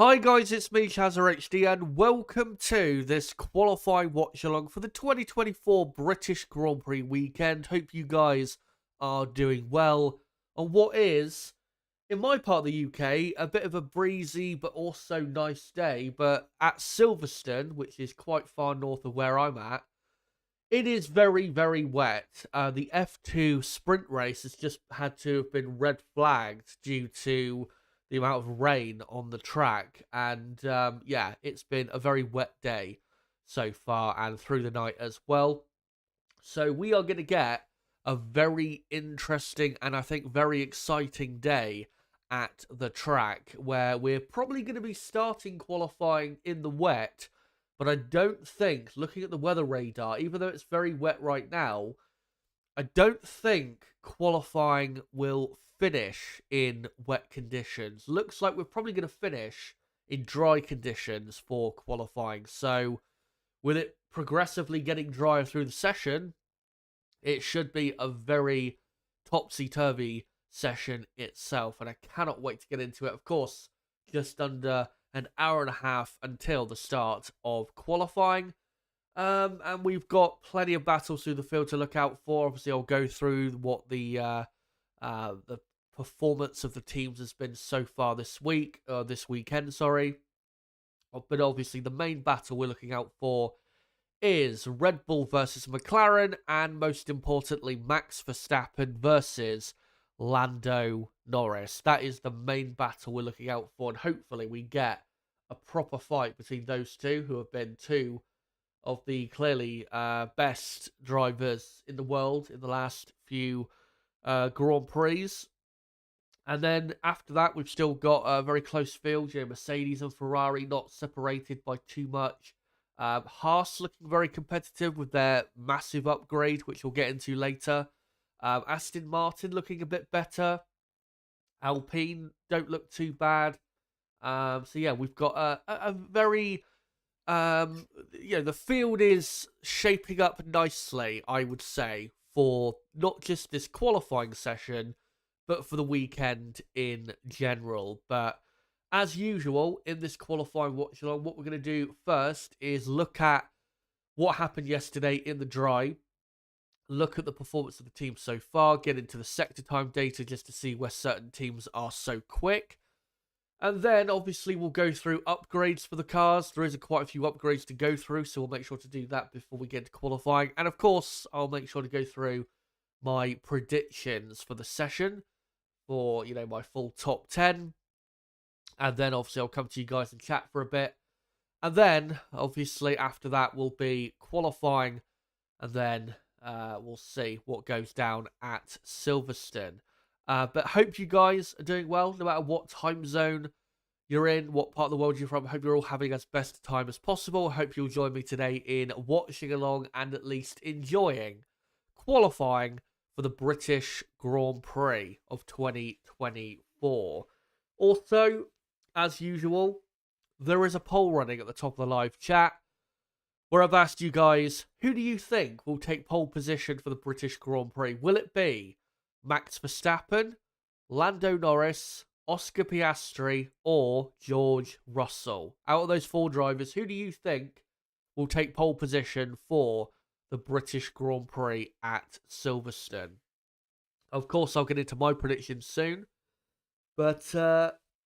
Hi guys, it's me, HD, and welcome to this qualifying watch-along for the 2024 British Grand Prix weekend. Hope you guys are doing well on what is, in my part of the UK, a bit of a breezy but also nice day. But at Silverstone, which is quite far north of where I'm at, it is very, very wet. The F2 sprint race has just had to have been red flagged due to the amount of rain on the track. And yeah, it's been a very wet day so far and through the night as well. So we are going to get a very interesting and I think very exciting day at the track where we're probably going to be starting qualifying in the wet. But I don't think, looking at the weather radar, even though it's very wet right now, I don't think qualifying will finish in wet conditions. Looks like we're probably going to finish in dry conditions for qualifying. So with it progressively getting drier through the session, it should be a very topsy-turvy session itself. And I cannot wait to get into it. Of course, just under an hour and a half until the start of qualifying. And we've got plenty of battles through the field to look out for. Obviously, I'll go through what the performance of the teams has been so far this weekend, sorry. But obviously, the main battle we're looking out for is Red Bull versus McLaren, and most importantly, Max Verstappen versus Lando Norris. That is the main battle we're looking out for, and hopefully we get a proper fight between those two, who have been two of the clearly best drivers in the world in the last few Grand Prix. And then after that, we've still got a very close field. Mercedes and Ferrari not separated by too much. Haas looking very competitive with their massive upgrade, which we'll get into later. Aston Martin looking a bit better. Alpine don't look too bad. So yeah, we've got a very the field is shaping up nicely, I would say, for not just this qualifying session, but for the weekend in general. But as usual, in this qualifying watch along, what we're going to do first is look at what happened yesterday in the dry, look at the performance of the team so far, get into the sector time data just to see where certain teams are so quick. And then, obviously, we'll go through upgrades for the cars. There is quite a few upgrades to go through, so we'll make sure to do that before we get to qualifying. And, of course, I'll make sure to go through my predictions for the session for, my full top 10. And then, obviously, I'll come to you guys and chat for a bit. And then, obviously, after that will be qualifying. And then we'll see what goes down at Silverstone. But hope you guys are doing well, no matter what time zone you're in, what part of the world you're from. I hope you're all having as best a time as possible. I hope you'll join me today in watching along and at least enjoying qualifying for the British Grand Prix of 2024. Also, as usual, there is a poll running at the top of the live chat where I've asked you guys, who do you think will take pole position for the British Grand Prix? Will it be Max Verstappen, Lando Norris, Oscar Piastri, or George Russell? Out of those four drivers, who do you think will take pole position for the British Grand Prix at Silverstone? Of course, I'll get into my predictions soon, but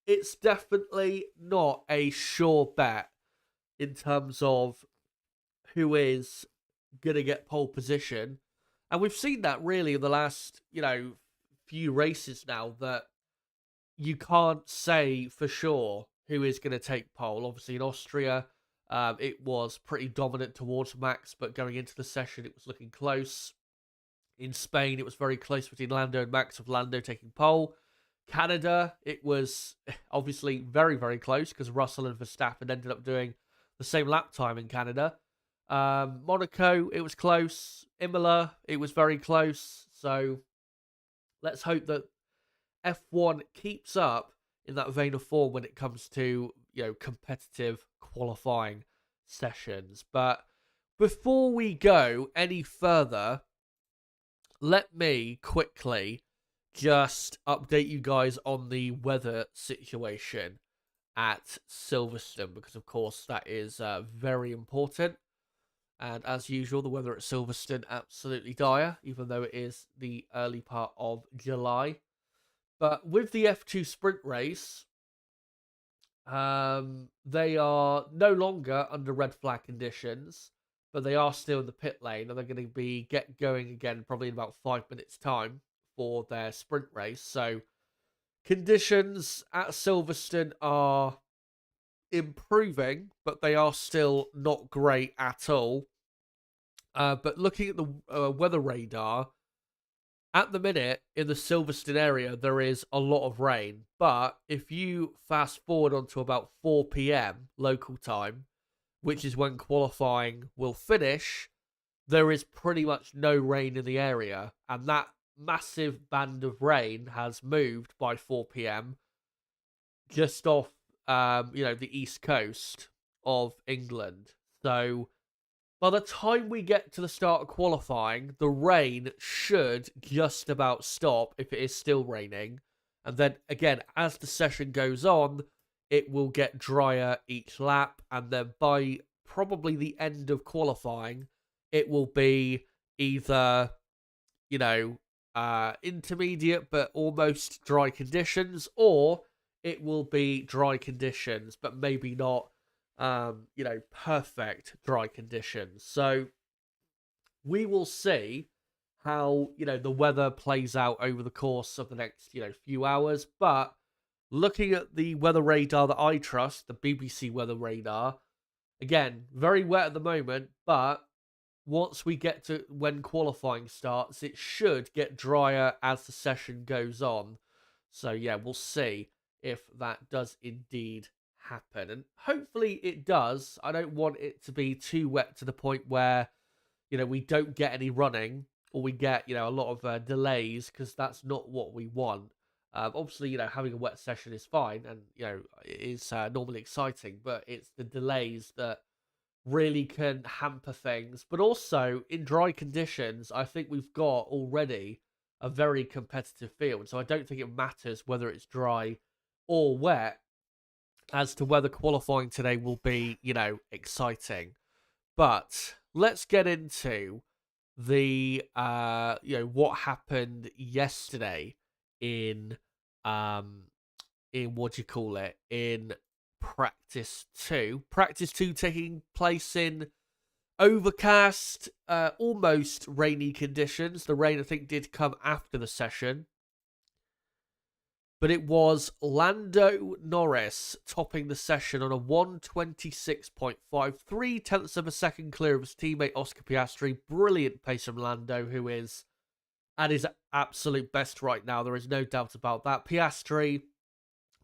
it's definitely not a sure bet in terms of who is going to get pole position. And we've seen that really in the last, few races now, that you can't say for sure who is going to take pole. Obviously in Austria, it was pretty dominant towards Max, but going into the session, it was looking close. In Spain, it was very close between Lando and Max, with Lando taking pole. Canada, it was obviously very, very close because Russell and Verstappen ended up doing the same lap time in Canada. Monaco, it was close. Imola, it was very close. So let's hope that F1 keeps up in that vein of form when it comes to, competitive qualifying sessions. But before we go any further, let me quickly just update you guys on the weather situation. at Silverstone, because of course that is very important. And as usual, the weather at Silverstone absolutely dire, even though it is the early part of July. But with the F2 sprint race, they are no longer under red flag conditions, but they are still in the pit lane, and they're going to get going again probably in about 5 minutes' time for their sprint race. So conditions at Silverstone are improving, but they are still not great at all. But looking at the weather radar, at the minute in the Silverstone area, there is a lot of rain. But if you fast forward onto about 4 p.m. local time, which is when qualifying will finish, there is pretty much no rain in the area. And that massive band of rain has moved by 4 p.m. just off, the east coast of England. So by the time we get to the start of qualifying, the rain should just about stop if it is still raining. And then again, as the session goes on, it will get drier each lap. And then by probably the end of qualifying, it will be either, intermediate but almost dry conditions, or it will be dry conditions, but maybe not perfect dry conditions. So we will see how, the weather plays out over the course of the next, few hours. But looking at the weather radar that I trust, the BBC weather radar, again, very wet at the moment, but once we get to when qualifying starts, it should get drier as the session goes on. So yeah, we'll see if that does indeed happen, and hopefully it does. I don't want it to be too wet to the point where we don't get any running, or we get a lot of delays, because that's not what we want. Obviously, having a wet session is fine, and it is normally exciting, but it's the delays that really can hamper things. But also in dry conditions, I think we've got already a very competitive field, so I don't think it matters whether it's dry or wet as to whether qualifying today will be, exciting. But let's get into the, what happened yesterday in what do you call it? In practice 2. Practice 2 taking place in overcast, almost rainy conditions. The rain, I think, did come after the session. But it was Lando Norris topping the session on a 1:26.53, tenths of a second clear of his teammate Oscar Piastri. Brilliant pace from Lando, who is at his absolute best right now. There is no doubt about that. Piastri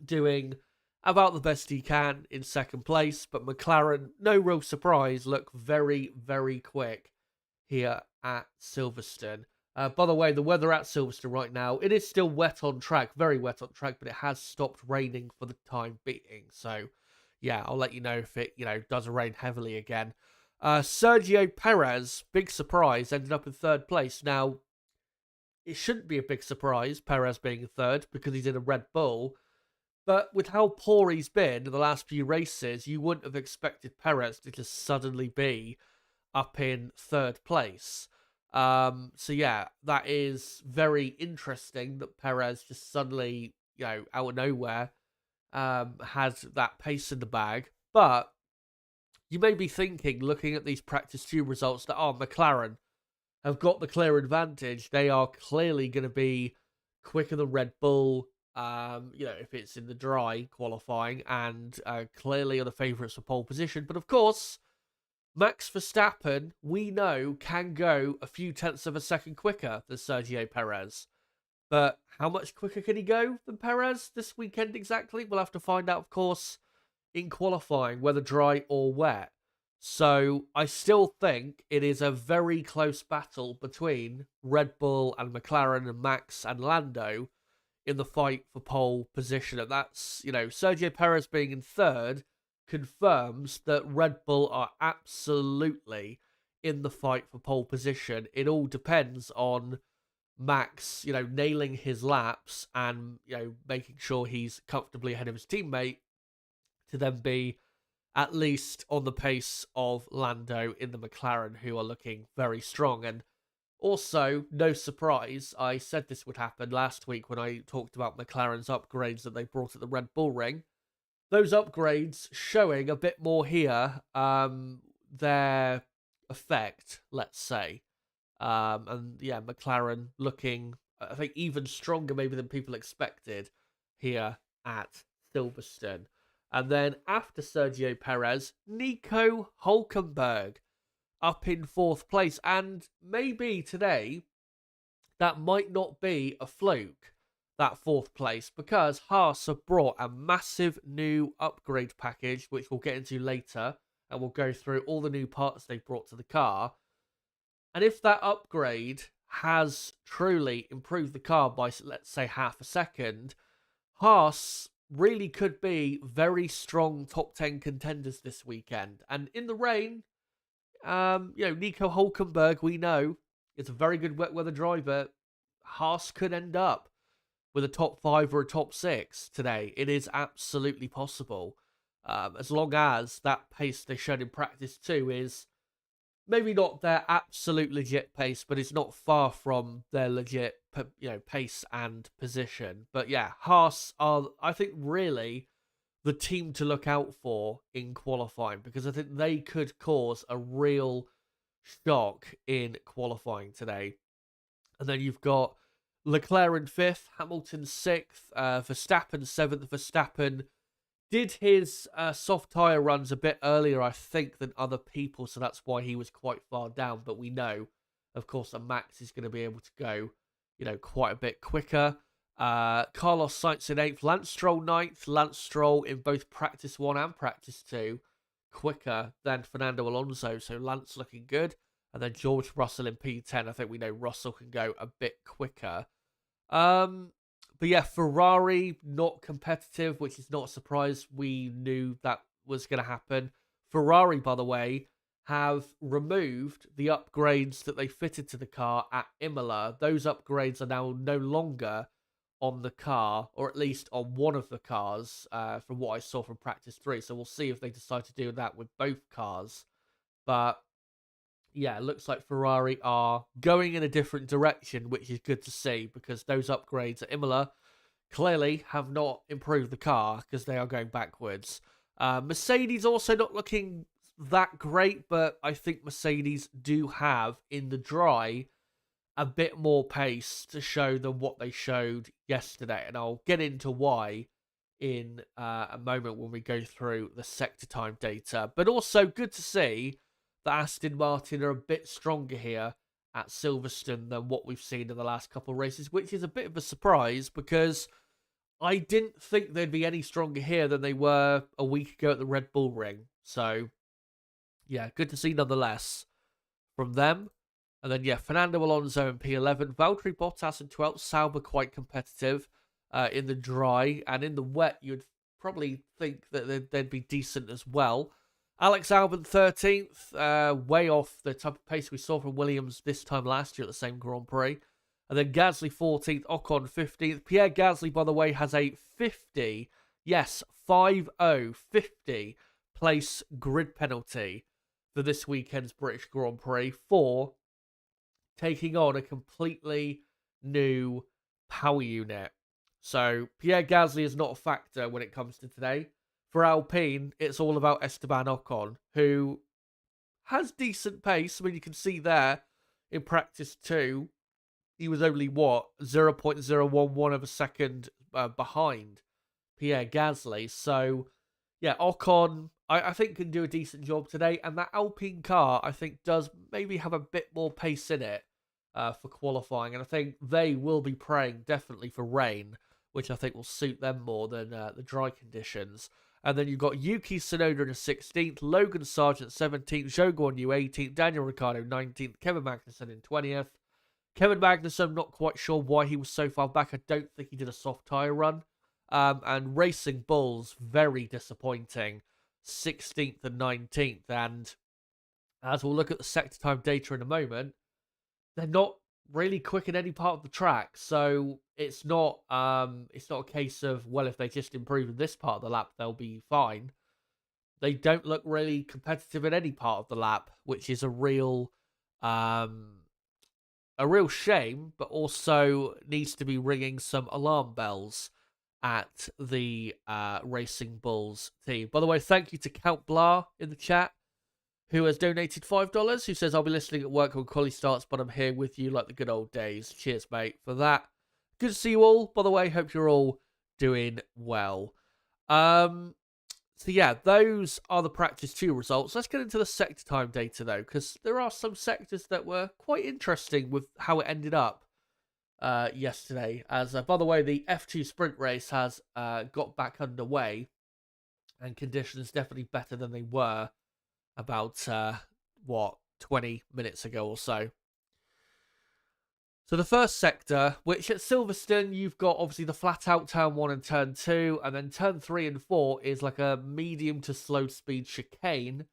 doing about the best he can in second place, but McLaren, no real surprise, look very, very quick here at Silverstone. By the way, the weather at Silverstone right now, it is still wet on track, very wet on track, but it has stopped raining for the time being. So, yeah, I'll let you know if it, does rain heavily again. Sergio Perez, big surprise, ended up in third place. Now, it shouldn't be a big surprise, Perez being in third, because he's in a Red Bull. But with how poor he's been in the last few races, you wouldn't have expected Perez to just suddenly be up in third place. So yeah, that is very interesting that Perez just suddenly, out of nowhere, has that pace in the bag. But you may be thinking, looking at these practice 2 results, that McLaren have got the clear advantage. They are clearly going to be quicker than Red Bull, if it's in the dry qualifying, and clearly are the favourites for pole position. But of course, Max Verstappen, we know, can go a few tenths of a second quicker than Sergio Perez. But how much quicker can he go than Perez this weekend exactly? We'll have to find out, of course, in qualifying, whether dry or wet. So I still think it is a very close battle between Red Bull and McLaren and Max and Lando in the fight for pole position. And that's, Sergio Perez being in third confirms that Red Bull are absolutely in the fight for pole position. It all depends on Max, nailing his laps and, making sure he's comfortably ahead of his teammate to then be at least on the pace of Lando in the McLaren, who are looking very strong. And also, no surprise, I said this would happen last week when I talked about McLaren's upgrades that they brought at the Red Bull Ring. Those upgrades showing a bit more here, their effect, let's say. And yeah, McLaren looking, I think, even stronger maybe than people expected here at Silverstone. And then after Sergio Perez, Nico Hulkenberg up in fourth place. And maybe today that might not be a fluke, that fourth place, because Haas have brought a massive new upgrade package, which we'll get into later, and we'll go through all the new parts they've brought to the car. And if that upgrade has truly improved the car by, let's say, half a second, Haas really could be very strong top 10 contenders this weekend. And in the rain, Nico Hulkenberg, we know, is a very good wet weather driver. Haas could end up with a top 5 or a top 6 today. It is absolutely possible. As long as that pace they showed in practice too is maybe not their absolute legit pace, but it's not far from their legit, pace and position. But yeah, Haas are, I think, really the team to look out for in qualifying, because I think they could cause a real shock in qualifying today. And then you've got Leclerc in 5th, Hamilton 6th, Verstappen 7th. Verstappen did his soft tyre runs a bit earlier, I think, than other people, so that's why he was quite far down. But we know, of course, that Max is going to be able to go, quite a bit quicker. Carlos Sainz in 8th, Lance Stroll 9th. Lance Stroll in both practice 1 and practice 2, quicker than Fernando Alonso, so Lance looking good. And then George Russell in P10. I think we know Russell can go a bit quicker. But yeah, Ferrari not competitive, which is not a surprise. We knew that was going to happen. Ferrari, by the way, have removed the upgrades that they fitted to the car at Imola. Those upgrades are now no longer on the car, or at least on one of the cars, from what I saw from practice 3. So we'll see if they decide to do that with both cars. But yeah, it looks like Ferrari are going in a different direction, which is good to see, because those upgrades at Imola clearly have not improved the car, because they are going backwards. Mercedes also not looking that great, but I think Mercedes do have, in the dry, a bit more pace to show than what they showed yesterday. And I'll get into why in a moment when we go through the sector time data. But also good to see that Aston Martin are a bit stronger here at Silverstone than what we've seen in the last couple of races, which is a bit of a surprise, because I didn't think they'd be any stronger here than they were a week ago at the Red Bull Ring. So, yeah, good to see nonetheless from them. And then, yeah, Fernando Alonso in P11, Valtteri Bottas in 12th, Sauber quite competitive in the dry, and in the wet, you'd probably think that they'd be decent as well. Alex Albon 13th, way off the type of pace we saw from Williams this time last year at the same Grand Prix. And then Gasly 14th, Ocon 15th. Pierre Gasly, by the way, has a 50, yes, 50 place grid penalty for this weekend's British Grand Prix for taking on a completely new power unit. So Pierre Gasly is not a factor when it comes to today. For Alpine, it's all about Esteban Ocon, who has decent pace. I mean, you can see there in practice 2, he was only, 0.011 of a second behind Pierre Gasly. So, yeah, Ocon, I think, can do a decent job today. And that Alpine car, I think, does maybe have a bit more pace in it for qualifying. And I think they will be praying definitely for rain, which I think will suit them more than the dry conditions. And then you've got Yuki Tsunoda in 16th, Logan Sargent 17th, Zhou Guanyu 18th, Daniel Ricciardo 19th, Kevin Magnussen in 20th. Kevin Magnussen, I'm not quite sure why he was so far back. I don't think he did a soft tyre run. And Racing Bulls, very disappointing, 16th and 19th. And as we'll look at the sector time data in a moment, they're not really quick in any part of the track. So it's not a case of, well, if they just improve in this part of the lap, they'll be fine. they don't look really competitive in any part of the lap, which is a real shame, but also needs to be ringing some alarm bells at the Racing Bulls team. By the way, thank you to Count Blah in the chat, who has donated $5, who says, I'll be listening at work when quali starts, but I'm here with you like the good old days. Cheers, mate, for that. Good to see you all, by the way. Hope you're all doing well. So yeah, those are the practice 2 results. Let's get into the sector time data, though, because there are some sectors that were quite interesting with how it ended up yesterday. As, by the way, the F2 sprint race has got back underway, and conditions definitely better than they were about, 20 minutes ago or so. So the first sector, which at Silverstone, you've got obviously the flat out turn 1 and turn 2, and then turn 3 and 4 is like a medium to slow speed chicane,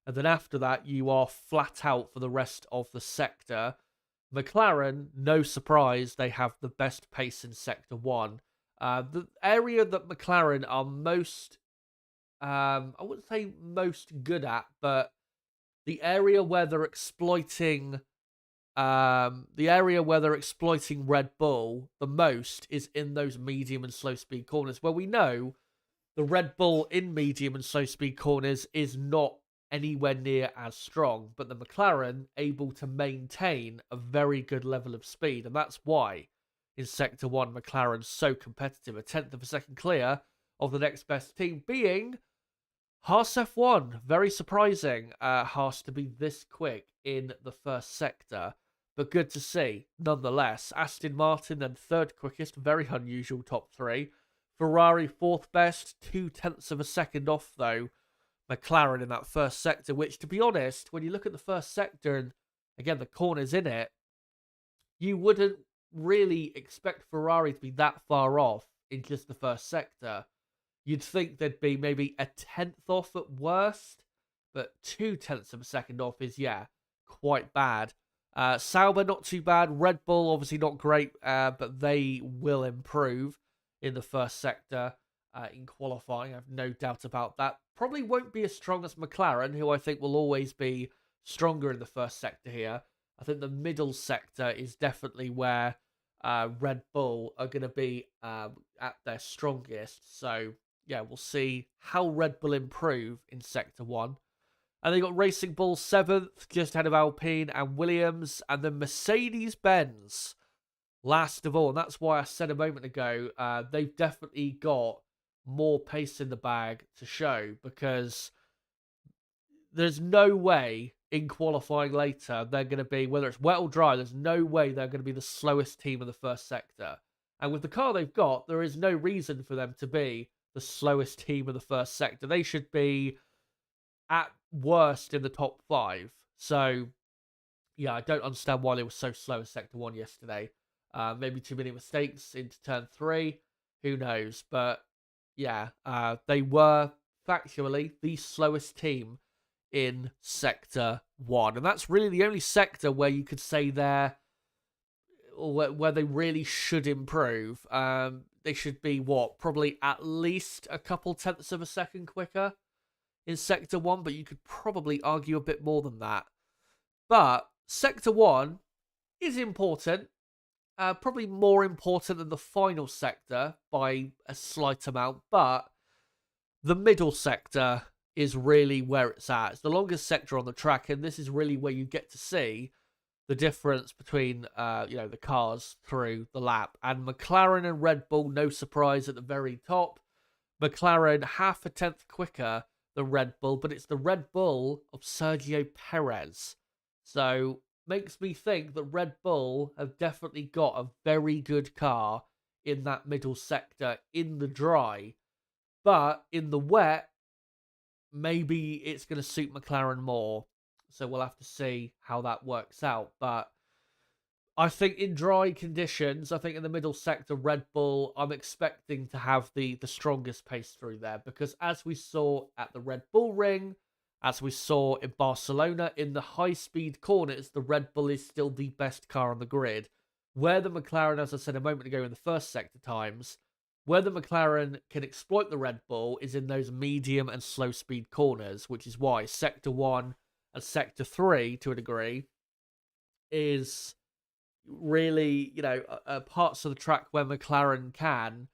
and then after that you are flat out for the rest of the sector. McLaren, no surprise, they have the best pace in sector 1. The area that McLaren are most, I wouldn't say most good at, but the area where they're exploiting Red Bull the most is in those medium and slow speed corners, where we know the Red Bull in medium and slow speed corners is not anywhere near as strong, but the McLaren able to maintain a very good level of speed, and that's why in Sector 1 McLaren's so competitive, a tenth of a second clear of the next best team being Haas F1. Very surprising, Haas to be this quick in the first sector, but good to see nonetheless. Aston Martin then third quickest, very unusual top 3. Ferrari fourth best, 0.2 of a second off though McLaren in that first sector, which, to be honest, when you look at the first sector and again the corners in it, you wouldn't really expect Ferrari to be that far off in just the first sector. You'd think they'd be maybe a tenth off at worst, but 0.2 of a second off is, quite bad. Sauber, not too bad. Red Bull, obviously not great, but they will improve in the first sector in qualifying. I have no doubt about that. Probably won't be as strong as McLaren, who I think will always be stronger in the first sector here. I think the middle sector is definitely where Red Bull are going to be at their strongest. So, yeah, we'll see how Red Bull improve in Sector 1. And they got Racing Bull 7th, just ahead of Alpine and Williams. And then Mercedes-Benz, last of all. And that's why I said a moment ago, they've definitely got more pace in the bag to show, because there's no way in qualifying later they're going to be, whether it's wet or dry, there's no way they're going to be the slowest team in the first sector. And with the car they've got, there is no reason for them to be the slowest team in the first sector. They should be at worst in the top 5. So, yeah, I don't understand why they were so slow in Sector 1 yesterday. Maybe too many mistakes into Turn 3. Who knows? But, yeah, they were factually the slowest team in Sector 1. And that's really the only sector where you could say they're, or where they really should improve. They should be, probably at least a couple tenths of a second quicker in Sector 1, but you could probably argue a bit more than that. But Sector 1 is important, probably more important than the final sector by a slight amount, but the middle sector is really where it's at. It's the longest sector on the track, and this is really where you get to see the difference between, the cars through the lap. And McLaren and Red Bull, no surprise at the very top. McLaren half a tenth quicker than Red Bull, but it's the Red Bull of Sergio Perez. So makes me think that Red Bull have definitely got a very good car in that middle sector in the dry. But in the wet, maybe it's going to suit McLaren more. So we'll have to see how that works out. But I think in dry conditions, I think in the middle sector, Red Bull, I'm expecting to have the strongest pace through there. Because as we saw at the Red Bull Ring, as we saw in Barcelona, in the high-speed corners, the Red Bull is still the best car on the grid. Where the McLaren, as I said a moment ago in the first sector times, Where the McLaren can exploit the Red Bull is in those medium and slow speed corners, which is why Sector 1 and Sector 3, to a degree, is really, parts of the track where McLaren can,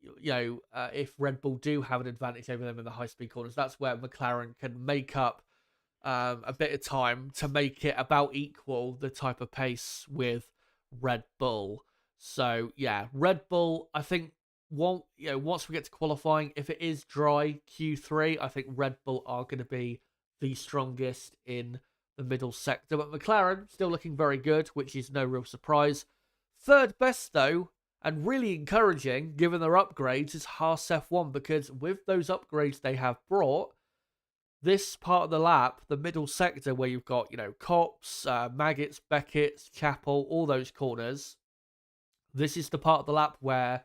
if Red Bull do have an advantage over them in the high speed corners, that's where McLaren can make up a bit of time to make it about equal the type of pace with Red Bull. So yeah, Red Bull, I think, once we get to qualifying, if it is dry Q3, I think Red Bull are going to be the strongest in the middle sector. But McLaren still looking very good, which is no real surprise. Third best though, and really encouraging given their upgrades, is Haas F1, because with those upgrades they have brought, this part of the lap, the middle sector where you've got, Copse, Maggots, Beckett's, Chapel, all those corners, this is the part of the lap where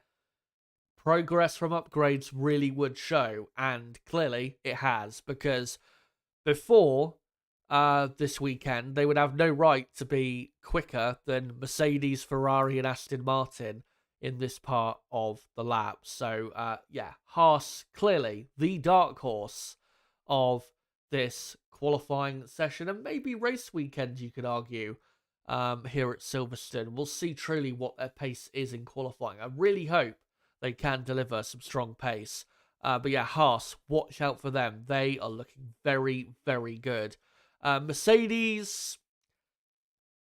progress from upgrades really would show, and clearly it has, because before this weekend, they would have no right to be quicker than Mercedes, Ferrari, and Aston Martin in this part of the lap. So, Haas, clearly the dark horse of this qualifying session, and maybe race weekend, you could argue, here at Silverstone. We'll see truly what their pace is in qualifying. I really hope they can deliver some strong pace. But yeah, Haas, watch out for them. They are looking very, very good. Mercedes,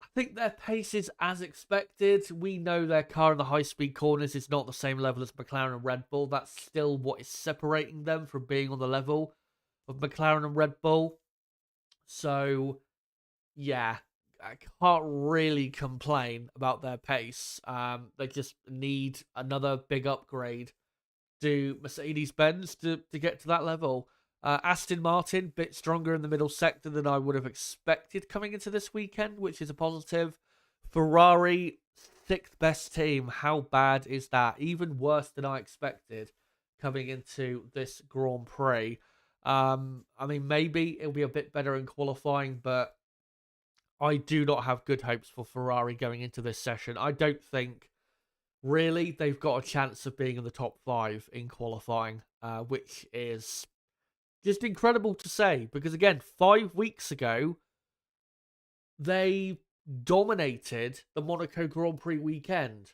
I think their pace is as expected. We know their car in the high-speed corners is not the same level as McLaren and Red Bull. That's still what is separating them from being on the level of McLaren and Red Bull. So, yeah, I can't really complain about their pace. They just need another big upgrade to Mercedes-Benz to get to that level. Aston Martin, bit stronger in the middle sector than I would have expected coming into this weekend, which is a positive. Ferrari, sixth best team. How bad is that? Even worse than I expected coming into this Grand Prix. Maybe it'll be a bit better in qualifying, but I do not have good hopes for Ferrari going into this session. I don't think, really, they've got a chance of being in the top 5 in qualifying, which is just incredible to say, because again, 5 weeks ago, they dominated the Monaco Grand Prix weekend.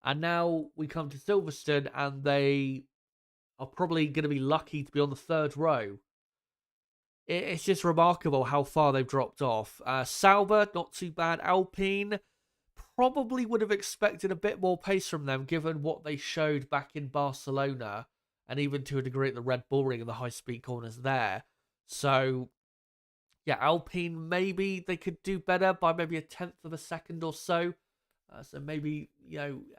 And now we come to Silverstone and they are probably going to be lucky to be on the 3rd row. It's just remarkable how far they've dropped off. Sauber, not too bad. Alpine, probably would have expected a bit more pace from them given what they showed back in Barcelona, and even to a degree at the Red Bull Ring and the high-speed corners there. So, yeah, Alpine, maybe they could do better by maybe a 10th of a second or so. So maybe,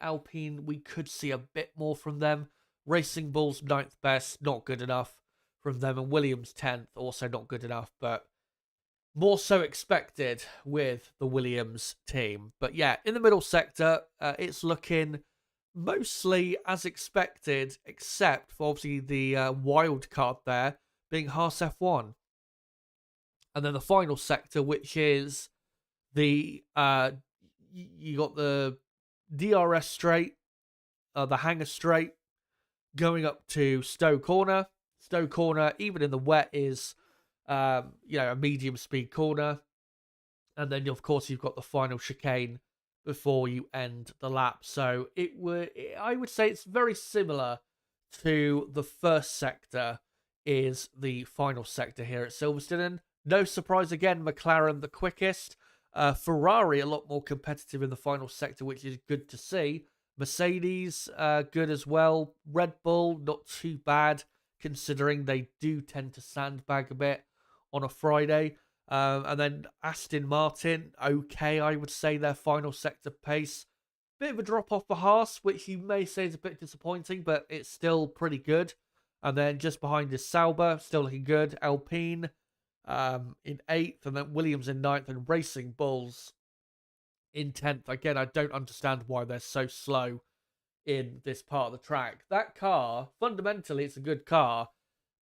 Alpine, we could see a bit more from them. Racing Bulls, 9th best, not good enough from them. And Williams, 10th, also not good enough, but more so expected with the Williams team. But yeah, in the middle sector, it's looking mostly as expected, except for obviously the wild card there being Haas F1. And then the final sector, which is the you got the DRS straight, the hangar straight, going up to Stowe Corner. Stowe Corner, even in the wet, is a medium speed corner. And then of course you've got the final chicane before you end the lap. So I would say it's very similar to the first sector is the final sector here at Silverstone. And no surprise again, McLaren the quickest. Ferrari a lot more competitive in the final sector, which is good to see. Mercedes good as well. Red Bull not too bad considering they do tend to sandbag a bit on a Friday. And then Aston Martin, okay, I would say their final sector pace. Bit of a drop off for Haas, which you may say is a bit disappointing, but it's still pretty good. And then just behind is Sauber, still looking good. Alpine in 8th, and then Williams in 9th, and Racing Bulls in 10th. Again, I don't understand why they're so slow in this part of the track. That car, fundamentally, it's a good car.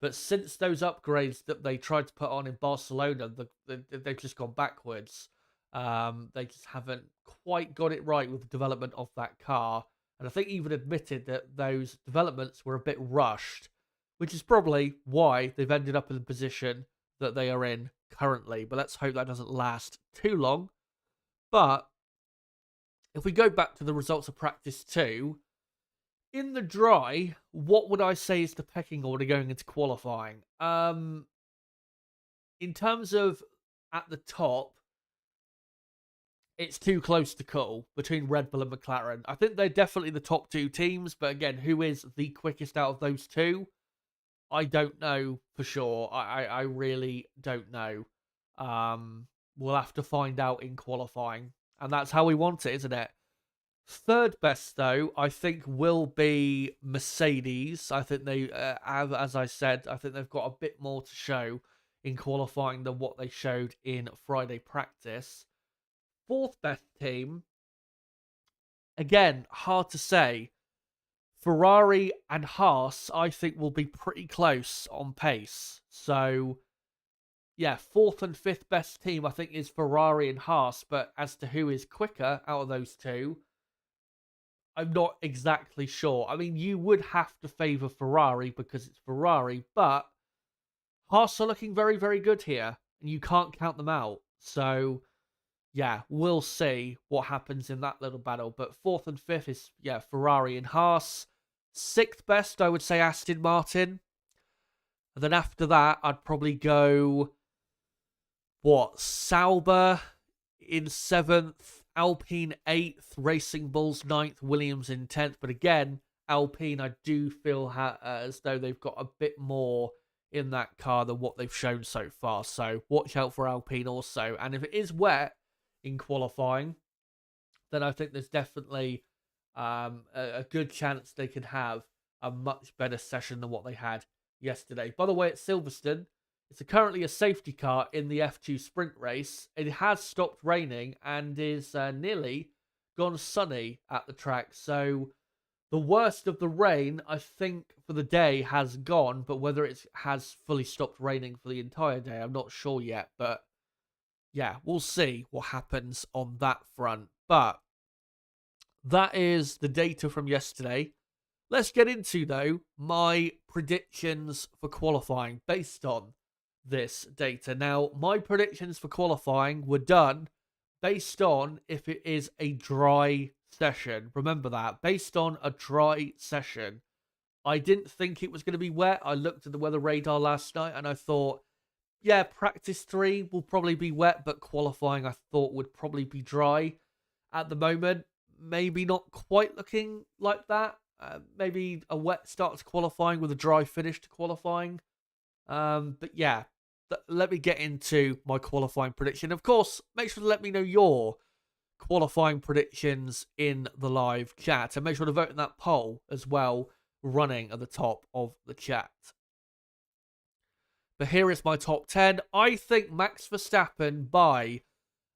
But since those upgrades that they tried to put on in Barcelona, they've just gone backwards. They just haven't quite got it right with the development of that car. And I think even admitted that those developments were a bit rushed, which is probably why they've ended up in the position that they are in currently. But let's hope that doesn't last too long. But if we go back to the results of practice 2, in the dry, what would I say is the pecking order going into qualifying? In terms of at the top, it's too close to call between Red Bull and McLaren. I think they're definitely the top 2 teams, but again, who is the quickest out of those 2? I don't know for sure. I really don't know. We'll have to find out in qualifying, and that's how we want it, isn't it? Third best, though, I think will be Mercedes. I think they have, as I said, I think they've got a bit more to show in qualifying than what they showed in Friday practice. Fourth best team, again, hard to say. Ferrari and Haas, I think, will be pretty close on pace. So, yeah, fourth and fifth best team, I think, is Ferrari and Haas. But as to who is quicker out of those 2, I'm not exactly sure. I mean, you would have to favour Ferrari because it's Ferrari, but Haas are looking very, very good here, and you can't count them out. So, yeah, we'll see what happens in that little battle. But fourth and fifth is, yeah, Ferrari and Haas. Sixth best, I would say Aston Martin. And then after that, I'd probably go, Sauber in 7th, Alpine 8th, Racing Bulls 9th, Williams in 10th. But again, Alpine, I do feel as though they've got a bit more in that car than what they've shown so far. So watch out for Alpine also. And if it is wet in qualifying, then I think there's definitely a good chance they can have a much better session than what they had yesterday. By the way, at Silverstone, it's currently a safety car in the F2 sprint race. It has stopped raining and is nearly gone sunny at the track. So the worst of the rain, I think, for the day has gone. But whether it has fully stopped raining for the entire day, I'm not sure yet. But yeah, we'll see what happens on that front. But that is the data from yesterday. Let's get into, though, my predictions for qualifying based on this data. Now, my predictions for qualifying were done based on if it is a dry session. Remember that. Based on a dry session. I didn't think it was going to be wet. I looked at the weather radar last night and I thought, yeah, practice 3 will probably be wet, but qualifying I thought would probably be dry. At the moment, maybe not quite looking like that. Maybe a wet start to qualifying with a dry finish to qualifying. But yeah, let me get into my qualifying prediction. Of course, make sure to let me know your qualifying predictions in the live chat. And make sure to vote in that poll as well, running at the top of the chat. But here is my top 10. I think Max Verstappen by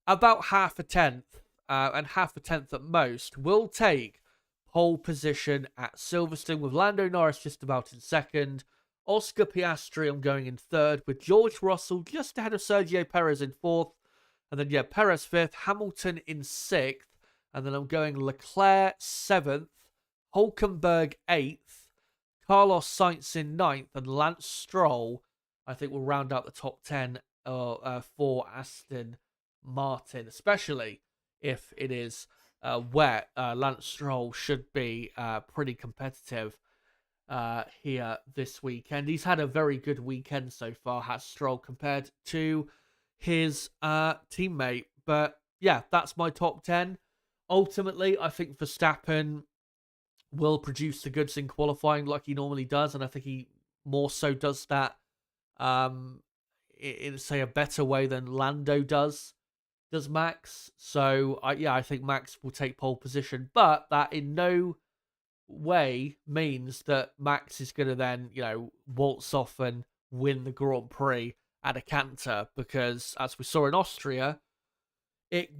about half a tenth, and half a tenth at most, will take pole position at Silverstone, with Lando Norris just about in second. Oscar Piastri, I'm going in third, with George Russell just ahead of Sergio Perez in fourth. And then, yeah, Perez fifth, Hamilton in sixth. And then I'm going Leclerc seventh, Hulkenberg eighth, Carlos Sainz in ninth, and Lance Stroll, I think, will round out the top 10 for Aston Martin, especially if it is wet. Lance Stroll should be pretty competitive here this weekend. He's had a very good weekend so far, has Stroll, compared to his teammate. But yeah, that's my top 10. Ultimately, I think Verstappen will produce the goods in qualifying like he normally does, and I think he more so does that in, say, a better way than Lando does Max. So I think Max will take pole position, but that in no way means that Max is going to then, waltz off and win the Grand Prix at a canter, because as we saw in Austria, it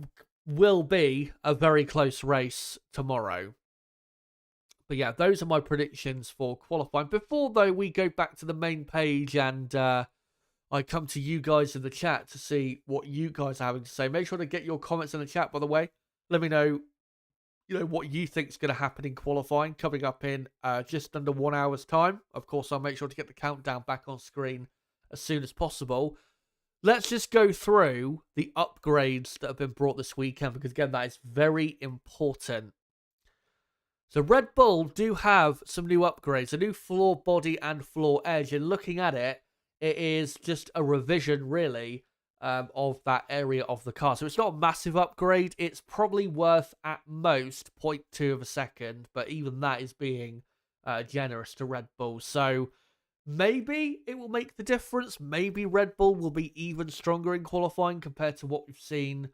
will be a very close race tomorrow. But yeah, those are my predictions for qualifying. Before, though, we go back to the main page and I come to you guys in the chat to see what you guys are having to say. Make sure to get your comments in the chat, by the way. Let me know what you think is going to happen in qualifying coming up in just under 1 hour's time. Of course, I'll make sure to get the countdown back on screen as soon as possible. Let's just go through the upgrades that have been brought this weekend, because again, that is very important. So Red Bull do have some new upgrades, a new floor body and floor edge, and looking at it, it is just a revision, really, of that area of the car. So it's not a massive upgrade. It's probably worth, at most, 0.2 of a second, but even that is being generous to Red Bull. So maybe it will make the difference. Maybe Red Bull will be even stronger in qualifying compared to what we've seen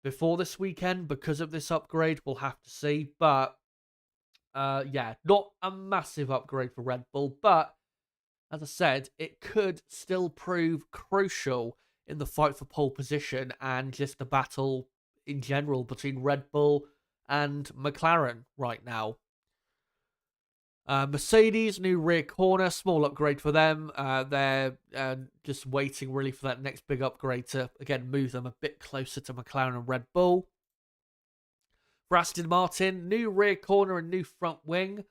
before this weekend because of this upgrade. We'll have to see. But, yeah, not a massive upgrade for Red Bull. But, as I said, it could still prove crucial in the fight for pole position and just the battle in general between Red Bull and McLaren right now. Mercedes, new rear corner, small upgrade for them. They're just waiting really for that next big upgrade to, again, move them a bit closer to McLaren and Red Bull. For Aston Martin, new rear corner and new front wing.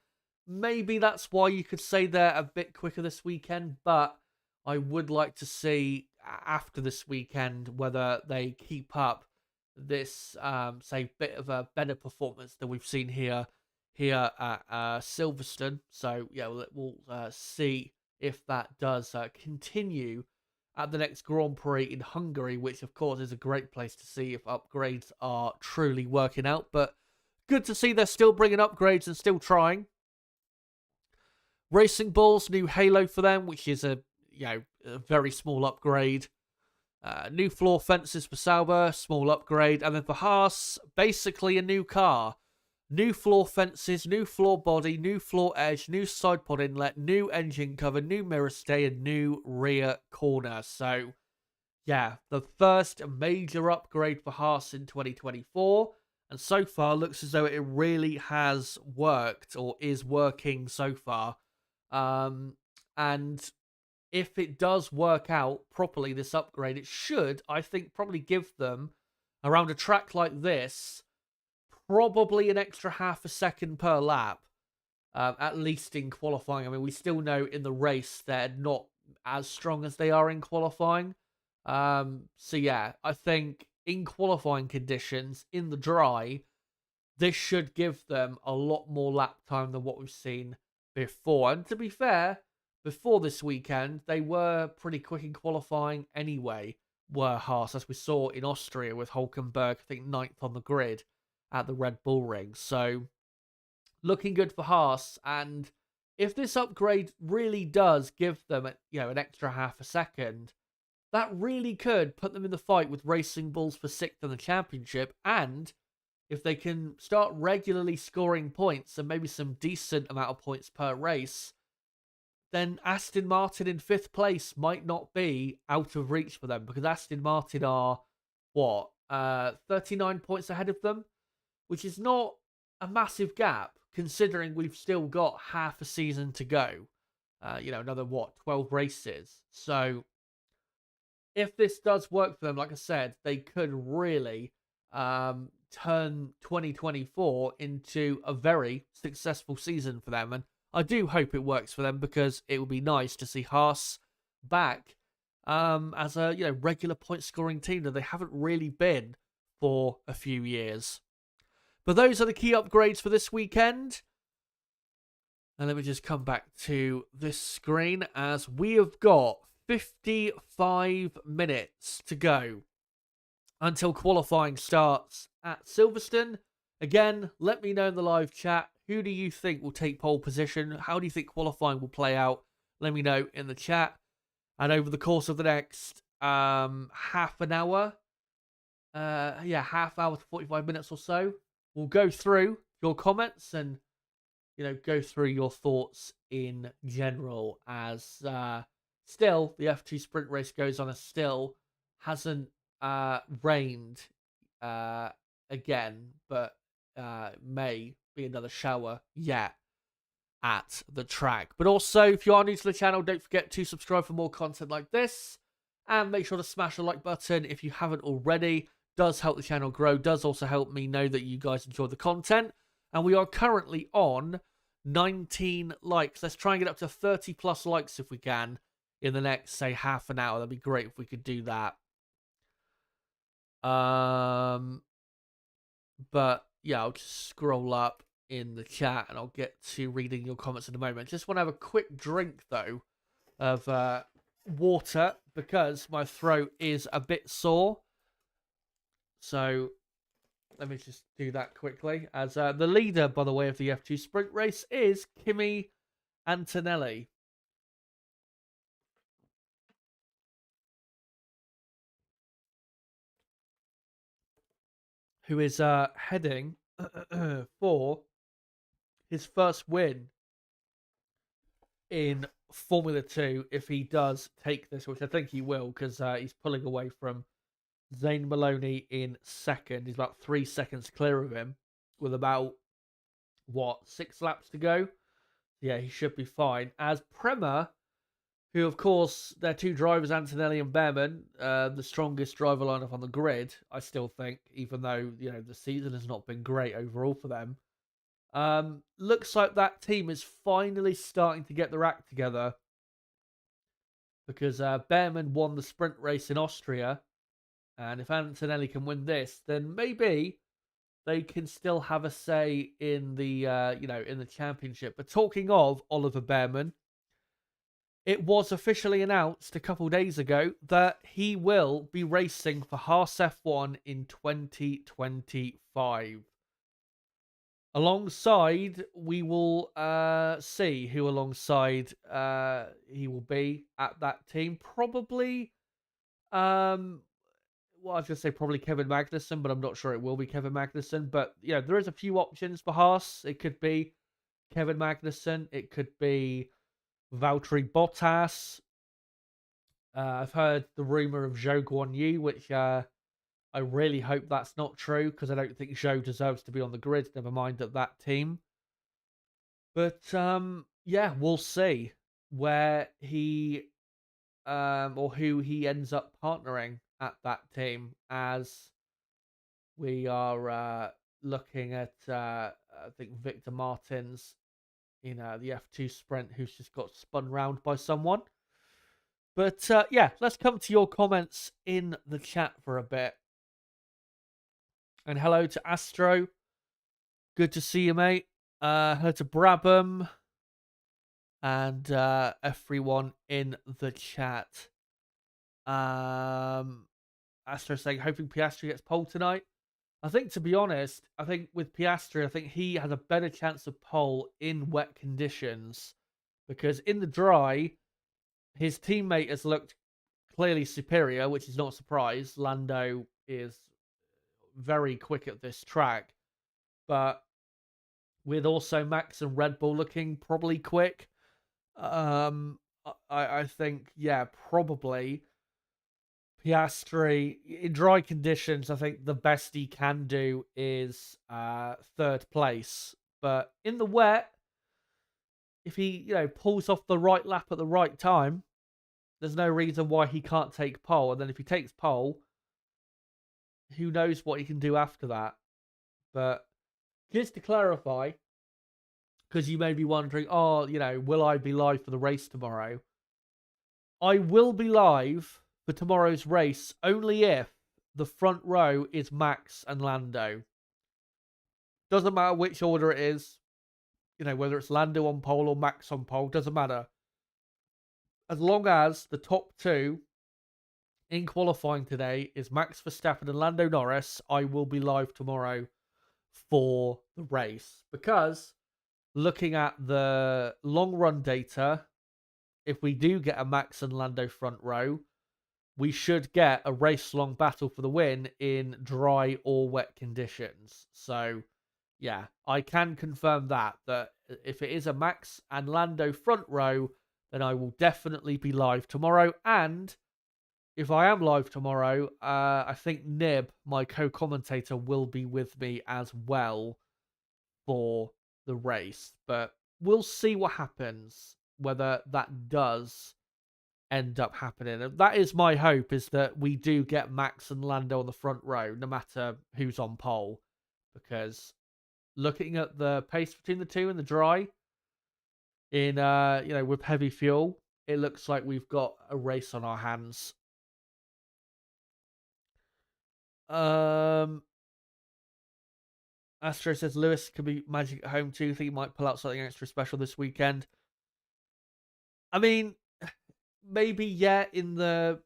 Maybe that's why you could say they're a bit quicker this weekend, but I would like to see after this weekend whether they keep up this, say, bit of a better performance than we've seen here at Silverstone. So, yeah, we'll see if that does continue at the next Grand Prix in Hungary, which, of course, is a great place to see if upgrades are truly working out. But good to see they're still bringing upgrades and still trying. Racing Bulls, new halo for them, which is a very small upgrade. New floor fences for Sauber, small upgrade. And then for Haas, basically a new car. New floor fences, new floor body, new floor edge, new side pod inlet, new engine cover, new mirror stay, and new rear corner. So, yeah, the first major upgrade for Haas in 2024. And so far, looks as though it really has worked, or is working so far. And if it does work out properly, this upgrade, it should, I think, probably give them, around a track like this, probably an extra half a second per lap, at least in qualifying. I mean, we still know in the race they're not as strong as they are in qualifying. So, yeah, I think in qualifying conditions, in the dry, this should give them a lot more lap time than what we've seen before. And to be fair, before this weekend, they were pretty quick in qualifying anyway, were Haas, as we saw in Austria with Hülkenberg, I think 9th on the grid at the Red Bull Ring. So, looking good for Haas. And if this upgrade really does give them, an extra half a second, that really could put them in the fight with Racing Bulls for 6th in the championship. And if they can start regularly scoring points, and maybe some decent amount of points per race, then Aston Martin in 5th place might not be out of reach for them, because Aston Martin are, 39 points ahead of them, which is not a massive gap, considering we've still got half a season to go. Another, 12 races. So, if this does work for them, like I said, they could really turn 2024 into a very successful season for them. And I do hope it works for them, because it would be nice to see Haas back as a regular point scoring team that they haven't really been for a few years. But those are the key upgrades for this weekend. And let me just come back to this screen, as we have got 55 minutes to go until qualifying starts at Silverstone. Again, let me know in the live chat, who do you think will take pole position? How do you think qualifying will play out? Let me know in the chat. And over the course of the next half an hour, half hour to 45 minutes or so, we'll go through your comments and, go through your thoughts in general, as still the F2 sprint race goes on, as still hasn't rained again, but may be another shower yet at the track. But also, if you are new to the channel, don't forget to subscribe for more content like this, and make sure to smash the like button if you haven't already. Does help the channel grow, does also help me know that you guys enjoy the content. And we are currently on 19 likes. Let's try and get up to 30 plus likes if we can in the next, say, half an hour. That'd be great if we could do that. But yeah, I'll just scroll up in the chat and I'll get to reading your comments in a moment. Just want to have a quick drink though of water because my throat is a bit sore. So let me just do that quickly. As the leader, by the way, of the F2 sprint race is Kimi Antonelli. Who is heading for his first win in Formula 2 if he does take this, which I think he will, because he's pulling away from Zane Maloney in second. He's about 3 seconds clear of him with about, 6 laps to go? Yeah, he should be fine. As Prema, who, of course, their two drivers, Antonelli and Behrman, the strongest driver lineup on the grid, I still think, even though, the season has not been great overall for them. Looks like that team is finally starting to get their act together because Behrman won the sprint race in Austria, and if Antonelli can win this, then maybe they can still have a say in the in the championship. But talking of Oliver Behrman, it was officially announced a couple days ago that he will be racing for Haas F1 in 2025. Alongside, we will see who alongside he will be at that team. Probably, I was going to say probably Kevin Magnussen, but I'm not sure it will be Kevin Magnussen. But, there is a few options for Haas. It could be Kevin Magnussen. It could be Valtteri Bottas. I've heard the rumor of Zhou Guanyu, which I really hope that's not true because I don't think Zhou deserves to be on the grid. Never mind that team. But yeah, we'll see where he or who he ends up partnering at that team as we are looking at I think Victor Martins in the F2 sprint who's just got spun round by someone. But yeah, let's come to your comments in the chat for a bit. And hello to Astro. Good to see you, mate. Hello to Brabham. And everyone in the chat. Astro saying, hoping Piastri gets pole tonight. I think, to be honest, with Piastri, I think he has a better chance of pole in wet conditions. Because in the dry, his teammate has looked clearly superior, which is not a surprise. Lando is very quick at this track, but with also Max and Red Bull looking probably quick, I think, yeah, probably Piastri in dry conditions. I think the best he can do is third place, but in the wet, if he pulls off the right lap at the right time, there's no reason why he can't take pole. And then if he takes pole, who knows what he can do after that. But just to clarify, because you may be wondering, will I be live for the race tomorrow? I will be live for tomorrow's race only if the front row is Max and Lando. Doesn't matter which order it is. Whether it's Lando on pole or Max on pole, doesn't matter. As long as the top two in qualifying today is Max Verstappen and Lando Norris, I will be live tomorrow for the race. Because looking at the long run data, if we do get a Max and Lando front row, we should get a race long battle for the win in dry or wet conditions. So yeah, I can confirm that if it is a Max and Lando front row, then I will definitely be live tomorrow. And if I am live tomorrow, I think Nib, my co-commentator, will be with me as well for the race. But we'll see what happens, whether that does end up happening. And that is my hope, is that we do get Max and Lando on the front row, no matter who's on pole. Because looking at the pace between the two in the dry, in with heavy fuel, it looks like we've got a race on our hands. Astro says Lewis could be magic at home too. Think he might pull out something extra special this weekend. I mean, maybe in the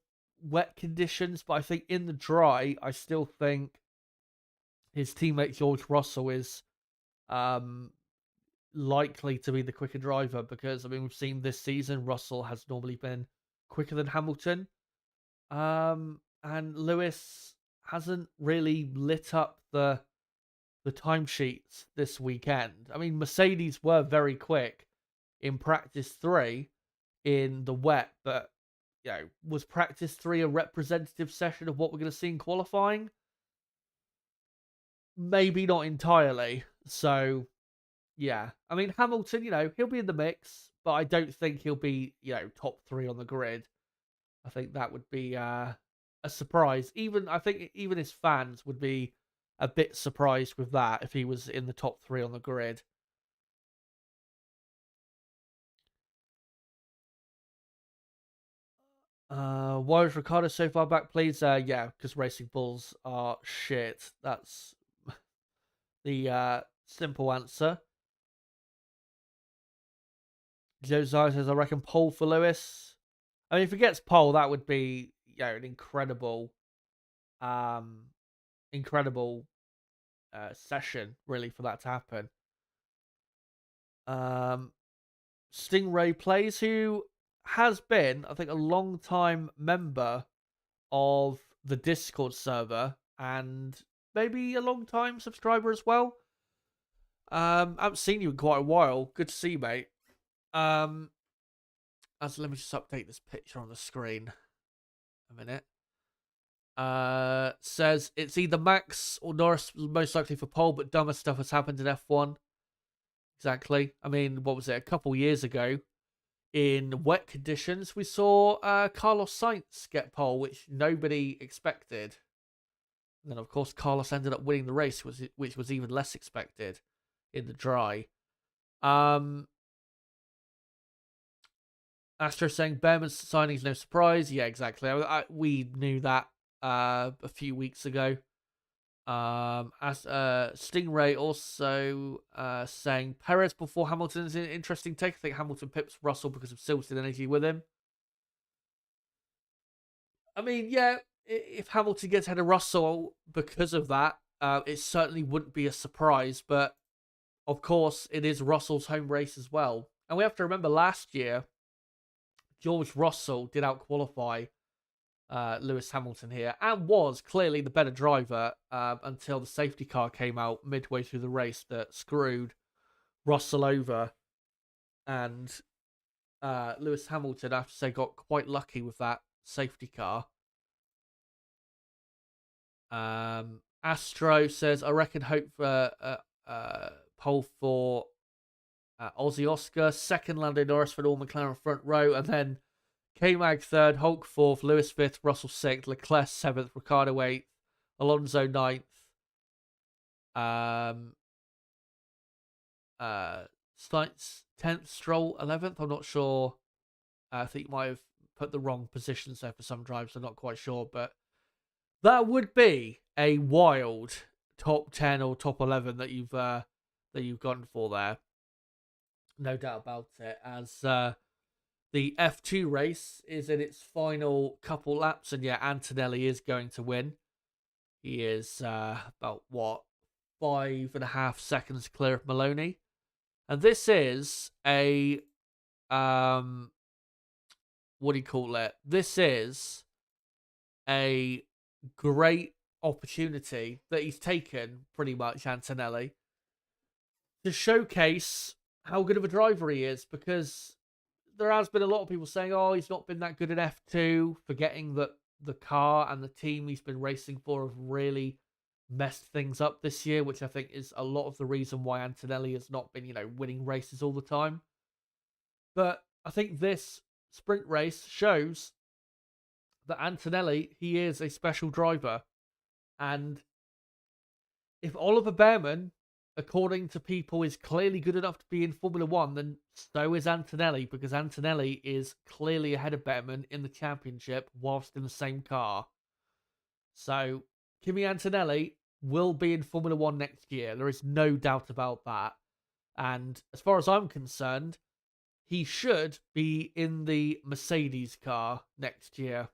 wet conditions, but I think in the dry, I still think his teammate George Russell is likely to be the quicker driver, because we've seen this season Russell has normally been quicker than Hamilton, and Lewis hasn't really lit up the timesheets this weekend. I mean, Mercedes were very quick in practice 3 in the wet, but was practice 3 a representative session of what we're going to see in qualifying? Maybe not entirely. So, yeah. I mean, Hamilton, he'll be in the mix, but I don't think he'll be, top 3 on the grid. I think that would be a surprise. I think even his fans would be a bit surprised with that if he was in the top 3 on the grid. Why is Ricciardo so far back, please? Because Racing Bulls are shit. That's the simple answer. Josiah says, I reckon pole for Lewis. I mean, if he gets pole, that would be an incredible session, really, for that to happen. Stingray Plays, who has been, I think, a long time member of the Discord server and maybe a long time subscriber as well. I haven't seen you in quite a while. Good to see you, mate. Let me just update this picture on the screen. A minute. Says it's either Max or Norris, most likely for pole, but dumber stuff has happened in F1. Exactly. I mean, what was it? A couple years ago, in wet conditions, we saw Carlos Sainz get pole, which nobody expected. And then, of course, Carlos ended up winning the race, which was even less expected in the dry. Astro saying Behrman's signing is no surprise. Yeah, exactly. We knew that a few weeks ago. Stingray also saying Perez before Hamilton is an interesting take. I think Hamilton pips Russell because of Silverstone energy with him. I mean, if Hamilton gets ahead of Russell because of that, it certainly wouldn't be a surprise. But of course, it is Russell's home race as well. And we have to remember last year, George Russell did out-qualify Lewis Hamilton here and was clearly the better driver until the safety car came out midway through the race that screwed Russell over. And Lewis Hamilton, I have to say, got quite lucky with that safety car. Astro says, I reckon hope for pole for Aussie Oscar, second Lando Norris for all McLaren front row, and then K-Mag third, Hulk fourth, Lewis fifth, Russell sixth, Leclerc seventh, Ricciardo eighth, Alonso ninth, Sainz 10th, Stroll 11th. I'm not sure. I think you might have put the wrong positions there for some drives. I'm not quite sure, but that would be a wild top 10 or top 11 that you've gone for there. No doubt about it. As the F2 race is in its final couple laps, and Antonelli is going to win. He is about 5.5 seconds clear of Maloney. And this is a This is a great opportunity that he's taken, pretty much, Antonelli, to showcase how good of a driver he is, because there has been a lot of people saying, oh, he's not been that good in F2, forgetting that the car and the team he's been racing for have really messed things up this year, which I think is a lot of the reason why Antonelli has not been, winning races all the time. But I think this sprint race shows that Antonelli, he is a special driver. And if Oliver Behrman, according to people, is clearly good enough to be in Formula One, then so is Antonelli, because Antonelli is clearly ahead of Behrman in the championship whilst in the same car. So Kimi Antonelli will be in Formula One next year. There is no doubt about that. And as far as I'm concerned, he should be in the Mercedes car next year,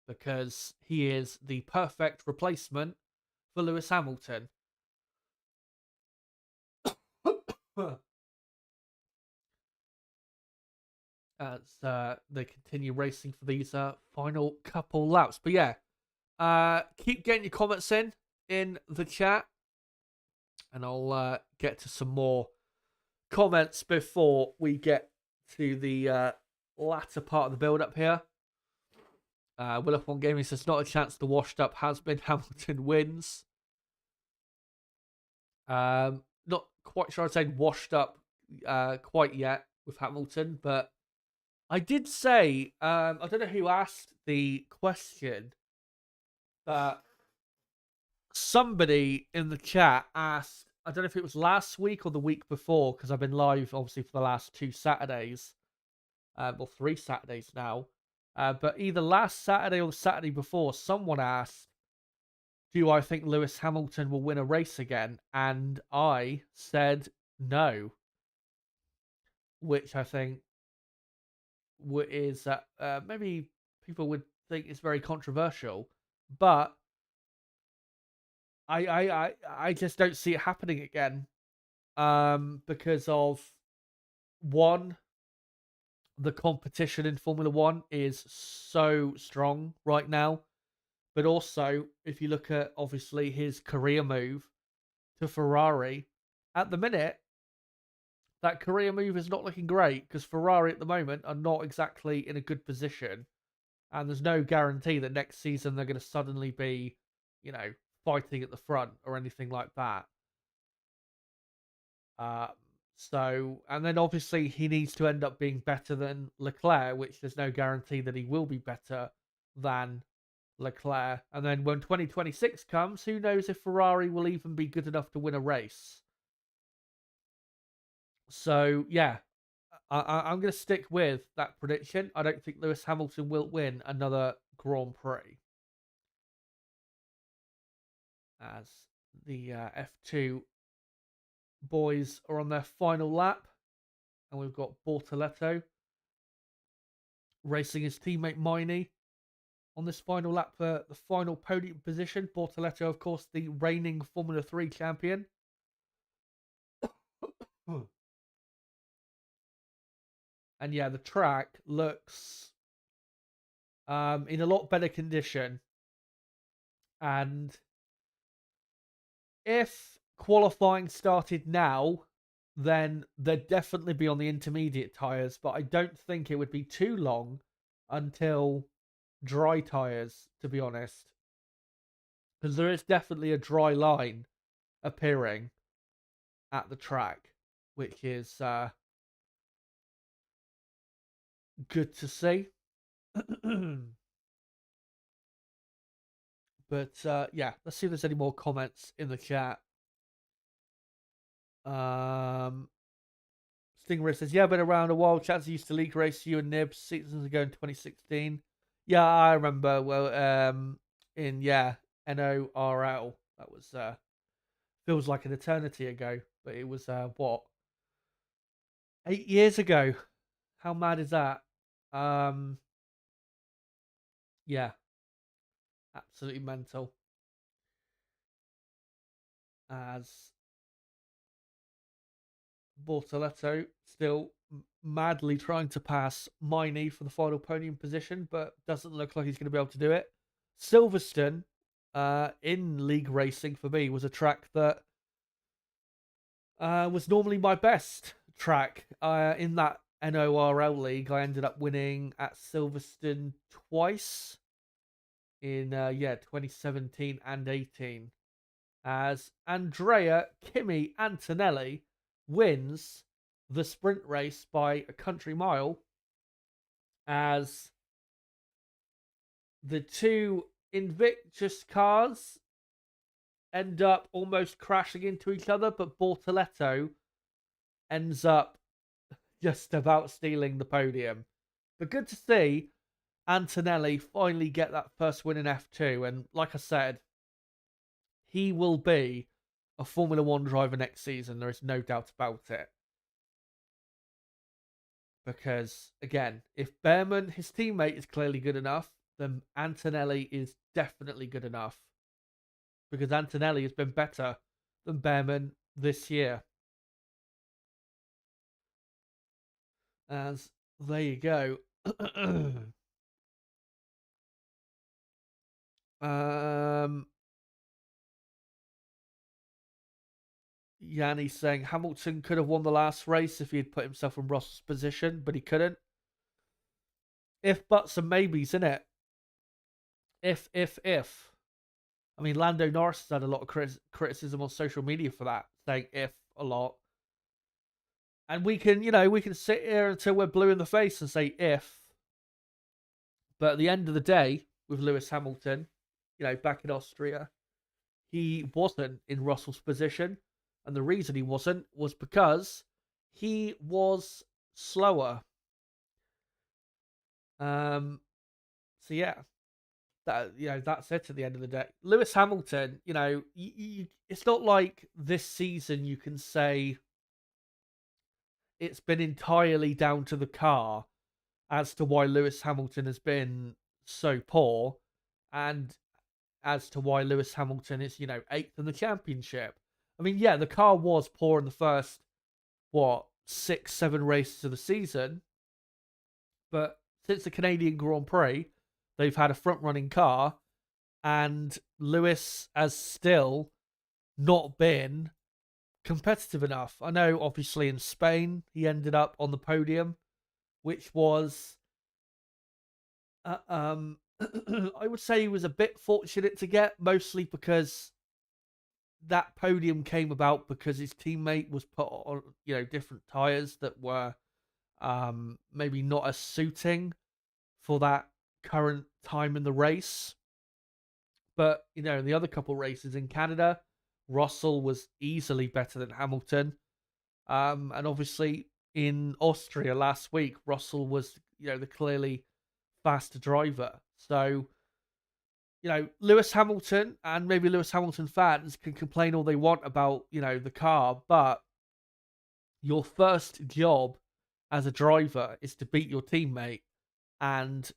because he is the perfect replacement for Lewis Hamilton. As they continue racing for these final couple laps. But yeah, keep getting your comments in the chat, and I'll get to some more comments before we get to the latter part of the build-up here. Will Up on Gaming says, not a chance the washed up has been. Hamilton wins. Not quite sure I'd say washed up quite yet with Hamilton, but I did say, I don't know who asked the question, but somebody in the chat asked, I don't know if it was last week or the week before, because I've been live obviously for the last 2 Saturdays, or 3 Saturdays now, but either last Saturday or the Saturday before, someone asked, do I think Lewis Hamilton will win a race again? And I said no, which I think is maybe people would think it's very controversial, but I just don't see it happening again, because of, one, the competition in Formula One is so strong right now, but also if you look at obviously his career move to Ferrari at the minute, that career move is not looking great, because Ferrari at the moment are not exactly in a good position, and there's no guarantee that next season they're going to suddenly be, fighting at the front or anything like that. And then obviously he needs to end up being better than Leclerc, which there's no guarantee that he will be better than Leclerc. And then when 2026 comes, who knows if Ferrari will even be good enough to win a race. So, yeah, I'm going to stick with that prediction. I don't think Lewis Hamilton will win another Grand Prix. As the F2 boys are on their final lap. And we've got Bortoleto racing his teammate Miney on this final lap for the final podium position. Bortoleto, of course, the reigning Formula 3 champion. And yeah, the track looks in a lot better condition. And if qualifying started now, then they'd definitely be on the intermediate tyres. But I don't think it would be too long until dry tyres, to be honest. Because there is definitely a dry line appearing at the track, which is good to see. But yeah, let's see if there's any more comments in the chat. Stingray says, yeah, been around a while. Chance used to league race you and Nibs seasons ago in 2016. Yeah, I remember. Well, in NORL. That was feels like an eternity ago, but it was what, 8 years ago. How mad is that? Yeah, absolutely mental. As Bortoleto still madly trying to pass Miney for the final podium position, but doesn't look like he's going to be able to do it. Silverstone, in league racing for me, was a track that was normally my best track. In that NORL league, I ended up winning at Silverstone twice in 2017 and 18. As Andrea Kimi Antonelli wins the sprint race by a country mile as the two Invictus cars end up almost crashing into each other, but Bortoleto ends up just about stealing the podium. But good to see Antonelli finally get that first win in F2. And like I said, he will be a Formula One driver next season. There is no doubt about it. Because, again, if Behrman, his teammate, is clearly good enough, then Antonelli is definitely good enough. Because Antonelli has been better than Behrman this year. As there you go. Yanni saying Hamilton could have won the last race if he had put himself in Russell's position, but he couldn't. If, buts, and maybes, innit? If. I mean, Lando Norris has had a lot of criticism on social media for that, saying if a lot. And we can, we can sit here until we're blue in the face and say if. But at the end of the day, with Lewis Hamilton, back in Austria, he wasn't in Russell's position. And the reason he wasn't was because he was slower. So yeah, that's it at the end of the day. Lewis Hamilton, it's not like this season you can say it's been entirely down to the car as to why Lewis Hamilton has been so poor, and as to why Lewis Hamilton is, 8th in the championship. I mean, yeah, the car was poor in the first, 6, 7 races of the season. But since the Canadian Grand Prix, they've had a front-running car, and Lewis has still not been competitive enough. I know, obviously, in Spain, he ended up on the podium, which was, I would say he was a bit fortunate to get, mostly because that podium came about because his teammate was put on, different tyres that were maybe not as suiting for that current time in the race. But, in the other couple races in Canada, Russell was easily better than Hamilton. And obviously in Austria last week, Russell was, the clearly faster driver. So, Lewis Hamilton and maybe Lewis Hamilton fans can complain all they want about, the car, but your first job as a driver is to beat your teammate, and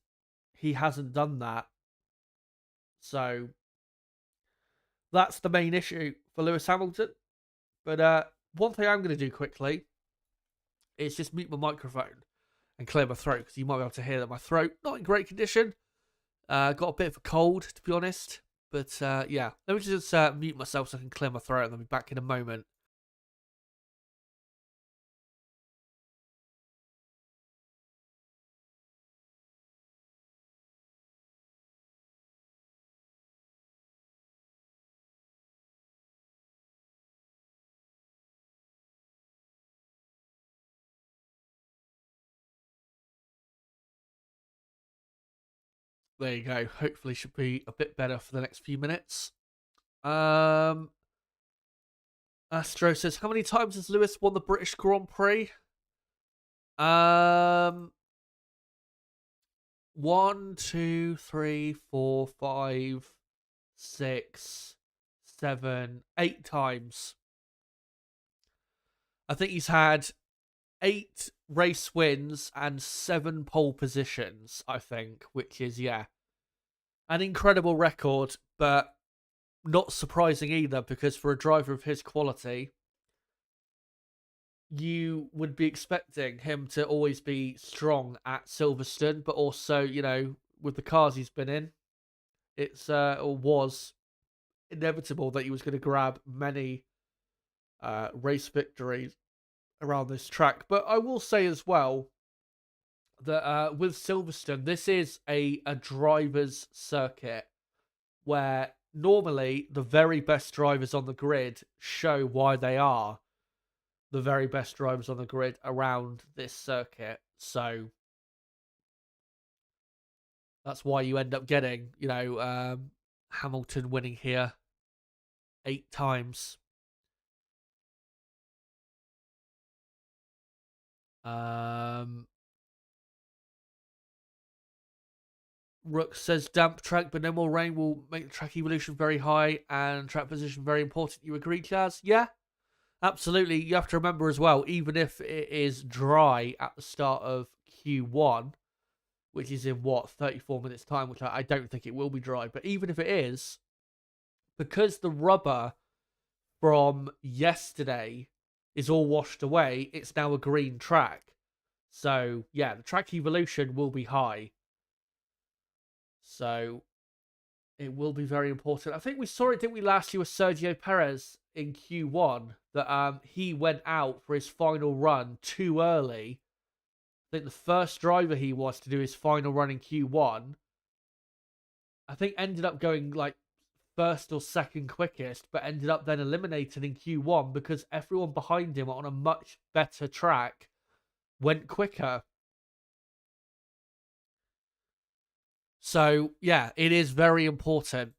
he hasn't done that. So that's the main issue for Lewis Hamilton. But one thing I'm going to do quickly is just mute my microphone and clear my throat, because you might be able to hear that my throat not in great condition. Got a bit of a cold, to be honest. But yeah, let me just mute myself so I can clear my throat, and I'll be back in a moment. There you go. Hopefully should be a bit better for the next few minutes. Astro says, how many times has Lewis won the British Grand Prix? 1, 2, 3, 4, 5, 6, 7, 8 times. I think he's had 8 race wins and 7 pole positions, I think, which is, an incredible record, but not surprising either, because for a driver of his quality, you would be expecting him to always be strong at Silverstone, but also, with the cars he's been in, it's or was inevitable that he was going to grab many race victories around this track. But I will say as well that with Silverstone, this is a driver's circuit where normally the very best drivers on the grid show why they are the very best drivers on the grid around this circuit. So That's why you end up getting, Hamilton winning here 8 times. Rook says damp track, but no more rain will make the track evolution very high and track position very important. You agree, Chaz? Yeah, absolutely. You have to remember as well, even if it is dry at the start of Q1, which is in 34 minutes time, which I don't think it will be dry, but even if it is, because the rubber from yesterday is all washed away, it's now a green track. So yeah, the track evolution will be high. So it will be very important. I think we saw it, didn't we, last year with Sergio Perez in Q1, that he went out for his final run too early. I think the first driver he was to do his final run in Q1, I think ended up going like first or second quickest, but ended up then eliminated in Q1 because everyone behind him on a much better track went quicker. So, yeah, it is very important.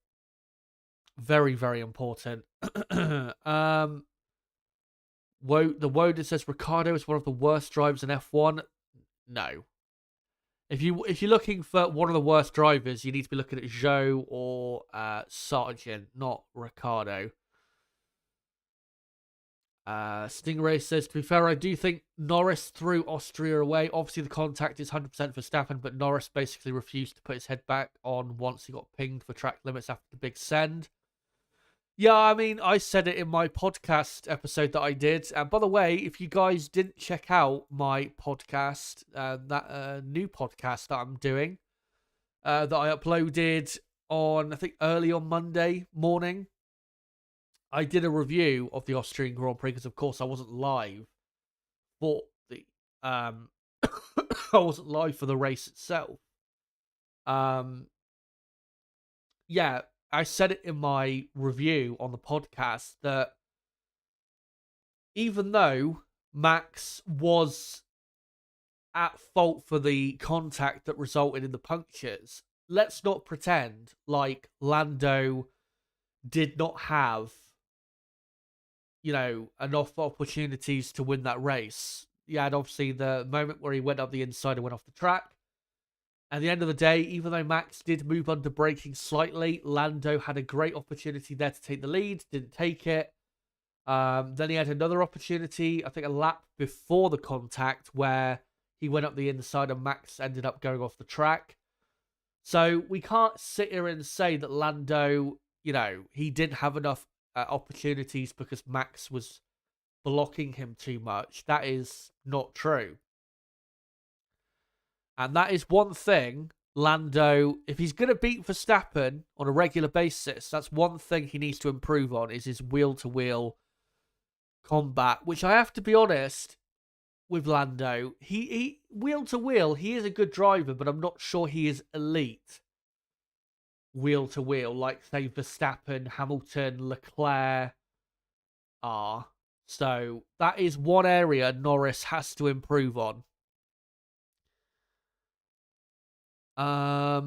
Very, very important. The Woden says Ricciardo is one of the worst drivers in F1. No. If you're looking for one of the worst drivers, you need to be looking at Zhou or Sargent, not Ricciardo. Stingray says, to be fair, I do think Norris threw Austria away. Obviously, the contact is 100% Verstappen, but Norris basically refused to put his head back on once he got pinged for track limits after the big send. Yeah, I mean, I said it in my podcast episode that I did. And by the way, if you guys didn't check out my podcast, that new podcast that I'm doing, that I uploaded on, I think, early on Monday morning, I did a review of the Austrian Grand Prix because, of course, I wasn't live for the I wasn't live for the race itself. Yeah, I said it in my review on the podcast that even though Max was at fault for the contact that resulted in the punctures, let's not pretend like Lando did not have, enough opportunities to win that race. You had obviously the moment where he went up the inside and went off the track. At the end of the day, even though Max did move under braking slightly, Lando had a great opportunity there to take the lead, didn't take it. Then he had another opportunity, I think a lap before the contact, where he went up the inside and Max ended up going off the track. So we can't sit here and say that Lando, he didn't have enough opportunities because Max was blocking him too much. That is not true. And that is one thing Lando, if he's going to beat Verstappen on a regular basis, that's one thing he needs to improve on, is his wheel-to-wheel combat, which I have to be honest with Lando. He wheel-to-wheel, he is a good driver, but I'm not sure he is elite wheel-to-wheel, like, say, Verstappen, Hamilton, Leclerc are. So that is one area Norris has to improve on. Let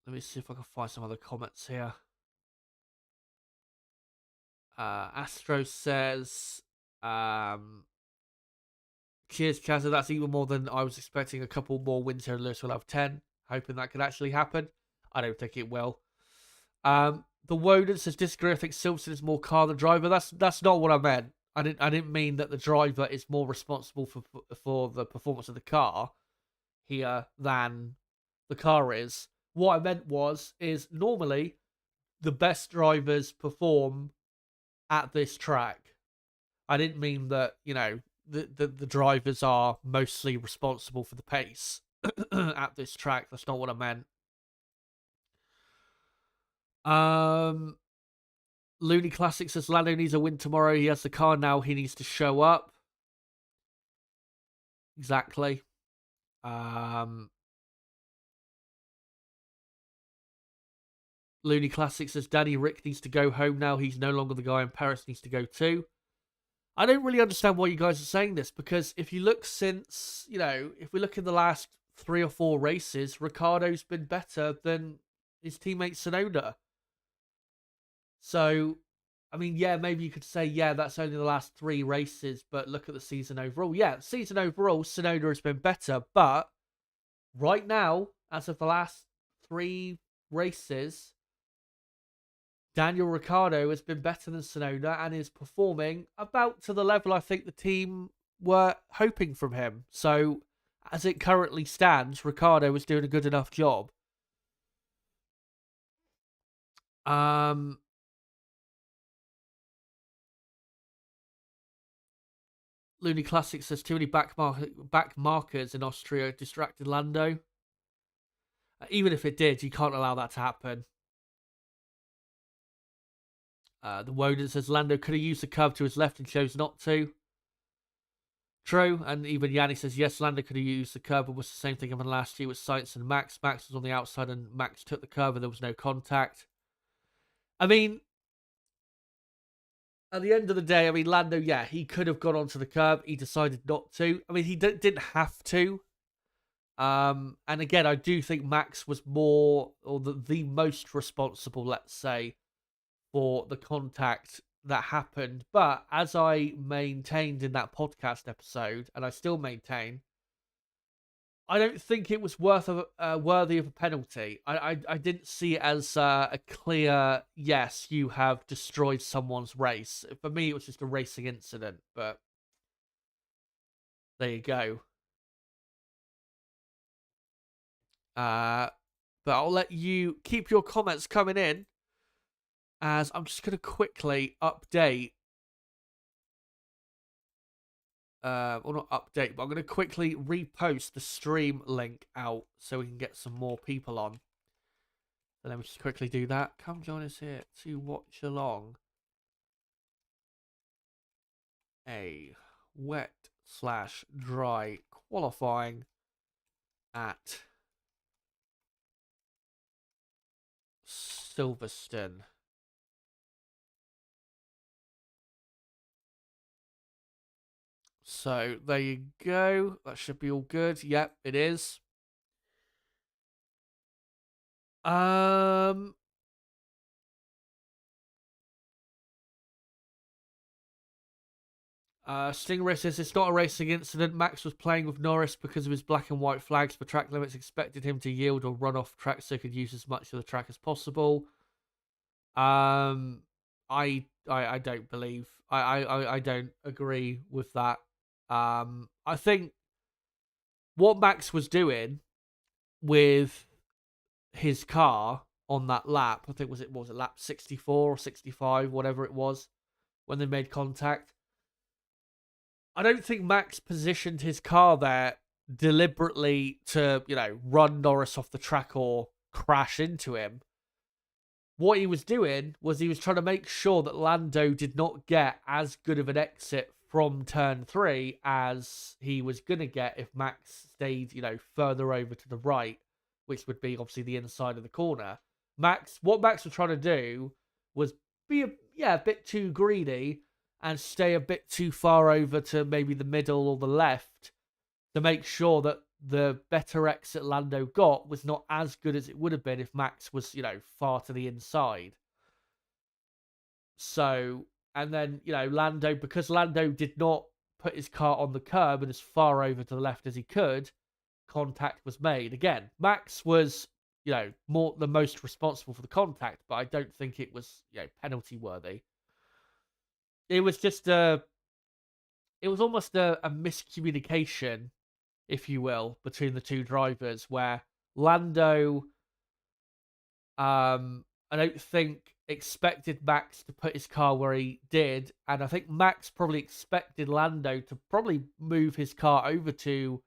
me see if I can find some other comments here. Astro says, cheers, Chazza. That's even more than I was expecting. A couple more wins here, and Lewis will have 10. Hoping that could actually happen. I don't think it will. The Woden says, disagree. I think Silverstone is more car than driver. That's not what I meant. I didn't mean that the driver is more responsible for the performance of the car here than the car is. What I meant is normally the best drivers perform at this track. I didn't mean that, the drivers are mostly responsible for the pace at this track. That's not what I meant. Looney Classic says Lando needs a win tomorrow. He has the car now. He needs to show up. Exactly. Looney Classic says Danny Rick needs to go home now. He's no longer the guy, and Paris needs to go too. I don't really understand why you guys are saying this, because if you look since, if we look in the last 3 or 4 races, Ricardo's been better than his teammate Tsunoda. So, I mean, yeah, maybe you could say, yeah, that's only the last 3 races, but look at the season overall. Yeah, season overall, Tsunoda has been better, but right now, as of the last 3 races, Daniel Ricciardo has been better than Tsunoda and is performing about to the level I think the team were hoping from him. So, as it currently stands, Ricciardo is doing a good enough job. Um, Looney Classic says too many back markers in Austria distracted Lando. Even if it did, you can't allow that to happen. The Woden says Lando could have used the curve to his left and chose not to. True, and even Yanni says yes, Lando could have used the curve, but was the same thing happened last year with Sainz and Max. Max was on the outside and Max took the curve and there was no contact. I mean, at the end of the day, I mean, Lando, yeah, he could have gone onto the curve. He decided not to. I mean, he didn't have to. And again, I do think Max was more, or the most responsible, let's say, for the contact that happened. But as I maintained in that podcast episode, and I still maintain, I don't think it was worthy of a penalty. I didn't see it as a clear, yes, you have destroyed someone's race. For me, it was just a racing incident, but there you go. But I'll let you keep your comments coming in, as I'm just going to quickly update. Or not update, but I'm going to quickly repost the stream link out so we can get some more people on. So let me just quickly do that. Come join us here to watch along a wet/dry qualifying at Silverstone. So there you go. That should be all good. Yep, it is. Stingray says it's not a racing incident. Max was playing with Norris because of his black and white flags for track limits. Expected him to yield or run off track so he could use as much of the track as possible. I don't believe. I don't agree with that. I think what Max was doing with his car on that lap, I think was it lap 64 or 65, whatever it was, when they made contact. I don't think Max positioned his car there deliberately to, run Norris off the track or crash into him. What he was doing was he was trying to make sure that Lando did not get as good of an exit from turn 3 as he was going to get if Max stayed, further over to the right, which would be obviously the inside of the corner. What Max was trying to do was be a bit too greedy and stay a bit too far over to maybe the middle or the left to make sure that the better exit Lando got was not as good as it would have been if Max was, far to the inside. So, and then, because Lando did not put his car on the curb and as far over to the left as he could, contact was made. Again, Max was, the most responsible for the contact, but I don't think it was, penalty worthy. It was just it was almost a miscommunication, if you will, between the two drivers, where Lando, I don't think expected Max to put his car where he did, and I think Max probably expected Lando to probably move his car over to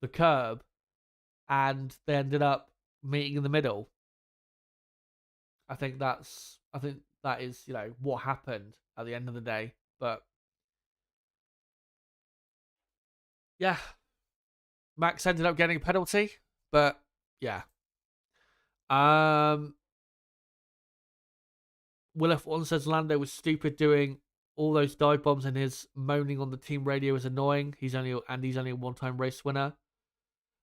the curb, and they ended up meeting in the middle. I think that is, what happened at the end of the day. But yeah, Max ended up getting a penalty, but yeah. Will F1 says Lando was stupid doing all those dive bombs and his moaning on the team radio is annoying. He's only a one-time race winner.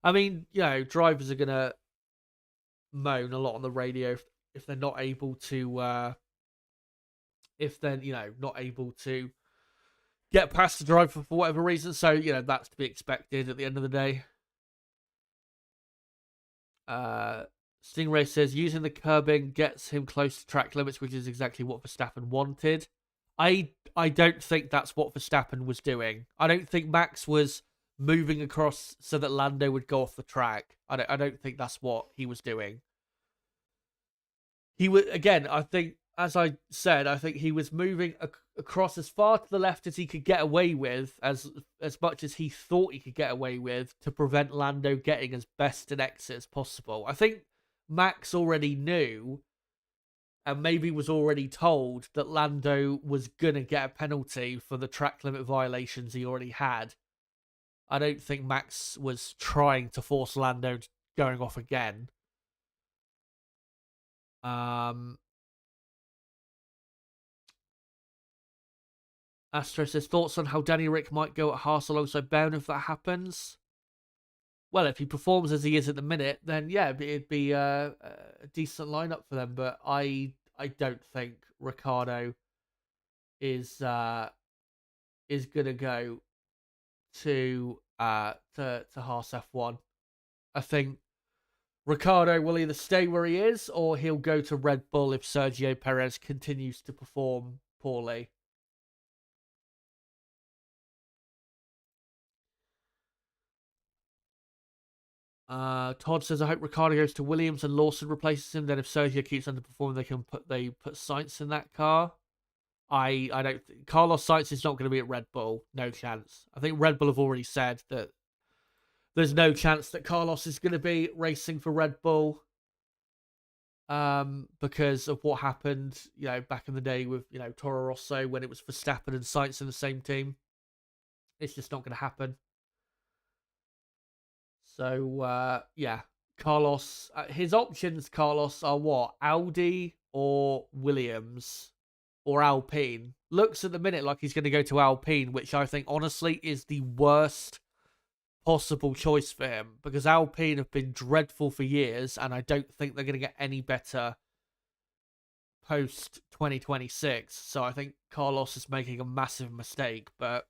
I mean, drivers are gonna moan a lot on the radio if they're not able to not able to get past the driver for whatever reason. So, that's to be expected at the end of the day. Stingray says using the curbing gets him close to track limits, which is exactly what Verstappen wanted. I don't think that's what Verstappen was doing. I don't think Max was moving across so that Lando would go off the track. I don't think that's what he was doing. He would, again, I think, as I said, I think he was moving across as far to the left as he could get away with, as much as he thought he could get away with, to prevent Lando getting as best an exit as possible. I think Max already knew, and maybe was already told, that Lando was going to get a penalty for the track limit violations he already had. I don't think Max was trying to force Lando going off again. Astro says, thoughts on how Danny Rick might go at Haas alongside Brown if that happens? Well, if he performs as he is at the minute, then yeah, it'd be a decent lineup for them. But I don't think Ricciardo is gonna go to Haas F1. I think Ricciardo will either stay where he is or he'll go to Red Bull if Sergio Perez continues to perform poorly. Todd says, I hope Ricciardo goes to Williams and Lawson replaces him. Then if Sergio keeps underperforming, they put Sainz in that car. I don't think Carlos Sainz is not going to be at Red Bull. No chance. I think Red Bull have already said that there's no chance that Carlos is going to be racing for Red Bull. Because of what happened, back in the day with, Toro Rosso when it was Verstappen and Sainz in the same team. It's just not going to happen. So, yeah, Carlos, his options, Carlos, are what? Audi or Williams or Alpine. Looks at the minute like he's going to go to Alpine, which I think, honestly, is the worst possible choice for him, because Alpine have been dreadful for years, and I don't think they're going to get any better post 2026. So I think Carlos is making a massive mistake, but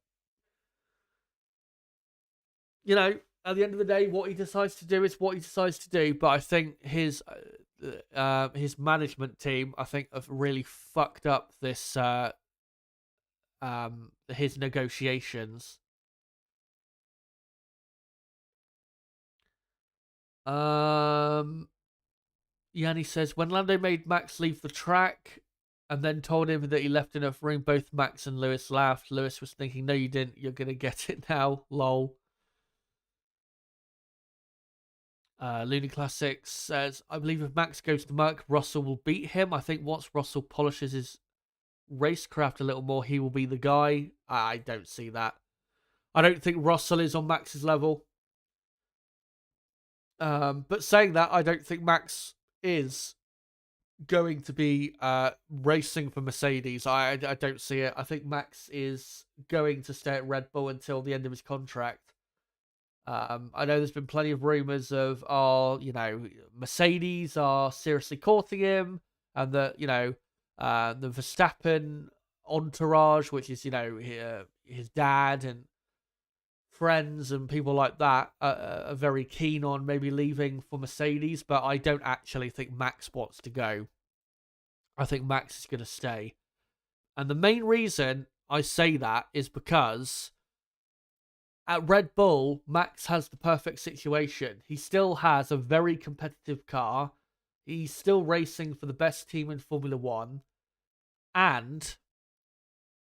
at the end of the day, what he decides to do is what he decides to do. But I think his management team, I think, have really fucked up this his negotiations. Yanni says, when Lando made Max leave the track and then told him that he left enough room, both Max and Lewis laughed. Lewis was thinking, no, you didn't. You're going to get it now. Lol. Looney Classics says, I believe if Max goes to Merc, Russell will beat him. I think once Russell polishes his racecraft a little more, he will be the guy. I don't see that. I don't think Russell is on Max's level. But saying that, I don't think Max is going to be racing for Mercedes. I don't see it. I think Max is going to stay at Red Bull until the end of his contract. I know there's been plenty of rumors of, Mercedes are seriously courting him, and that, the Verstappen entourage, which is, his dad and friends and people like that, are very keen on maybe leaving for Mercedes, but I don't actually think Max wants to go. I think Max is going to stay. And the main reason I say that is because at Red Bull, Max has the perfect situation. He still has a very competitive car. He's still racing for the best team in Formula One. And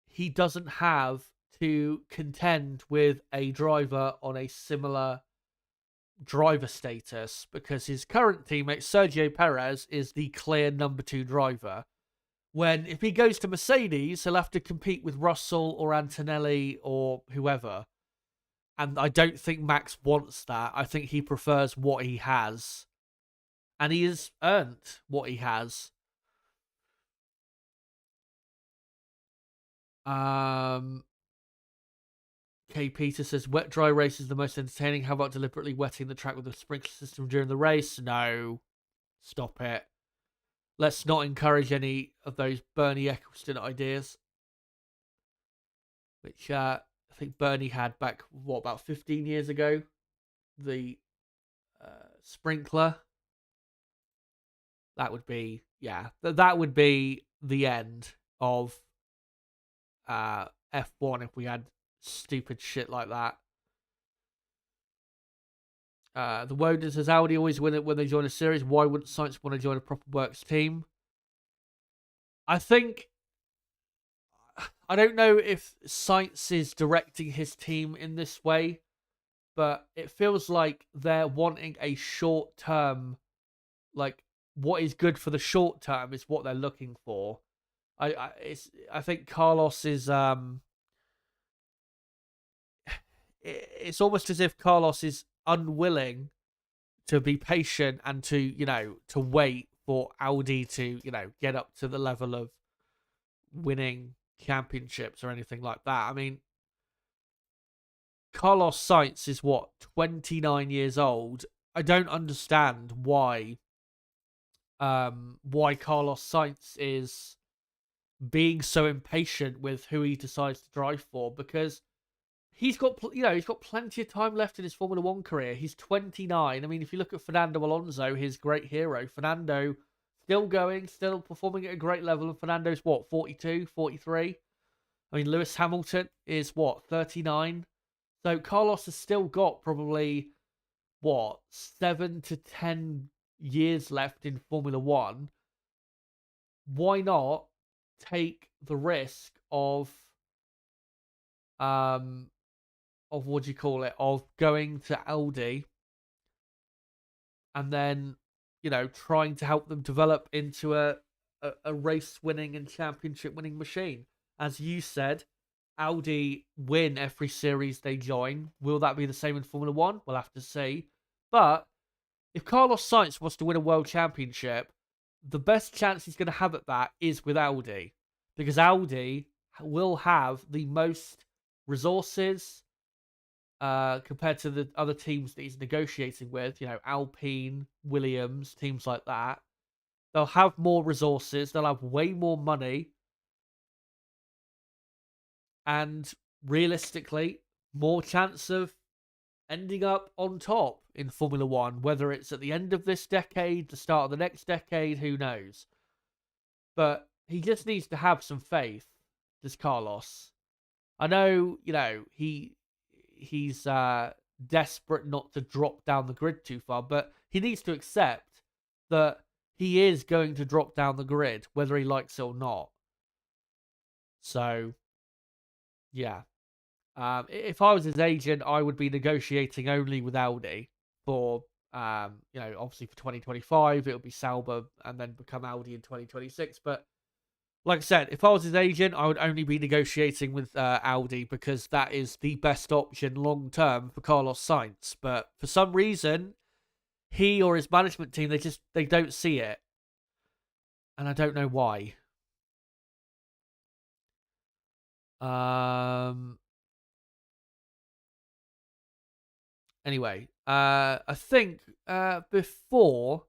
he doesn't have to contend with a driver on a similar driver status, because his current teammate, Sergio Perez, is the clear number 2 driver. When, if he goes to Mercedes, he'll have to compete with Russell or Antonelli or whoever. And I don't think Max wants that. I think he prefers what he has. And he has earned what he has. K. Peter says, wet dry race is the most entertaining. How about deliberately wetting the track with a sprinkler system during the race? No. Stop it. Let's not encourage any of those Bernie Ecclestone ideas. Which I think Bernie had back, about 15 years ago? The sprinkler. That would be, that would be the end of F1 if we had stupid shit like that. The Woden says, Audi always win it when they join a series. Why wouldn't Sainz want to join a proper works team? I don't know if Sainz is directing his team in this way, but it feels like they're wanting a short term, like what is good for the short term is what they're looking for. I think Carlos is it's almost as if Carlos is unwilling to be patient and to wait for Audi to get up to the level of winning championships or anything like that. I mean, Carlos Sainz is 29 years old. I don't understand why Carlos Sainz is being so impatient with who he decides to drive for, because he's got plenty of time left in his Formula One career. He's 29. I mean, if you look at Fernando Alonso, his great hero, Fernando still going, still performing at a great level, and Fernando's 42, 43. I mean, Lewis Hamilton is 39. So Carlos has still got probably 7 to 10 years left in Formula One. Why not take the risk of what do you call it? Of going to Audi and then, trying to help them develop into a race winning and championship winning machine. As you said, Audi win every series they join. Will that be the same in Formula One? We'll have to see. But if Carlos Sainz wants to win a world championship, the best chance he's going to have at that is with Audi, because Audi will have the most resources compared to the other teams that he's negotiating with, Alpine, Williams, teams like that. They'll have more resources, they'll have way more money, and realistically, more chance of ending up on top in Formula One, whether it's at the end of this decade, the start of the next decade, who knows. But he just needs to have some faith, does Carlos. I know, he's desperate not to drop down the grid too far, but he needs to accept that he is going to drop down the grid, whether he likes it or not. So, yeah. If I was his agent, I would be negotiating only with Audi for, obviously for 2025, it'll be Sauber and then become Audi in 2026. But like I said, if I was his agent, I would only be negotiating with Audi, because that is the best option long term for Carlos Sainz. But for some reason, he or his management team, they don't see it, and I don't know why. Anyway, I think before,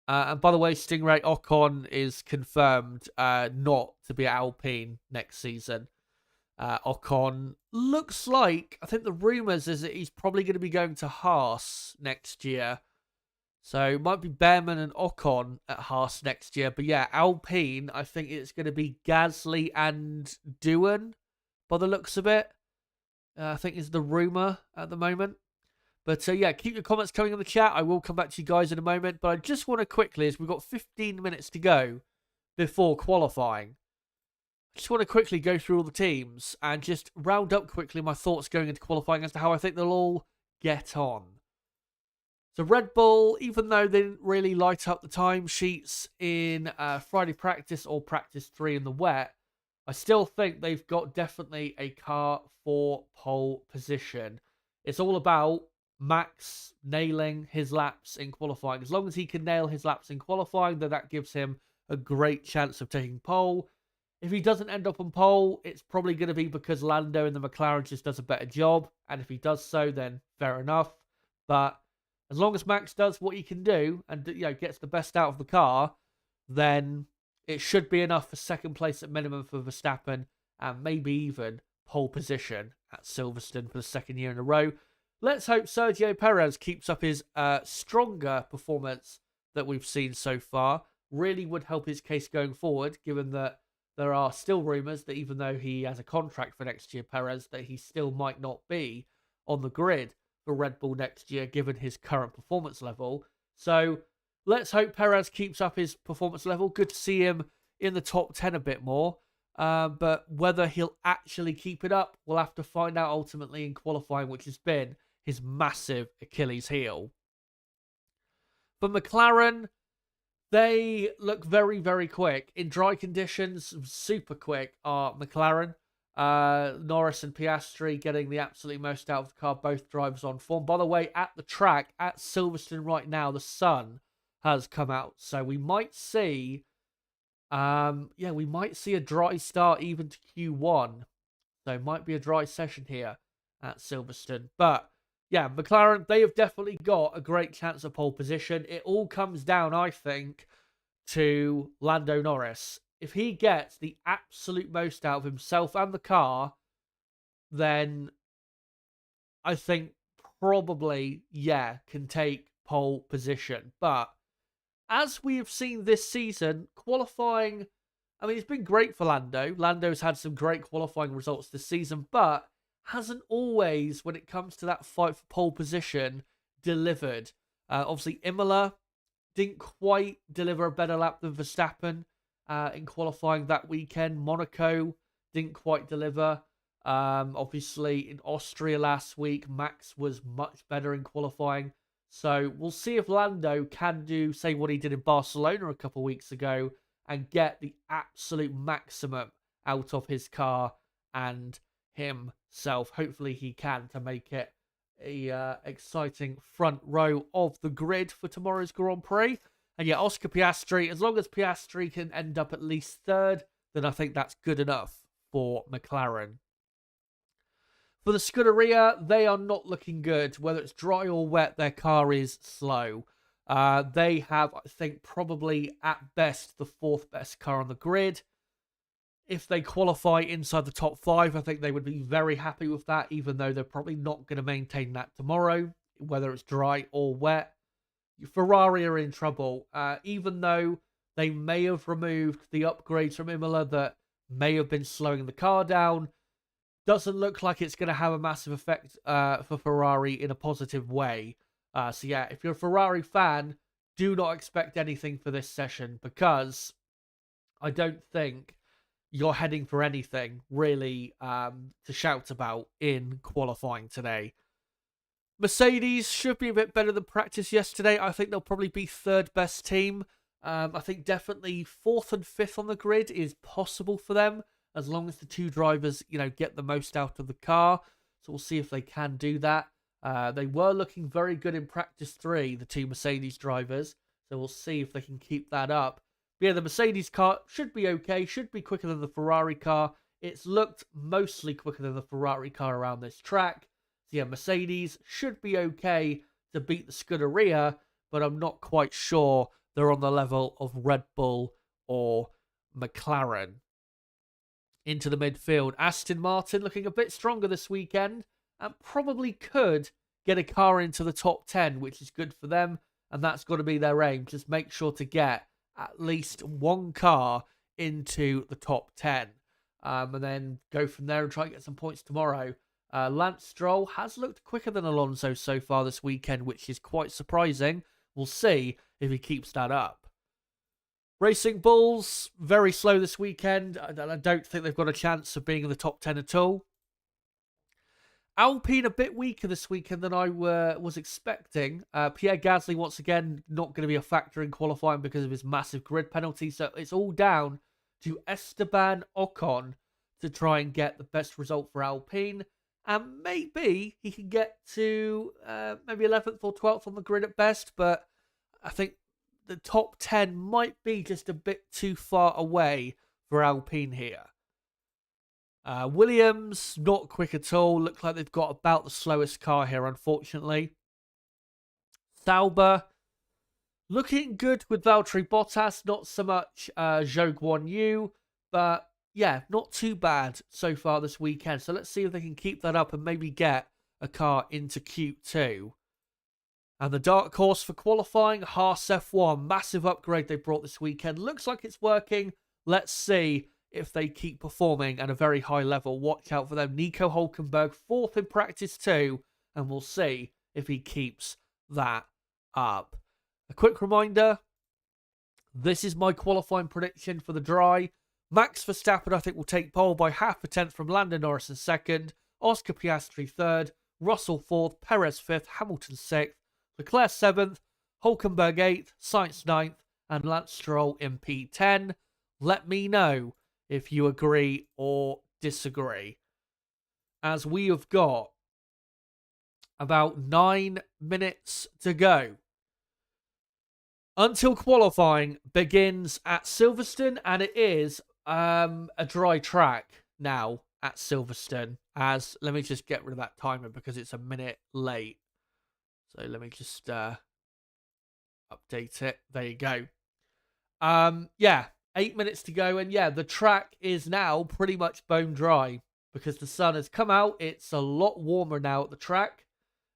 and by the way, Stingray Ocon is confirmed not to be at Alpine next season. Ocon looks like, I think the rumours is that he's probably going to be going to Haas next year. So it might be Behrman and Ocon at Haas next year. But yeah, Alpine, I think it's going to be Gasly and Doohan by the looks of it. I think is the rumour at the moment. But yeah, keep your comments coming in the chat. I will come back to you guys in a moment. But I just want to quickly, as we've got 15 minutes to go before qualifying, I just want to quickly go through all the teams and just round up quickly my thoughts going into qualifying as to how I think they'll all get on. So Red Bull, even though they didn't really light up the timesheets in Friday practice or practice 3 in the wet, I still think they've got definitely a car for pole position. It's all about Max nailing his laps in qualifying. As long as he can nail his laps in qualifying, then that gives him a great chance of taking pole. If he doesn't end up on pole, it's probably going to be because Lando in the McLaren just does a better job. And if he does so, then fair enough. But as long as Max does what he can do and gets the best out of the car, then it should be enough for second place at minimum for Verstappen and maybe even pole position at Silverstone for the second year in a row. Let's hope Sergio Perez keeps up his stronger performance that we've seen so far. Really would help his case going forward, given that there are still rumours that even though he has a contract for next year, Perez, that he still might not be on the grid for Red Bull next year, given his current performance level. So let's hope Perez keeps up his performance level. Good to see him in the top 10 a bit more. But whether he'll actually keep it up, we'll have to find out ultimately in qualifying, which has been his massive Achilles heel. For McLaren, they look very, very quick. In dry conditions, super quick are McLaren. Norris and Piastri getting the absolute most out of the car, both drivers on form. By the way, at the track, at Silverstone right now, the sun has come out. So we might see, we might see a dry start even to Q1. So it might be a dry session here at Silverstone. But yeah, McLaren, they have definitely got a great chance of pole position. It all comes down, I think, to Lando Norris. If he gets the absolute most out of himself and the car, then I think probably, can take pole position. But as we have seen this season, qualifying, I mean, it's been great for Lando. Lando's had some great qualifying results this season, but hasn't always, when it comes to that fight for pole position, delivered. Obviously, Imola didn't quite deliver a better lap than Verstappen in qualifying that weekend. Monaco didn't quite deliver. Obviously, in Austria last week, Max was much better in qualifying. So we'll see if Lando can do, say, what he did in Barcelona a couple of weeks ago and get the absolute maximum out of his car and himself. Hopefully he can, to make it a exciting front row of the grid for tomorrow's Grand Prix. And yeah, Oscar Piastri, as long as Piastri can end up at least third, then I think that's good enough for McLaren. For the Scuderia, they are not looking good. Whether it's dry or wet, their car is slow. They have, I think, probably at best the fourth best car on the grid. If they qualify inside the top 5, I think they would be very happy with that, even though they're probably not going to maintain that tomorrow, whether it's dry or wet. Ferrari are in trouble, even though they may have removed the upgrades from Imola that may have been slowing the car down. Doesn't look like it's going to have a massive effect for Ferrari in a positive way. So yeah, if you're a Ferrari fan, do not expect anything for this session, because I don't think you're heading for anything really to shout about in qualifying today. Mercedes should be a bit better than practice yesterday. I think they'll probably be third best team. I think definitely fourth and fifth on the grid is possible for them, as long as the two drivers, get the most out of the car. So we'll see if they can do that. They were looking very good in practice 3, the two Mercedes drivers. So we'll see if they can keep that up. But yeah, the Mercedes car should be okay, should be quicker than the Ferrari car. It's looked mostly quicker than the Ferrari car around this track. So yeah, Mercedes should be okay to beat the Scuderia, but I'm not quite sure they're on the level of Red Bull or McLaren. Into the midfield, Aston Martin looking a bit stronger this weekend and probably could get a car into the top 10, which is good for them, and that's got to be their aim. Just make sure to get at least one car into the top 10, and then go from there and try and get some points tomorrow. Lance Stroll has looked quicker than Alonso so far this weekend, which is quite surprising. We'll see if he keeps that up. Racing Bulls, very slow this weekend. I don't think they've got a chance of being in the top 10 at all. Alpine a bit weaker this weekend than I was expecting. Pierre Gasly, once again, not going to be a factor in qualifying because of his massive grid penalty. So it's all down to Esteban Ocon to try and get the best result for Alpine. And maybe he can get to maybe 11th or 12th on the grid at best. But I think the top 10 might be just a bit too far away for Alpine here. Williams, not quick at all. Look like they've got about the slowest car here, unfortunately. Sauber, looking good with Valtteri Bottas. Not so much Zhou Guanyu, but yeah, not too bad so far this weekend. So let's see if they can keep that up and maybe get a car into Q2. And the dark horse for qualifying, Haas F1. Massive upgrade they brought this weekend. Looks like it's working. Let's see if they keep performing at a very high level. Watch out for them. Nico Hulkenberg, 4th in practice too. And we'll see if he keeps that up. A quick reminder, this is my qualifying prediction for the dry. Max Verstappen, I think, will take pole by half a tenth from Lando Norris in 2nd. Oscar Piastri 3rd. Russell 4th. Perez 5th. Hamilton 6th. Leclerc 7th, Hulkenberg 8th, Sainz 9th, and Lance Stroll in P10. Let me know if you agree or disagree. As we have got about 9 minutes to go until qualifying begins at Silverstone, and it is a dry track now at Silverstone. As let me just get rid of that timer because it's a minute late. So let me just update it. There you go. Yeah, 8 minutes to go. And yeah, the track is now pretty much bone dry because the sun has come out. It's a lot warmer now at the track.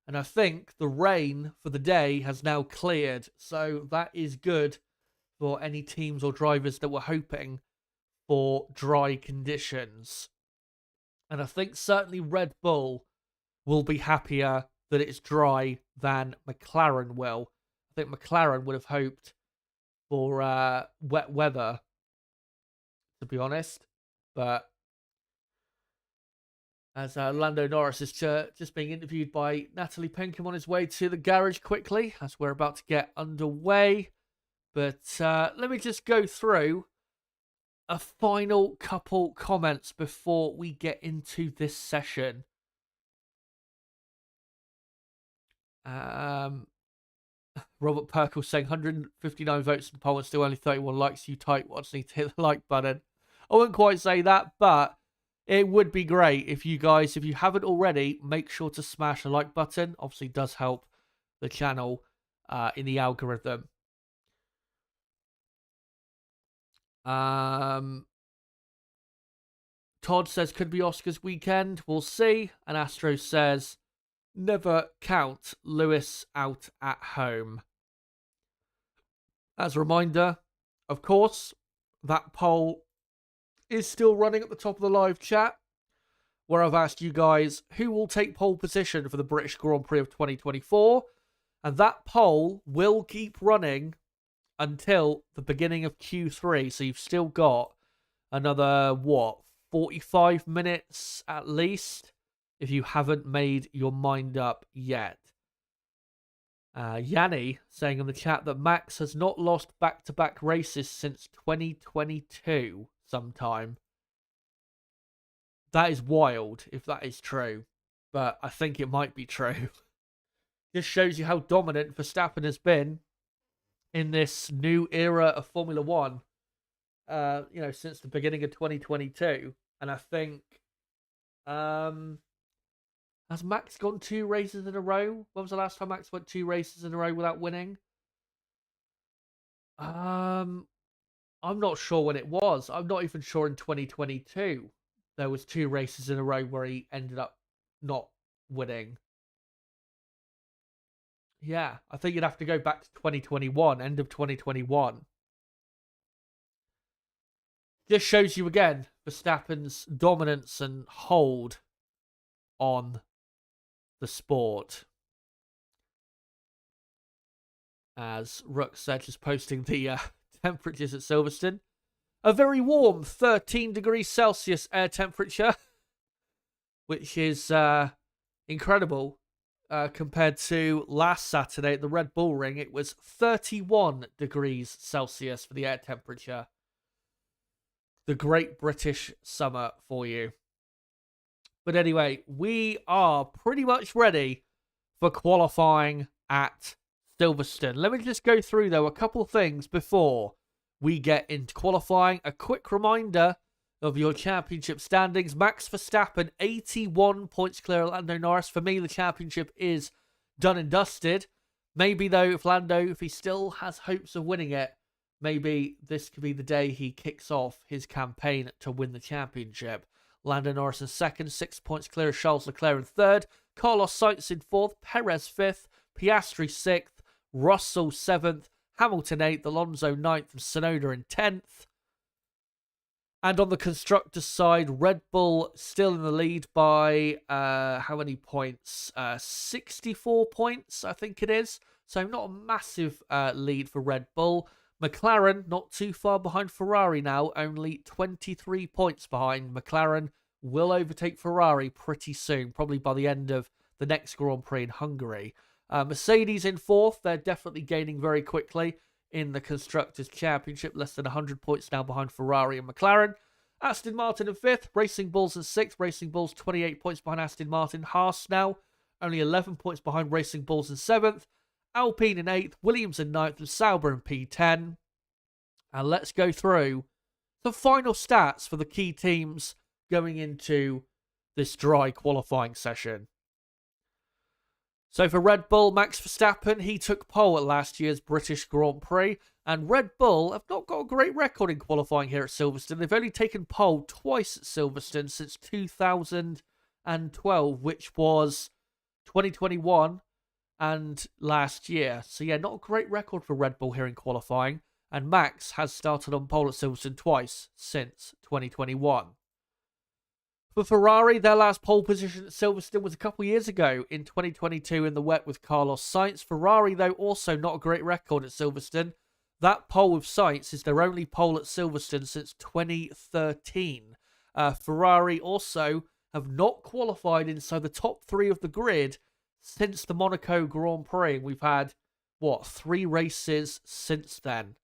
And I think the rain for the day has now cleared. So that is good for any teams or drivers that were hoping for dry conditions. And I think certainly Red Bull will be happier that it's dry than McLaren will. I think McLaren would have hoped for wet weather, to be honest. But as Lando Norris is just being interviewed by Natalie Pinkham on his way to the garage quickly, as we're about to get underway. But let me just go through a final couple comments before we get into this session. Robert Perkle saying 159 votes in the poll and still only 31 likes. You tight ones need to hit the like button. I wouldn't quite say that, but it would be great if you guys, if you haven't already, make sure to smash the like button. Obviously does help the channel in the algorithm. Todd says could be Oscars weekend. We'll see. And Astro says never count Lewis out at home. As a reminder, of course, that poll is still running at the top of the live chat, where I've asked you guys who will take pole position for the British Grand Prix of 2024. And that poll will keep running until the beginning of Q3. So you've still got another, 45 minutes at least, if you haven't made your mind up yet. Yanni saying in the chat that Max has not lost back-to-back races since 2022 sometime. That is wild if that is true, but I think it might be true. Just shows you how dominant Verstappen has been in this new era of Formula One, since the beginning of 2022. And I think, has Max gone 2 races in a row? When was the last time Max went 2 races in a row without winning? I'm not sure when it was. I'm not even sure in 2022 there was 2 races in a row where he ended up not winning. Yeah, I think you'd have to go back to 2021, end of 2021. Just shows you again Verstappen's dominance and hold on the sport. As Rucksedge is posting the temperatures at Silverstone. A very warm 13 degrees Celsius air temperature, which is incredible compared to last Saturday at the Red Bull Ring. It was 31 degrees Celsius for the air temperature. The great British summer for you. But anyway, we are pretty much ready for qualifying at Silverstone. Let me just go through, though, a couple things before we get into qualifying. A quick reminder of your championship standings. Max Verstappen, 81 points clear of Lando Norris. For me, the championship is done and dusted. Maybe, though, if he still has hopes of winning it, maybe this could be the day he kicks off his campaign to win the championship. Lando Norris in second, 6 points clear of Charles Leclerc in third, Carlos Sainz in fourth, Perez fifth, Piastri sixth, Russell seventh, Hamilton eighth, Alonso ninth, and Tsunoda in 10th. And on the constructors' side, Red Bull still in the lead by how many points? 64 points, I think it is. So not a massive lead for Red Bull. McLaren not too far behind Ferrari now, only 23 points behind. McLaren will overtake Ferrari pretty soon, probably by the end of the next Grand Prix in Hungary. Mercedes in fourth, they're definitely gaining very quickly in the Constructors' Championship, less than 100 points now behind Ferrari and McLaren. Aston Martin in fifth, Racing Bulls in sixth, Racing Bulls 28 points behind Aston Martin. Haas now only 11 points behind Racing Bulls in seventh, Alpine in eighth, Williams in ninth, and Sauber in P10. And let's go through the final stats for the key teams going into this dry qualifying session. So for Red Bull, Max Verstappen, he took pole at last year's British Grand Prix. And Red Bull have not got a great record in qualifying here at Silverstone. They've only taken pole twice at Silverstone since 2012, which was 2021 and last year. So yeah, not a great record for Red Bull here in qualifying. And Max has started on pole at Silverstone twice since 2021. For Ferrari, their last pole position at Silverstone was a couple years ago in 2022 in the wet with Carlos Sainz. Ferrari, though, also not a great record at Silverstone. That pole with Sainz is their only pole at Silverstone since 2013. Ferrari also have not qualified inside the top three of the grid since the Monaco Grand Prix. We've had, 3 races since then.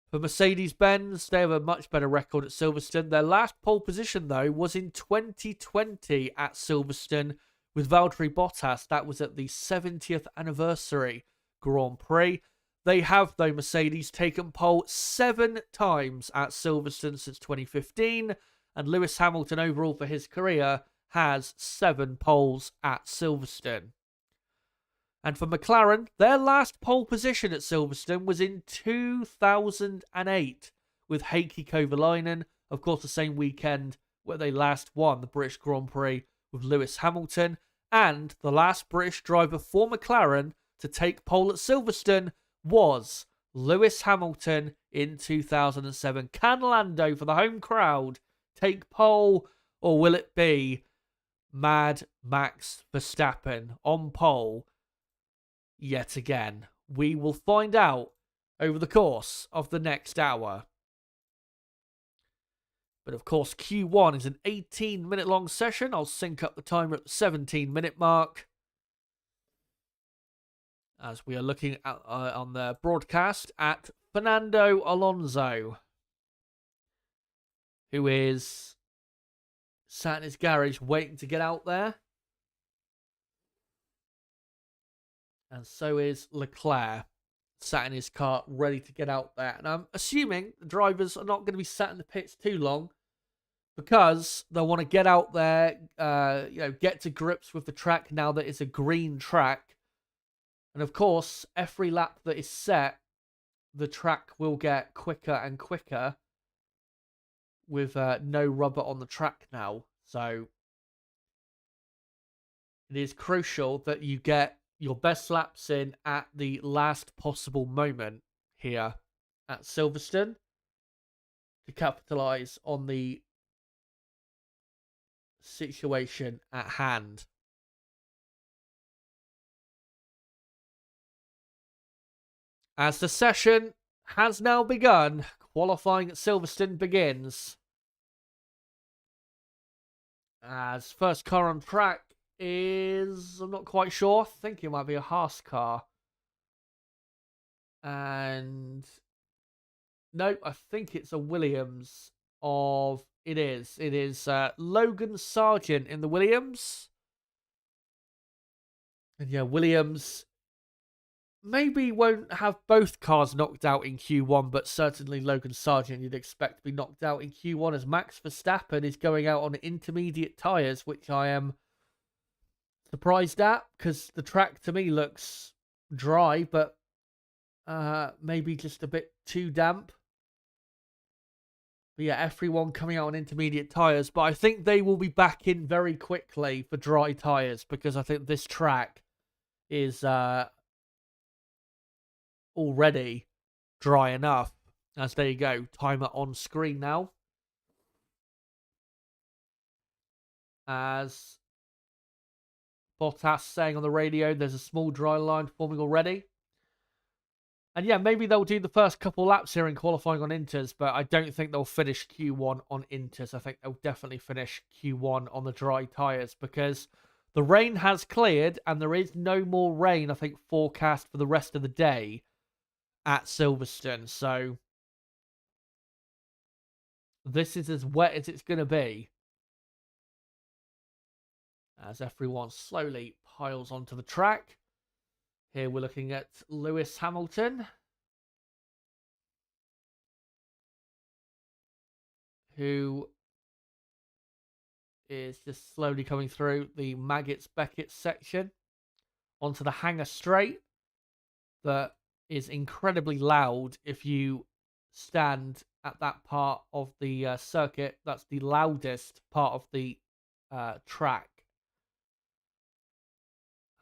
For Mercedes-Benz, they have a much better record at Silverstone. Their last pole position, though, was in 2020 at Silverstone with Valtteri Bottas. That was at the 70th anniversary Grand Prix. They have, though, Mercedes, taken pole 7 times at Silverstone since 2015. And Lewis Hamilton, overall for his career, has 7 poles at Silverstone. And for McLaren, their last pole position at Silverstone was in 2008 with Heikki Kovalainen, of course the same weekend where they last won the British Grand Prix with Lewis Hamilton, and the last British driver for McLaren to take pole at Silverstone was Lewis Hamilton in 2007. Can Lando, for the home crowd, take pole, or will it be Mad Max Verstappen on pole yet again? We will find out over the course of the next hour. But of course, Q1 is an 18-minute long session. I'll sync up the timer at the 17-minute mark, as we are looking at on the broadcast at Fernando Alonso, who is sat in his garage waiting to get out there. And so is Leclerc, sat in his car, ready to get out there. And I'm assuming the drivers are not going to be sat in the pits too long, because they'll want to get out there, get to grips with the track now that it's a green track. And of course, every lap that is set, the track will get quicker and quicker with no rubber on the track now. So it is crucial that you get your best laps in at the last possible moment here at Silverstone to capitalise on the situation at hand. As the session has now begun, qualifying at Silverstone begins. As first car on track is, I'm not quite sure, I think it might be a Haas car. And no, I think it's a Williams it is Logan Sargent in the Williams. And yeah, Williams maybe won't have both cars knocked out in Q1, but certainly Logan Sargeant you'd expect to be knocked out in Q1 as Max Verstappen is going out on intermediate tyres, which I am surprised at because the track to me looks dry, but maybe just a bit too damp. But yeah, everyone coming out on intermediate tyres, but I think they will be back in very quickly for dry tyres because I think this track is already dry enough. As there you go, timer on screen now. As Bottas saying on the radio, there's a small dry line forming already. And yeah, maybe they'll do the first couple laps here in qualifying on Inters, but I don't think they'll finish Q1 on Inters. I think they'll definitely finish Q1 on the dry tyres because the rain has cleared and there is no more rain, I think, forecast for the rest of the day at Silverstone. So this is as wet as it's going to be. As everyone slowly piles onto the track. Here we're looking at Lewis Hamilton, who is just slowly coming through the Maggots-Beckett section onto the hangar straight that is incredibly loud if you stand at that part of the circuit. That's the loudest part of the track.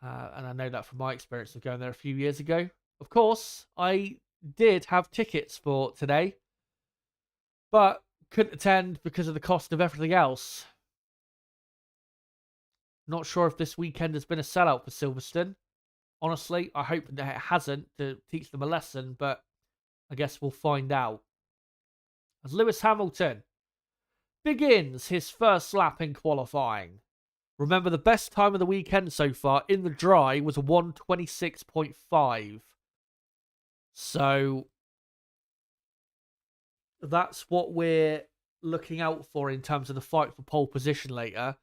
And I know that from my experience of going there a few years ago. Of course, I did have tickets for today, but couldn't attend because of the cost of everything else. Not sure if this weekend has been a sellout for Silverstone. Honestly, I hope that it hasn't to teach them a lesson, but I guess we'll find out. As Lewis Hamilton begins his first lap in qualifying. Remember, the best time of the weekend so far in the dry was 1:26.5. So that's what we're looking out for in terms of the fight for pole position later.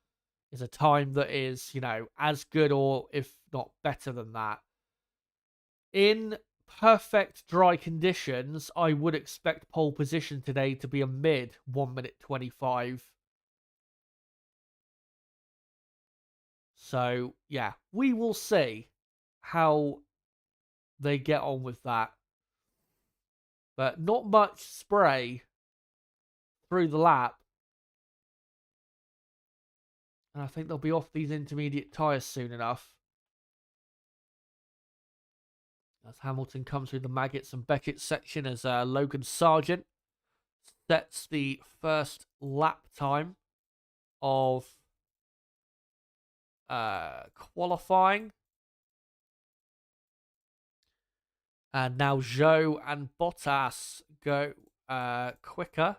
Is a time that is, as good or if not better than that. In perfect dry conditions, I would expect pole position today to be a mid 1:25. So, yeah, we will see how they get on with that. But not much spray through the lap. And I think they'll be off these intermediate tyres soon enough. As Hamilton comes through the Maggots and Beckett section as Logan Sargeant sets the first lap time of qualifying. And now Zhou and Bottas go quicker,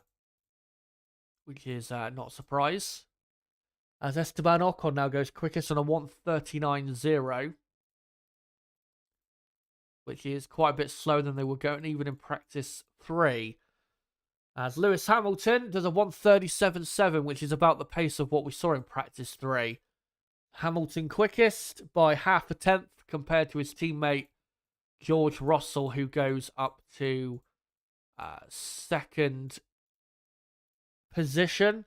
which is not a surprise. As Esteban Ocon now goes quickest on a 1:39.0, which is quite a bit slower than they were going even in practice 3. As Lewis Hamilton does a 1:37.7, which is about the pace of what we saw in practice 3. Hamilton quickest by half a tenth compared to his teammate George Russell, who goes up to second position.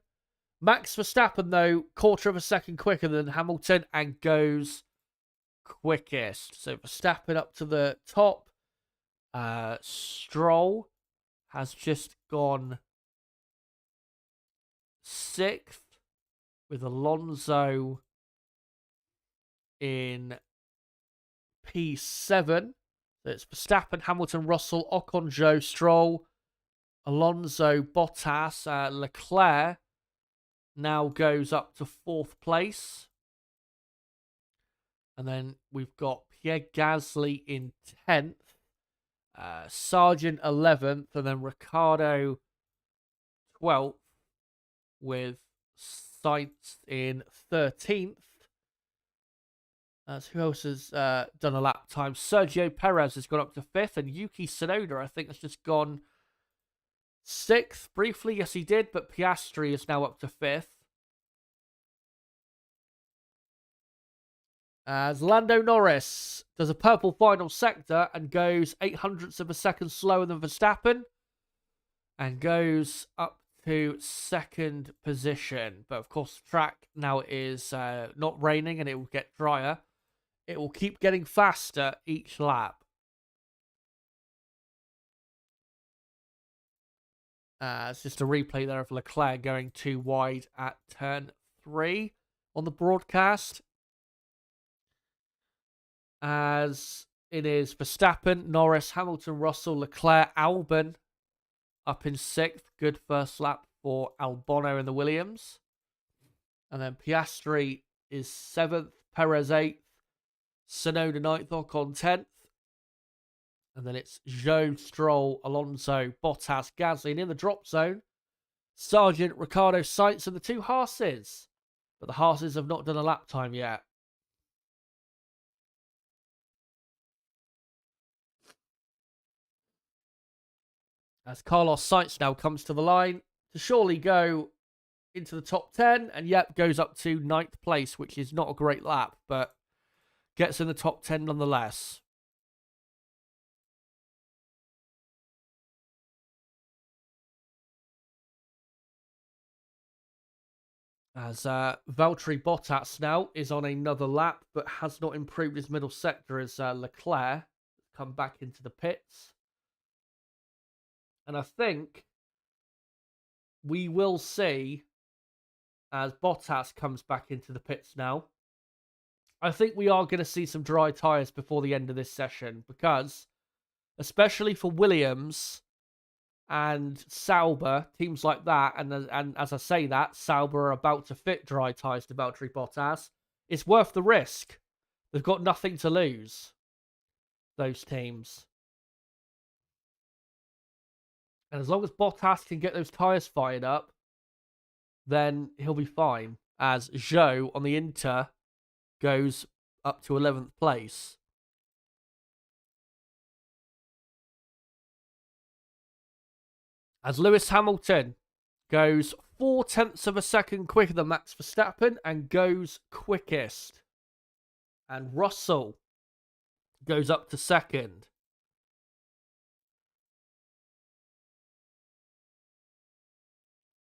Max Verstappen, though, quarter of a second quicker than Hamilton and goes quickest. So Verstappen up to the top. Stroll has just gone 6th with Alonso in P7. So it's Verstappen, Hamilton, Russell, Ocon, Zhou, Stroll, Alonso, Bottas, Leclerc now goes up to 4th place. And then we've got Pierre Gasly in 10th, Sargeant 11th, and then Ricciardo 12th, with Sainz in 13th. Who else has done a lap time? Sergio Perez has gone up to 5th, and Yuki Tsunoda, I think, has just gone 6th briefly. Yes, he did, but Piastri is now up to 5th. As Lando Norris does a purple final sector and goes 0.08 of a second slower than Verstappen and goes up to second position. But of course, the track now is not raining and it will get drier. It will keep getting faster each lap. It's just a replay there of Leclerc going too wide at turn 3 on the broadcast. As it is Verstappen, Norris, Hamilton, Russell, Leclerc, Albon up in 6th. Good first lap for Albon in the Williams. And then Piastri is 7th, Perez 8th, Tsunoda 9th, Ocon 10th. And then it's Zhou, Stroll, Alonso, Bottas, Gasly in the drop zone. Sargent, Ricciardo, Sainz, and the 2 Haas's. But the Haas's have not done a lap time yet. As Carlos Sainz now comes to the line to surely go into the top 10. And yep, goes up to 9th place, which is not a great lap, but gets in the top 10 nonetheless. As Valtteri Bottas now is on another lap, but has not improved his middle sector as Leclerc come back into the pits. And I think we will see, as Bottas comes back into the pits now, I think we are going to see some dry tyres before the end of this session, because, especially for Williams and Sauber, teams like that, and as I say that, Sauber are about to fit dry tyres to Valtteri Bottas. It's worth the risk. They've got nothing to lose, those teams. And as long as Bottas can get those tyres fired up, then he'll be fine. As Zhou on the Inter goes up to 11th place. As Lewis Hamilton goes 0.4 of a second quicker than Max Verstappen and goes quickest. And Russell goes up to second.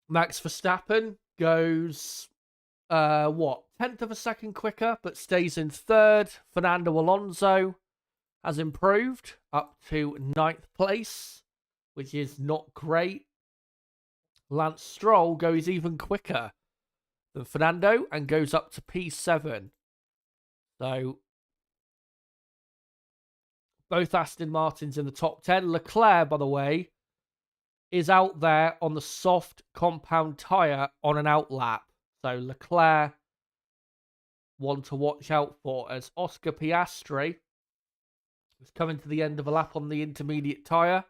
Max Verstappen goes, 10th of a second quicker, but stays in 3rd. Fernando Alonso has improved up to 9th place, which is not great. Lance Stroll goes even quicker than Fernando and goes up to P7. So, both Aston Martins in the top 10. Leclerc, by the way, is out there on the soft compound tyre on an outlap. So, Leclerc, one to watch out for, as Oscar Piastri is coming to the end of a lap on the intermediate tyre,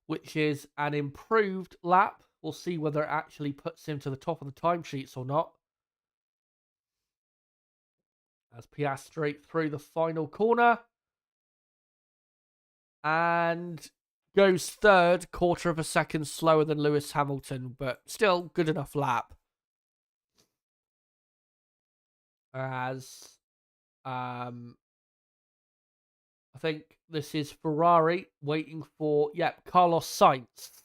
which is an improved lap. We'll see whether it actually puts him to the top of the timesheets or not. As Piastri through the final corner. And goes 3rd, 1/4 of a second slower than Lewis Hamilton, but still good enough lap. As I think this is Ferrari waiting for, Carlos Sainz,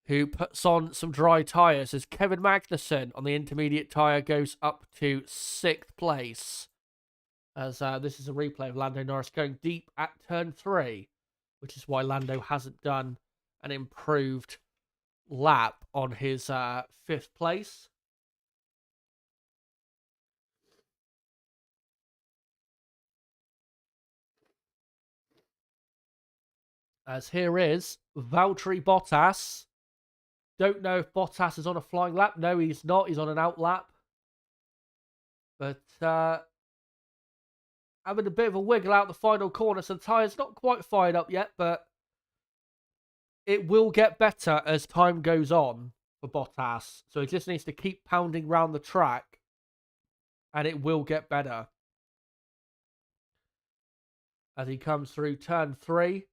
who puts on some dry tyres as Kevin Magnussen on the intermediate tyre goes up to 6th place. As this is a replay of Lando Norris going deep at turn 3, which is why Lando hasn't done an improved lap on his 5th place. As here is Valtteri Bottas. Don't know if Bottas is on a flying lap. No, he's not. He's on an out lap. But having a bit of a wiggle out the final corner. So the tyre's not quite fired up yet, but it will get better as time goes on for Bottas. So he just needs to keep pounding round the track, and it will get better. As he comes through turn 3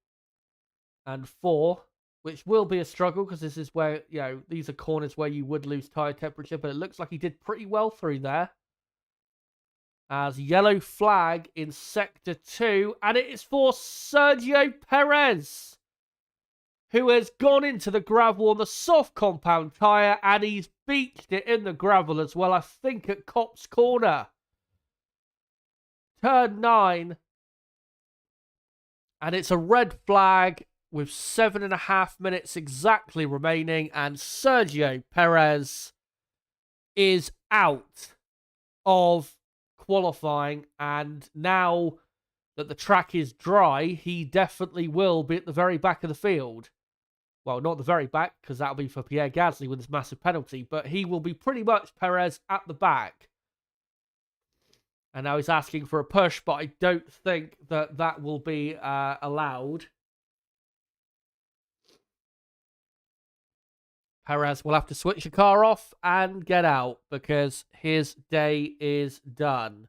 and 4, which will be a struggle because this is where, these are corners where you would lose tyre temperature, but it looks like he did pretty well through there. As yellow flag in Sector 2, and it is for Sergio Perez, who has gone into the gravel on the soft compound tyre, and he's beached it in the gravel as well, I think at Copse Corner. Turn 9. And it's a red flag with 7.5 minutes exactly remaining, and Sergio Perez is out of qualifying, and now that the track is dry, he definitely will be at the very back of the field. Well, not the very back, because that'll be for Pierre Gasly with his massive penalty, but he will be pretty much Perez at the back. And now he's asking for a push, but I don't think that that will be allowed. Perez will have to switch the car off and get out because his day is done.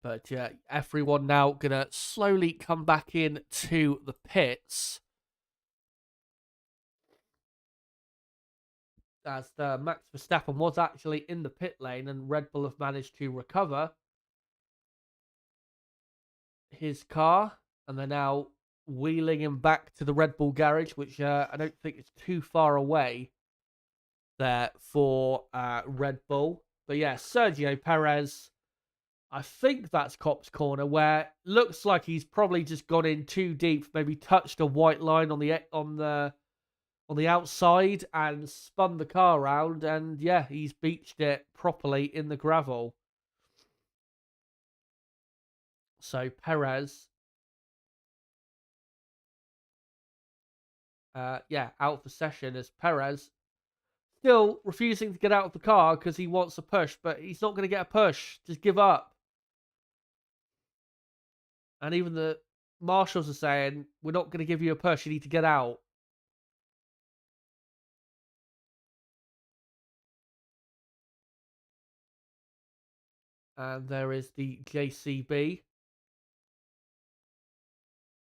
But yeah, everyone now going to slowly come back in to the pits. As Max Verstappen was actually in the pit lane, and Red Bull have managed to recover his car, and they're now wheeling him back to the Red Bull garage, which I don't think is too far away there for Red Bull. But yeah, Sergio Perez, I think that's Copse Corner, where looks like he's probably just gone in too deep, maybe touched a white line on the outside and spun the car around, and yeah, he's beached it properly in the gravel. So Perez, out of the session, as Perez still refusing to get out of the car because he wants a push, but he's not going to get a push. Just give up. And even the marshals are saying, we're not going to give you a push, you need to get out. And there is the JCB.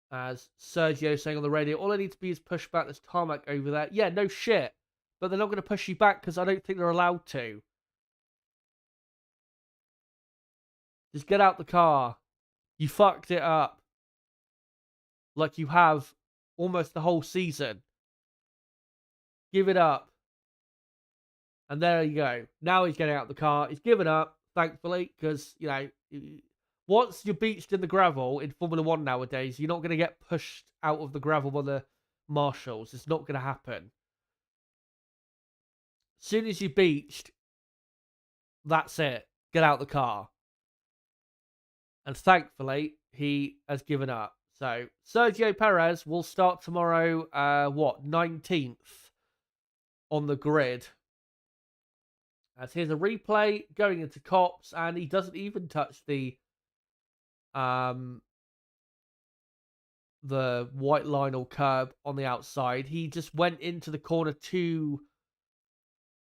As Sergio saying on the radio, all I need to be is push back this tarmac over there. Yeah, no shit. But they're not going to push you back because I don't think they're allowed to. Just get out the car. You fucked it up. Like you have almost the whole season. Give it up. And there you go. Now he's getting out the car. He's given up, thankfully, because, you know, once you're beached in the gravel in Formula 1 nowadays, you're not going to get pushed out of the gravel by the marshals. It's not going to happen. As soon as you're beached, that's it. Get out the car. And thankfully, he has given up. So, Sergio Perez will start tomorrow, 19th on the grid. As here's a replay going into Copse, and he doesn't even touch the white line or curb on the outside. He just went into the corner too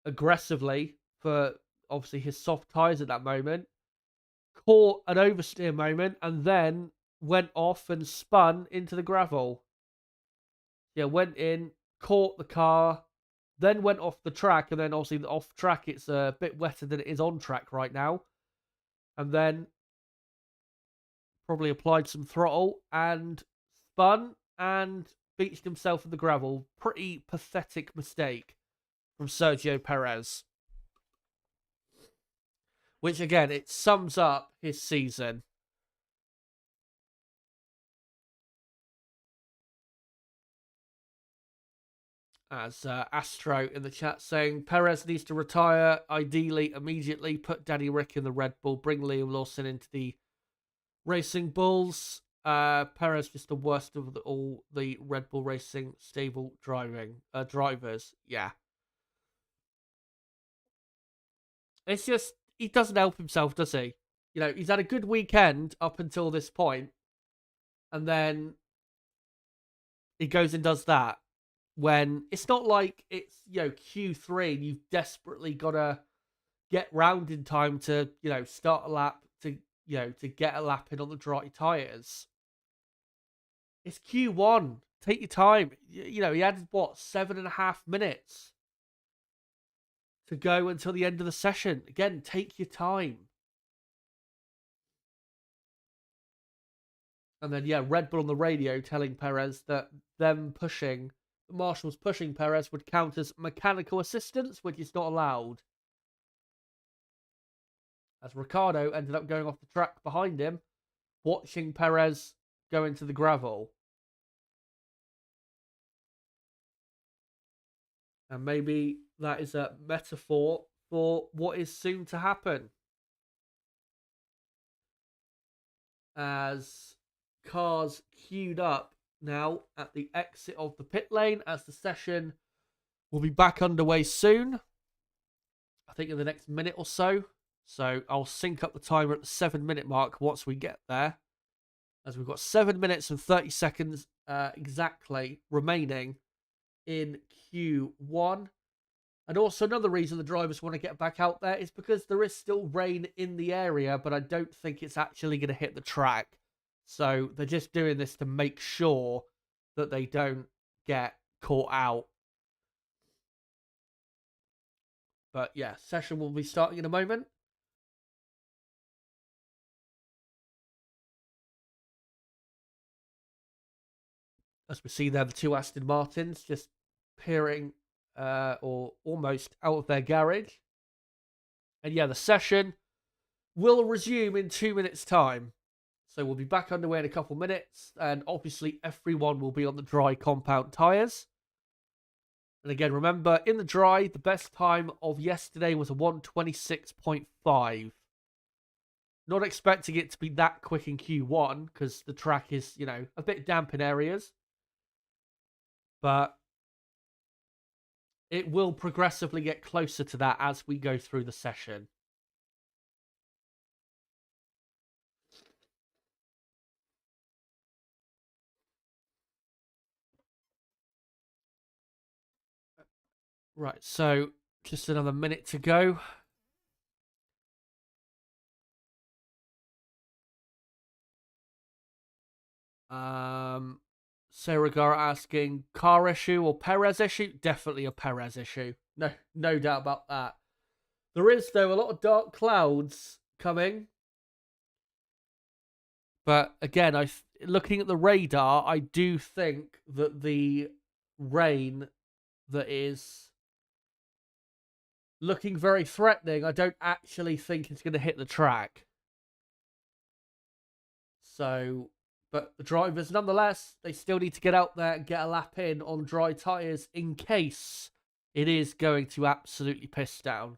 aggressively for obviously his soft tyres at that moment. Caught an oversteer moment and then went off and spun into the gravel. Yeah, went in, caught the car, then went off the track, and then obviously off track it's a bit wetter than it is on track right now. And then probably applied some throttle and spun and beached himself in the gravel. Pretty pathetic mistake from Sergio Perez. Which, again, it sums up his season. As Astro in the chat saying, Perez needs to retire, ideally, immediately. Put Danny Rick in the Red Bull. Bring Liam Lawson into the Racing Bulls. Perez just the worst of all the Red Bull Racing stable drivers. Yeah. It's just, he doesn't help himself, does he? You know, he's had a good weekend up until this point, and then he goes and does that. When it's not like it's, Q3 and you've desperately got to get round in time to, start a lap to get a lap in on the dry tyres. It's Q1. take your time. You know, he had, what, 7.5 minutes to go until the end of the session. Again, take your time. And then, yeah, Red Bull on the radio telling Perez that the marshals pushing Perez would count as mechanical assistance, which is not allowed. As Ricciardo ended up going off the track behind him, watching Perez go into the gravel. And maybe that is a metaphor for what is soon to happen. As cars queued up now at the exit of the pit lane, as the session will be back underway soon. I think in the next minute or so. So I'll sync up the timer at the 7-minute mark once we get there. As we've got 7 minutes and 30 seconds exactly remaining in Q1. And also another reason the drivers want to get back out there is because there is still rain in the area, but I don't think it's actually going to hit the track. So they're just doing this to make sure that they don't get caught out. But yeah, session will be starting in a moment. As we see there, the two Aston Martins just peering or almost out of their garage. And yeah, the session will resume in 2 minutes' time. So we'll be back underway in a couple minutes. And obviously everyone will be on the dry compound tyres. And again, remember, in the dry, the best time of yesterday was a 1:26.5. Not expecting it to be that quick in Q1 because the track is, you know, a bit damp in areas. But it will progressively get closer to that as we go through the session. Right, so just another minute to go. Sarah Gara asking, car issue or Perez issue? Definitely a Perez issue. No doubt about that. There is, though, a lot of dark clouds coming. But again, looking at the radar, I do think that the rain that is looking very threatening, I don't actually think it's going to hit the track. So, but the drivers, nonetheless, they still need to get out there and get a lap in on dry tyres in case it is going to absolutely piss down.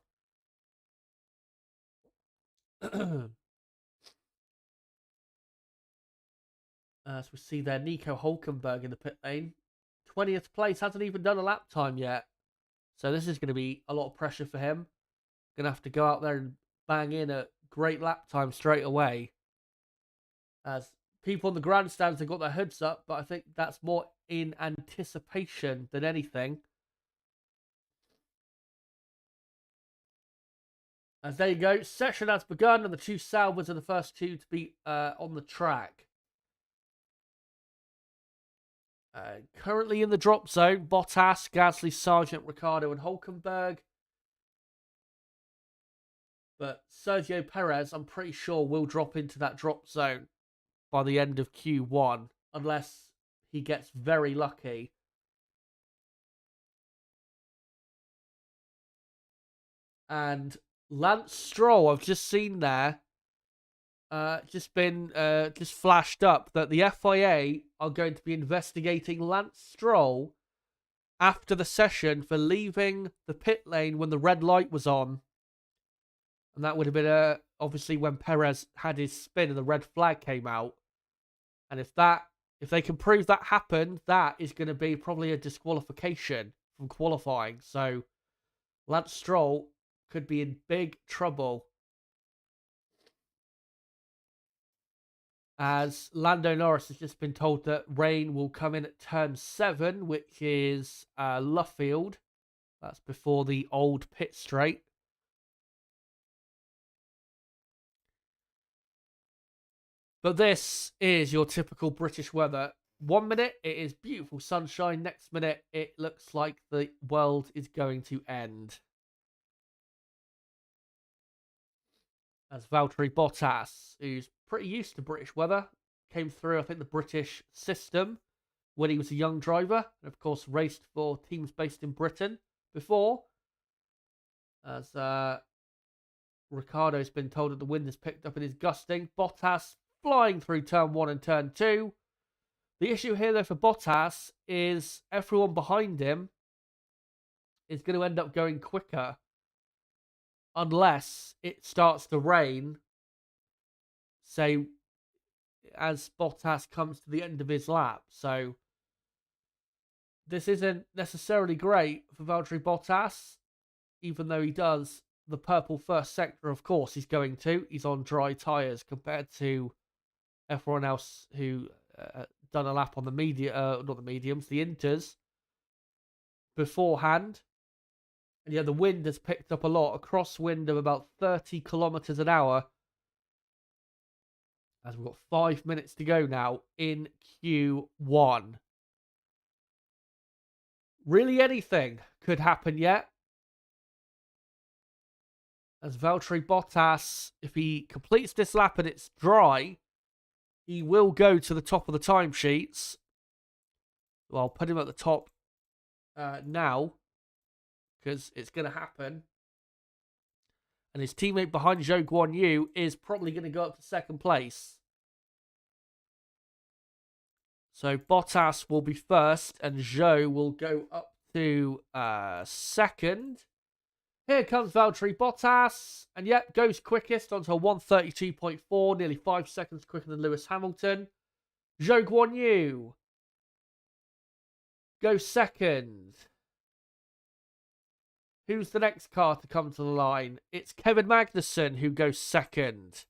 As we see there, Nico Hulkenberg in the pit lane. 20th place, hasn't even done a lap time yet. So this is going to be a lot of pressure for him. Going to have to go out there and bang in a great lap time straight away. As people in the grandstands have got their hoods up, but I think that's more in anticipation than anything. As there you go, session has begun, and the two Saubers are the first two to be on the track. Currently in the drop zone, Bottas, Gasly, Sargent, Ricciardo, and Hulkenberg. But Sergio Perez, I'm pretty sure, will drop into that drop zone by the end of Q1, unless he gets very lucky. And Lance Stroll, I've just seen there, just flashed up that the FIA are going to be investigating Lance Stroll after the session for leaving the pit lane when the red light was on. And that would have been obviously when Perez had his spin and the red flag came out. And if they can prove that happened, that is going to be probably a disqualification from qualifying. So Lance Stroll could be in big trouble. As Lando Norris has just been told that rain will come in at turn 7, which is Luffield. That's before the old pit straight. But this is your typical British weather. 1 minute, it is beautiful sunshine. Next minute, it looks like the world is going to end. As Valtteri Bottas, who's pretty used to British weather, came through, I think, the British system when he was a young driver. And, of course, raced for teams based in Britain before. As Ricciardo's been told that the wind has picked up and is gusting. Bottas flying through turn 1 and turn 2. The issue here, though, for Bottas is everyone behind him is going to end up going quicker unless it starts to rain, say, as Bottas comes to the end of his lap. So this isn't necessarily great for Valtteri Bottas, even though he does the purple first sector, of course, he's going to. He's on dry tyres compared to everyone else who done a lap on the not the mediums, the inters beforehand. And yeah, the wind has picked up a lot, a crosswind of about 30 kilometers an hour. As we've got 5 minutes to go now in Q1. Really anything could happen yet. As Valtteri Bottas, if he completes this lap and it's dry, he will go to the top of the timesheets. Well, I'll put him at the top now, because it's going to happen. And his teammate behind Zhou Guanyu is probably going to go up to second place. So Bottas will be first, and Zhou will go up to second. Here comes Valtteri Bottas, and yep, goes quickest onto a 1:32.4, nearly 5 seconds quicker than Lewis Hamilton. Zhou Guanyu goes second. Who's the next car to come to the line? It's Kevin Magnussen who goes second.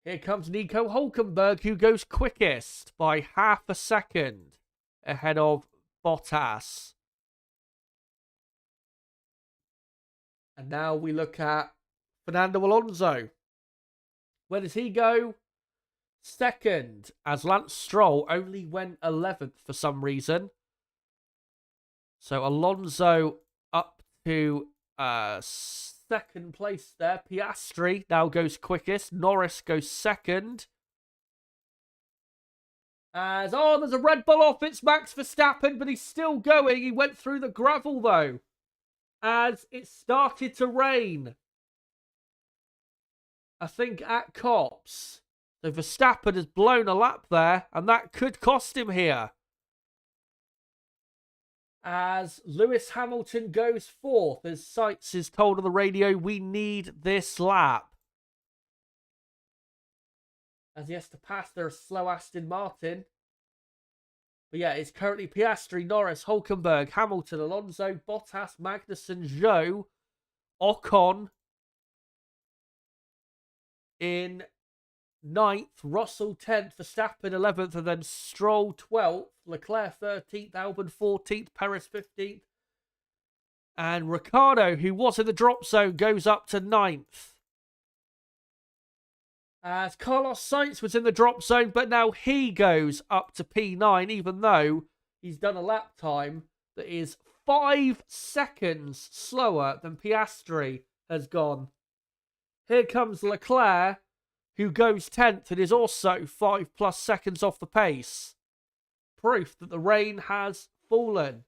Here comes Nico Hülkenberg, who goes quickest by half a second ahead of Bottas. And now we look at Fernando Alonso. Where does he go? Second, as Lance Stroll only went 11th for some reason. So Alonso up to second place there. Piastri now goes quickest. Norris goes second. There's a Red Bull off. It's Max Verstappen, but he's still going. He went through the gravel, though, as it started to rain. I think at Copse. So Verstappen has blown a lap there, and that could cost him here. As Lewis Hamilton goes fourth, as Sainz is told on the radio, we need this lap. As he has to pass their slow Aston Martin. But yeah, it's currently Piastri, Norris, Hülkenberg, Hamilton, Alonso, Bottas, Magnussen, Zhou, Ocon in 9th, Russell 10th, Verstappen 11th, and then Stroll 12th, Leclerc 13th, Albon 14th, Perez 15th, and Ricciardo, who was in the drop zone, goes up to 9th. As Carlos Sainz was in the drop zone, but now he goes up to P9, even though he's done a lap time that is 5 seconds slower than Piastri has gone. Here comes Leclerc, who goes 10th and is also 5+ seconds off the pace. Proof that the rain has fallen.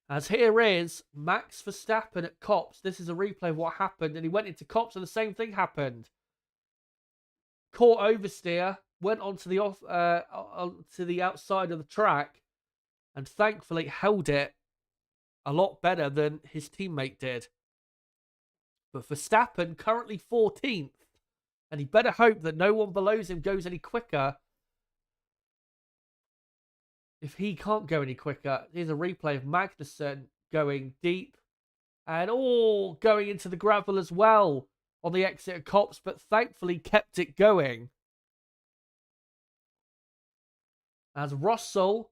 As here is Max Verstappen at Copse. This is a replay of what happened, and he went into Copse and the same thing happened. Caught oversteer, went onto the outside of the track, and thankfully held it a lot better than his teammate did. But Verstappen currently 14th, and he better hope that no one below him goes any quicker. If he can't go any quicker, here's a replay of Magnussen going deep and going into the gravel as well on the exit of Copse, but thankfully kept it going. As Russell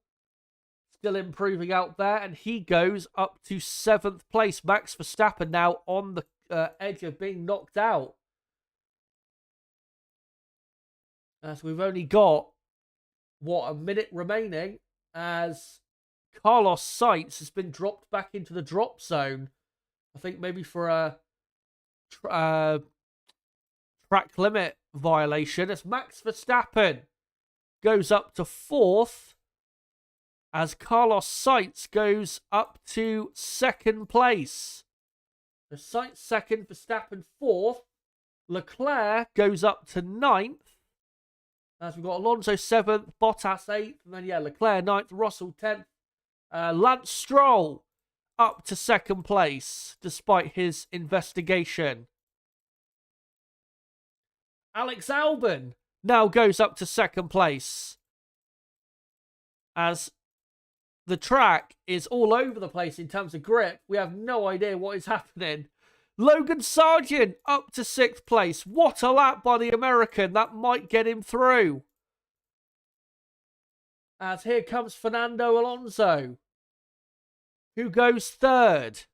still improving out there, and he goes up to 7th place. Max Verstappen now on the edge of being knocked out. As we've only got, a minute remaining, as Carlos Sainz has been dropped back into the drop zone. I think maybe for a track limit violation, as Max Verstappen goes up to 4th, as Carlos Sainz goes up to 2nd place. So Sainz 2nd, Verstappen 4th. Leclerc goes up to 9th. As we've got Alonso 7th, Bottas 8th, and then, Leclerc 9th, Russell 10th. Lance Stroll up to 2nd place, despite his investigation. Alex Albon now goes up to 2nd place, as the track is all over the place in terms of grip. We have no idea what is happening. Logan Sargent up to 6th place. What a lap by the American. That might get him through. As here comes Fernando Alonso, who goes 3rd.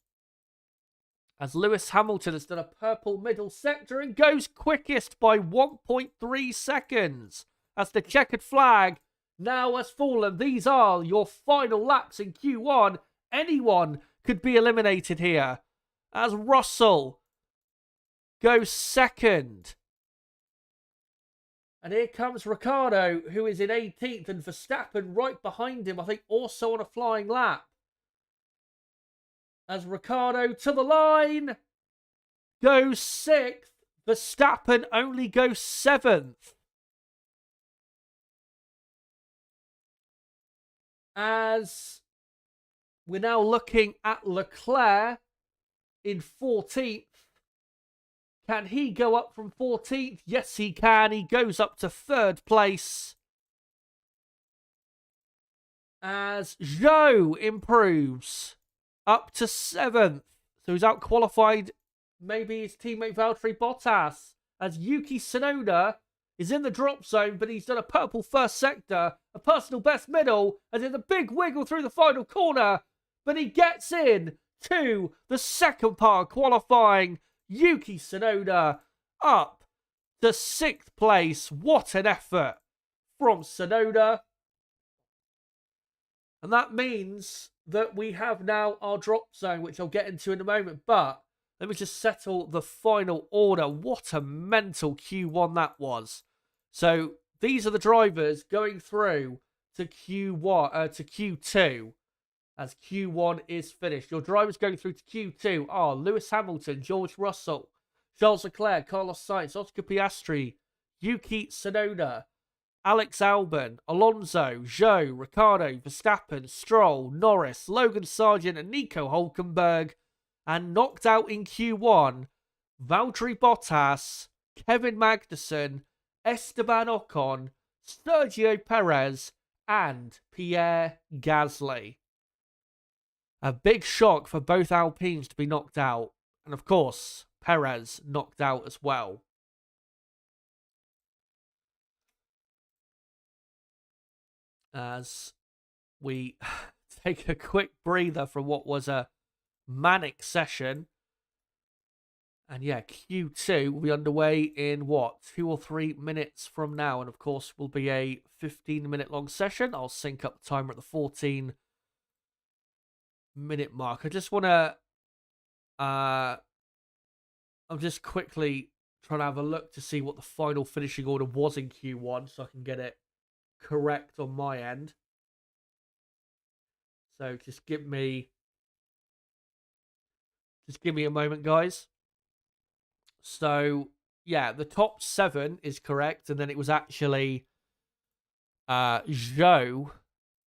As Lewis Hamilton has done a purple middle sector and goes quickest by 1.3 seconds. As the checkered flag now has fallen. These are your final laps in Q1. Anyone could be eliminated here. As Russell goes 2nd. And here comes Ricciardo, who is in 18th, and Verstappen right behind him, I think also on a flying lap. As Ricciardo to the line goes 6th. Verstappen only goes 7th. As we're now looking at Leclerc in 14th. Can he go up from 14th? Yes, he can. He goes up to 3rd place. As Zhou improves up to 7th. So he's out-qualified maybe his teammate Valtteri Bottas. As Yuki Tsunoda is in the drop zone, but he's done a purple first sector, a personal best middle, and in a big wiggle through the final corner. But he gets in to the second part qualifying. Yuki Tsunoda up to 6th place. What an effort from Tsunoda. And that means that we have now our drop zone, which I'll get into in a moment. But let me just settle the final order. What a mental Q1 that was. So these are the drivers going through to Q2 as Q1 is finished. Your drivers going through to Q2 are Lewis Hamilton, George Russell, Charles Leclerc, Carlos Sainz, Oscar Piastri, Yuki Tsunoda, Alex Albon, Alonso, Zhou, Ricciardo, Verstappen, Stroll, Norris, Logan Sargent, and Nico Hülkenberg. And knocked out in Q1, Valtteri Bottas, Kevin Magnussen, Esteban Ocon, Sergio Perez, and Pierre Gasly. A big shock for both Alpines to be knocked out. And of course, Perez knocked out as well. As we take a quick breather from what was a manic session. And yeah, Q2 will be underway in 2 or 3 minutes from now. And of course, will be a 15-minute long session. I'll sync up the timer at the 14-minute mark. I just want to... I'm just quickly trying to have a look to see what the final finishing order was in Q1 so I can get it correct on my end. So just give me a moment, guys. So, yeah, the top 7 is correct. And then it was actually Zhou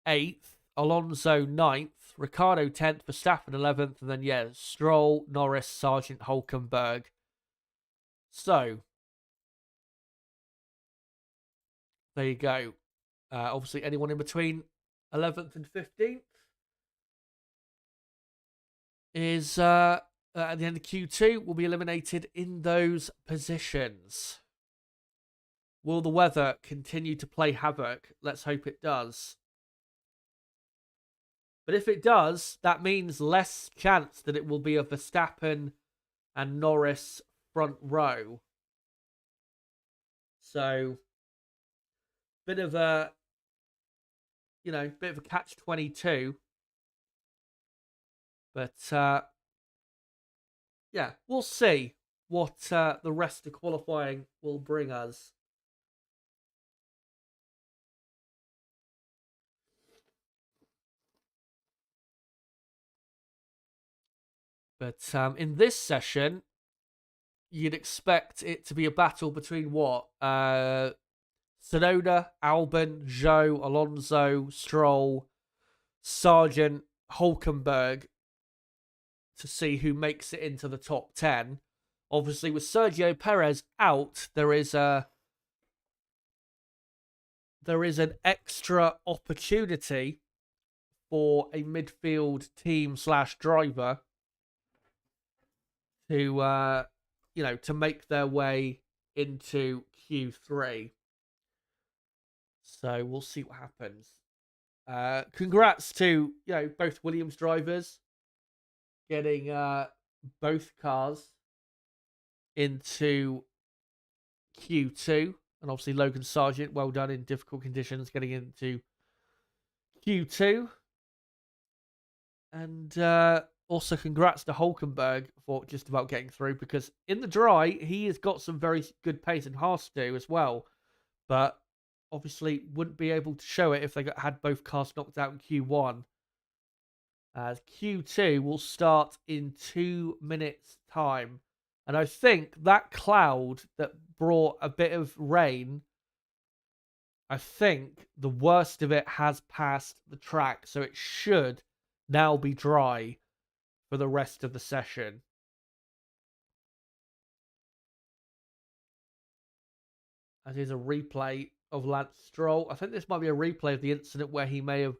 8th, Alonso 9th, Ricciardo 10th, Verstappen 11th. And then, yeah, Stroll, Norris, Sargent, Hülkenberg. So, there you go. Obviously, anyone in between 11th and 15th is... at the end of Q2, will be eliminated in those positions. Will the weather continue to play havoc? Let's hope it does. But if it does, that means less chance that it will be a Verstappen and Norris front row. So, bit of a, bit of a catch-22. But yeah, we'll see what the rest of qualifying will bring us. But in this session, you'd expect it to be a battle between what? Tsunoda, Albon, Zhou, Alonso, Stroll, Sargent, Hulkenberg, to see who makes it into the top 10. Obviously, with Sergio Perez out, there is an extra opportunity for a midfield team / driver to to make their way into Q3. So we'll see what happens. Congrats to both Williams drivers getting both cars into Q2, and obviously Logan Sargent, well done in difficult conditions, getting into Q2. And also congrats to Hulkenberg for just about getting through, because in the dry, he has got some very good pace, and Haas do as well. But obviously wouldn't be able to show it if they had both cars knocked out in Q1. As Q2 will start in 2 minutes' time. And I think that cloud that brought a bit of rain, I think the worst of it has passed the track. So it should now be dry for the rest of the session. That is a replay of Lance Stroll. I think this might be a replay of the incident where he may have,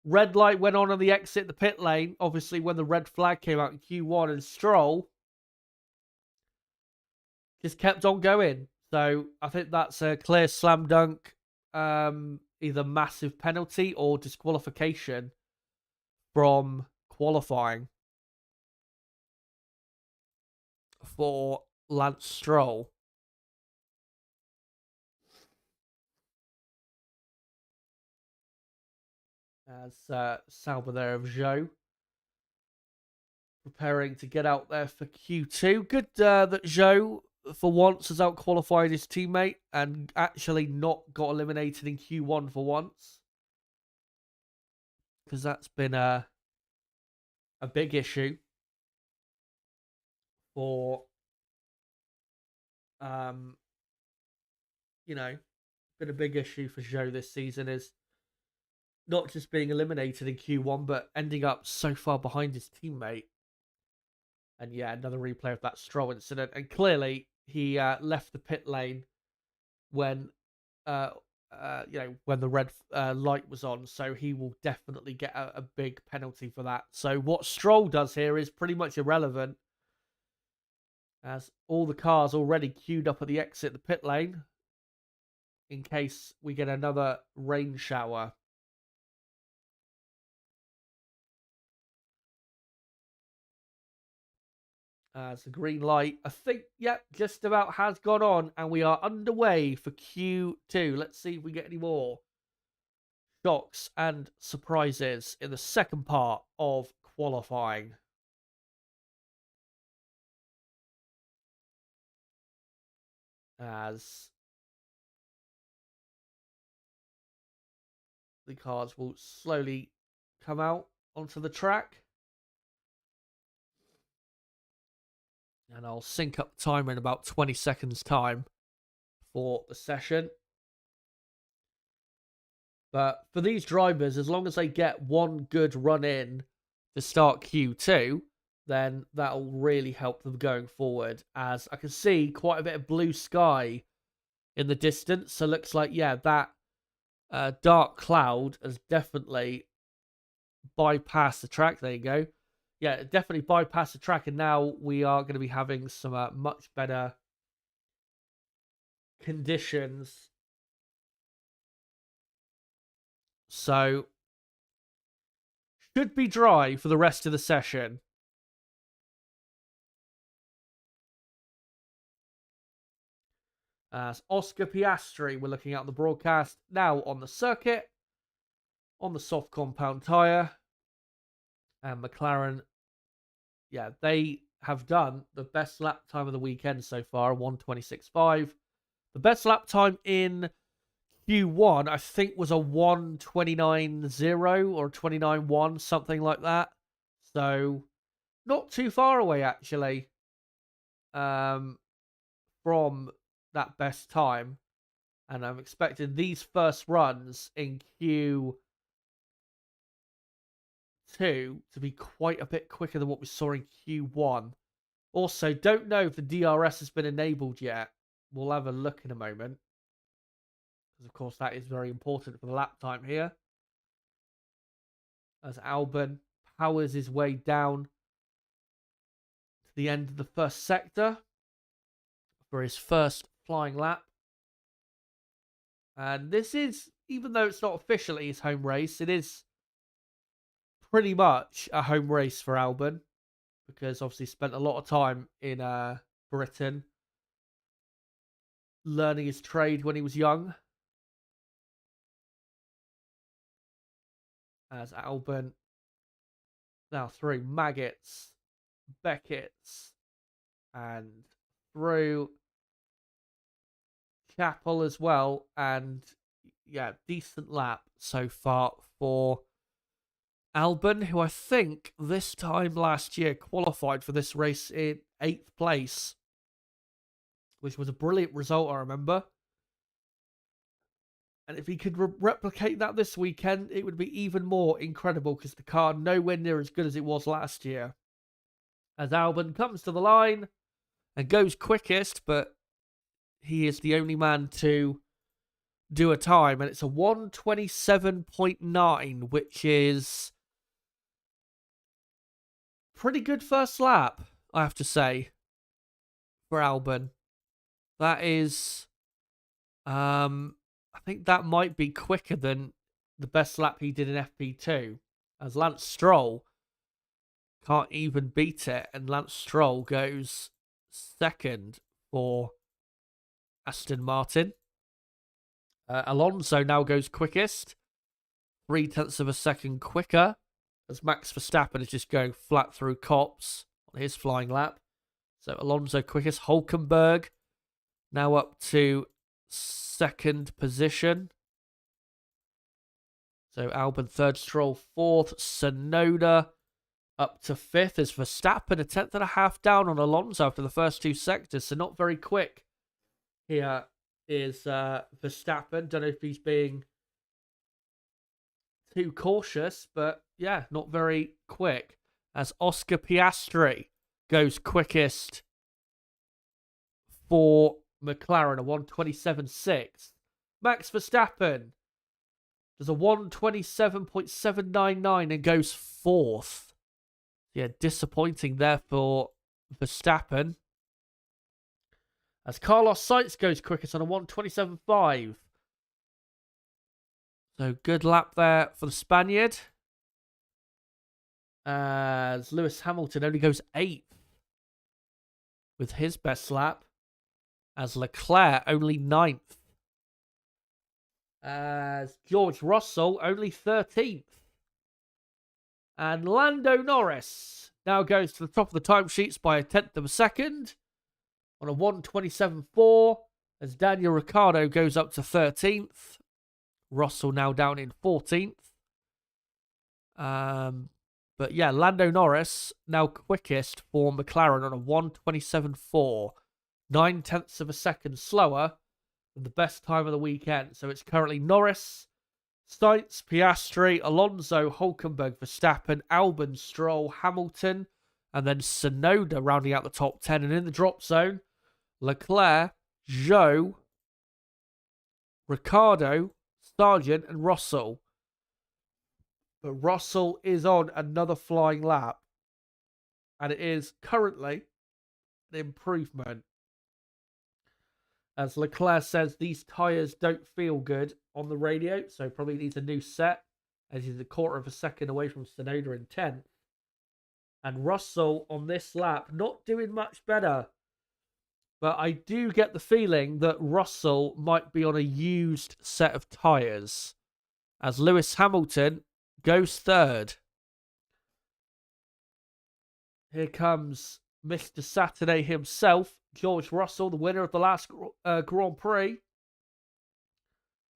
red light went on the exit, the pit lane, obviously when the red flag came out in Q1, and Stroll just kept on going. So I think that's a clear slam dunk, either massive penalty or disqualification from qualifying for Lance Stroll. As Sauber there of Zhou preparing to get out there for Q2. Good that Zhou, for once, has out-qualified his teammate and actually not got eliminated in Q1 for once. Because that's been a big issue for, been a big issue for Zhou this season, is not just being eliminated in Q1, but ending up so far behind his teammate. And yeah, another replay of that Stroll incident. And clearly, he left the pit lane when, when the red light was on. So he will definitely get a big penalty for that. So what Stroll does here is pretty much irrelevant, as all the cars already queued up at the exit, the pit lane, in case we get another rain shower. As the green light, I think, just about has gone on, and we are underway for Q2. Let's see if we get any more shocks and surprises in the second part of qualifying. As the cars will slowly come out onto the track. And I'll sync up the timer in about 20 seconds' time for the session. But for these drivers, as long as they get one good run in to start Q2, then that'll really help them going forward. As I can see quite a bit of blue sky in the distance. So it looks like, that dark cloud has definitely bypassed the track. There you go. Yeah, definitely bypassed the track, and now we are going to be having some much better conditions. So, should be dry for the rest of the session. As Oscar Piastri, we're looking at the broadcast now on the circuit, on the soft compound tyre. And McLaren, yeah, they have done the best lap time of the weekend so far, 1:26.5. The best lap time in Q1, I think, was a 1:29.0 or 29.1, something like that. So, not too far away, actually, from that best time. And I'm expecting these first runs in Q2 to be quite a bit quicker than what we saw in Q1. Also, don't know if the DRS has been enabled yet. We'll have a look in a moment. Because, of course, that is very important for the lap time here. As Albon powers his way down to the end of the first sector for his first flying lap. And this is, even though it's not officially his home race, it is pretty much a home race for Albon. Because obviously he spent a lot of time in Britain learning his trade when he was young. As Albon now through Maggots, Beckett's, and through Chapel as well. And yeah, decent lap so far for Albon, who I think this time last year qualified for this race in 8th place, which was a brilliant result, I remember. And if he could replicate that this weekend, it would be even more incredible because the car nowhere near as good as it was last year. As Albon comes to the line and goes quickest, but he is the only man to do a time, and it's a 1:27.9, which is pretty good first lap, I have to say, for Albon. That is, I think that might be quicker than the best lap he did in FP2, as Lance Stroll can't even beat it, and Lance Stroll goes second for Aston Martin. Alonso now goes quickest, 0.3 of a second quicker, as Max Verstappen is just going flat through cops on his flying lap. So Alonso quickest. Hulkenberg now up to second position. So Albon third, Stroll fourth, Tsunoda up to fifth as Verstappen a 10.5 down on Alonso after the first two sectors. So not very quick here is Verstappen. Don't know if he's being too cautious, but yeah, not very quick. As Oscar Piastri goes quickest for McLaren, a 1:27.6. Max Verstappen does a 1:27.799 and goes fourth. Yeah, disappointing there for Verstappen. As Carlos Sainz goes quickest on a 1:27.5. So good lap there for the Spaniard. As Lewis Hamilton only goes 8th with his best lap. As Leclerc only 9th. As George Russell only 13th. And Lando Norris now goes to the top of the timesheets by a 10th of a second on a 1:27.4. As Daniel Ricciardo goes up to 13th. Russell now down in 14th. But yeah, Lando Norris now quickest for McLaren on a 1:27.4. 0.9 of a second slower than the best time of the weekend. So it's currently Norris, Sainz, Piastri, Alonso, Hulkenberg, Verstappen, Albon, Stroll, Hamilton, and then Tsunoda rounding out the top 10. And in the drop zone, Leclerc, Zhou, Ricciardo, Sargent, and Russell. But Russell is on another flying lap. And it is currently an improvement. As Leclerc says, these tyres don't feel good on the radio, so probably needs a new set, as he's a 1/4 of a second away from Tsunoda in 10th. And Russell on this lap, not doing much better. But I do get the feeling that Russell might be on a used set of tyres, as Lewis Hamilton goes third. Here comes Mr. Saturday himself, George Russell, the winner of the last Grand Prix.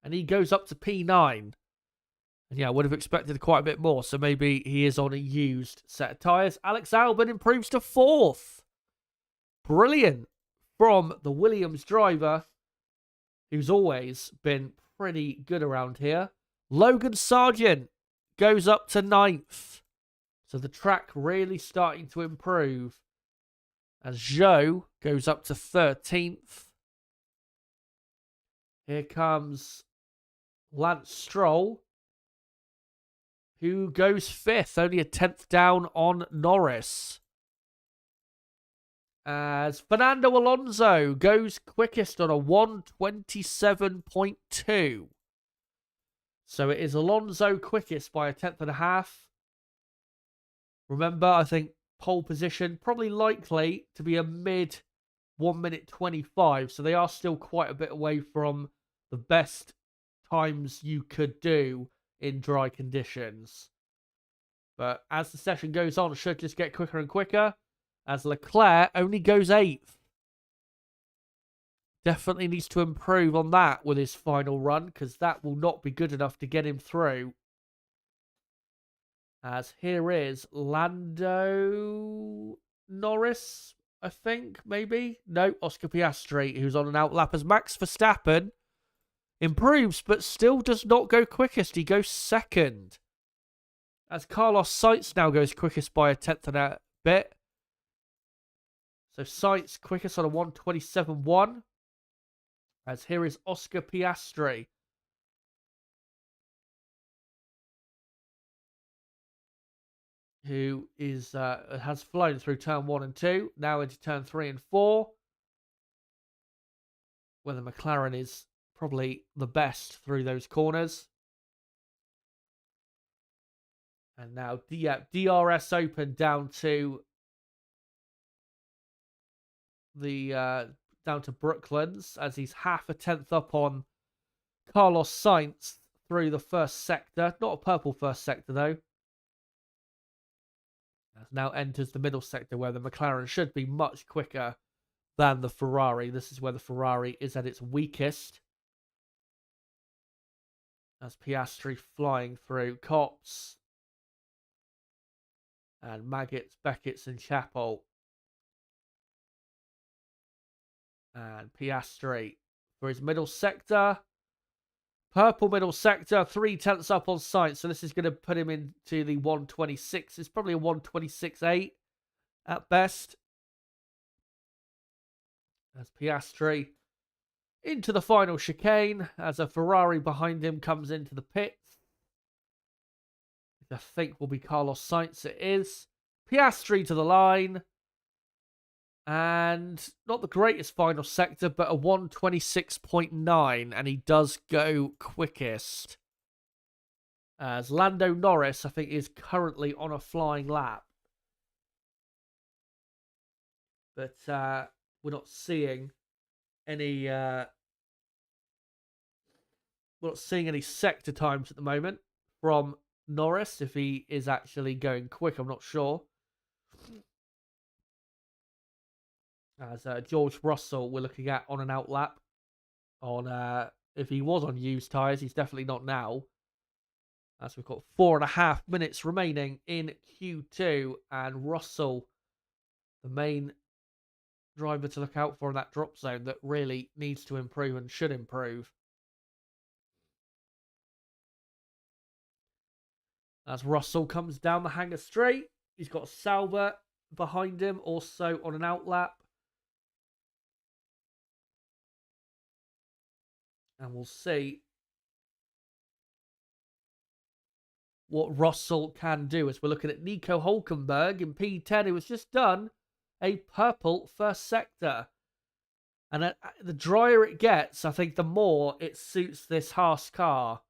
And he goes up to P9. And yeah, I would have expected quite a bit more, so maybe he is on a used set of tyres. Alex Albon improves to 4th. Brilliant from the Williams driver, who's always been pretty good around here. Logan Sargent goes up to 9th. So the track really starting to improve. As Zhou goes up to 13th. Here comes Lance Stroll, who goes 5th, only a 10th down on Norris. As Fernando Alonso goes quickest on a 1:27.2. So it is Alonso quickest by a 10th and a half. Remember, I think pole position probably likely to be a mid 1:25. So they are still quite a bit away from the best times you could do in dry conditions. But as the session goes on, it should just get quicker and quicker, as Leclerc only goes 8th. Definitely needs to improve on that with his final run, because that will not be good enough to get him through. As here is Lando Norris, I think, maybe? No, Oscar Piastri, who's on an outlap, as Max Verstappen improves, but still does not go quickest. He goes 2nd. As Carlos Sainz now goes quickest by a 10th and a bit. So Sainz quickest on a 1:27.1. As here is Oscar Piastri, who is has flown through turn 1 and 2, now into turn 3 and 4, where the McLaren is probably the best through those corners. And now DRS Open down to down to Brooklands, as he's half a 10th up on Carlos Sainz through the first sector. Not a purple first sector though. As now enters the middle sector, where the McLaren should be much quicker than the Ferrari. This is where the Ferrari is at its weakest. As Piastri flying through Copse and Maggots, Beckett's and Chapel. And Piastri for his middle sector. Purple middle sector, 3/10 up on Sainz. So this is going to put him into the 1:26. It's probably a 1:26.8 at best. As Piastri into the final chicane, as a Ferrari behind him comes into the pits. I think will be Carlos Sainz. It is. Piastri to the line. And not the greatest final sector, but a 1:26.9. And he does go quickest. As Lando Norris, I think, is currently on a flying lap. But we're not seeing any... we're not seeing any sector times at the moment from Norris. If he is actually going quick, I'm not sure. As George Russell we're looking at on an outlap. If he was on used tyres, he's definitely not now. As we've got 4.5 minutes remaining in Q2. And Russell, the main driver to look out for in that drop zone, that really needs to improve and should improve. As Russell comes down the hanger straight, he's got Sauber behind him, also on an outlap. And we'll see what Russell can do, as we're looking at Nico Hulkenberg in P10, who has just done a purple first sector. And the drier it gets, I think the more it suits this Haas car.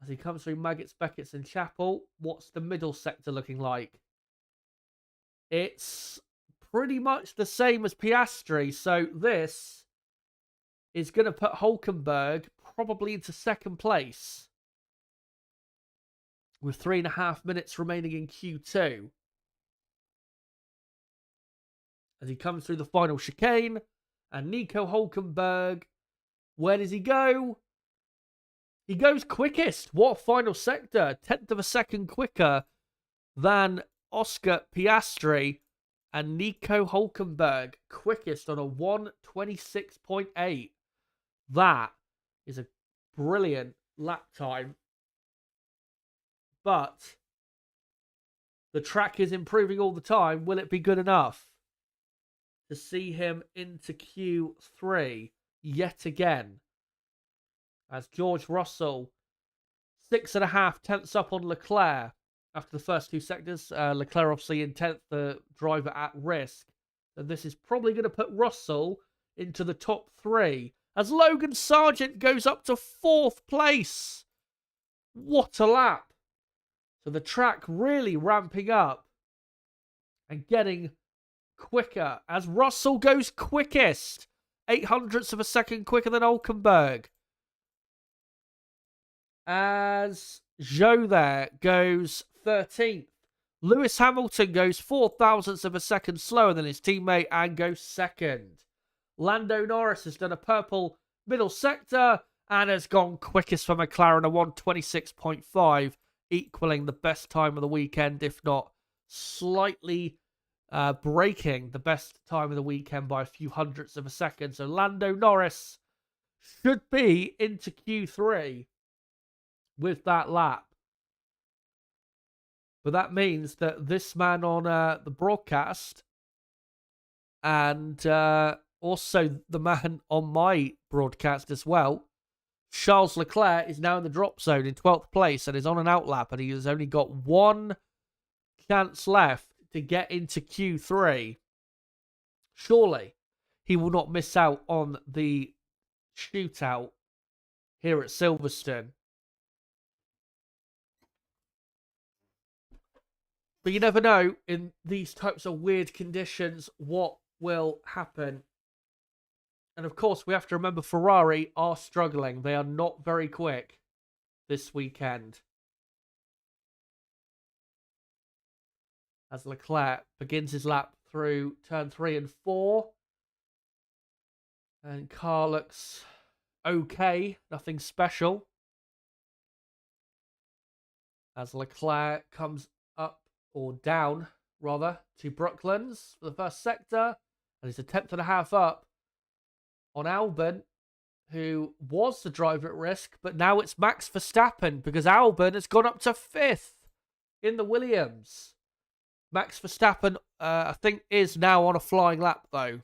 As he comes through Maggots, Beckett's and Chapel, what's the middle sector looking like? It's pretty much the same as Piastri. So this is going to put Hulkenberg probably into second place with 3.5 minutes remaining in Q2. As he comes through the final chicane, and Nico Hulkenberg, where does he go? He goes quickest. What a final sector. 10th of a second quicker than Oscar Piastri, and Nico Hulkenberg quickest on a 1:26.8. That is a brilliant lap time. But the track is improving all the time. Will it be good enough to see him into Q3 yet again? As George Russell, 6.5 tenths up on Leclerc after the first two sectors. Leclerc obviously in 10th, the driver at risk. And this is probably going to put Russell into the top 3. As Logan Sargent goes up to 4th place. What a lap. So the track really ramping up and getting quicker as Russell goes quickest. 0.08 of a second quicker than Hulkenberg. As Zhou there goes 13th. Lewis Hamilton goes 0.04 of a second slower than his teammate and goes second. Lando Norris has done a purple middle sector and has gone quickest for McLaren, a 1:26.5, equaling the best time of the weekend, if not slightly breaking the best time of the weekend by a few hundredths of a second. So Lando Norris should be into Q3 with that lap. But that means that this man on the broadcast and also the man on my broadcast as well, Charles Leclerc, is now in the drop zone in 12th place and is on an outlap, and he has only got one chance left to get into Q3. Surely he will not miss out on the shootout here at Silverstone. But you never know in these types of weird conditions what will happen. And of course, we have to remember Ferrari are struggling. They are not very quick this weekend. As Leclerc begins his lap through turn 3 and 4. And car looks okay, nothing special. As Leclerc comes up, or down, rather, to Brooklands for the first sector. And he's a 10.5 up on Albon, who was the driver at risk, but now it's Max Verstappen, because Albon has gone up to 5th in the Williams. Max Verstappen, I think, is now on a flying lap, though.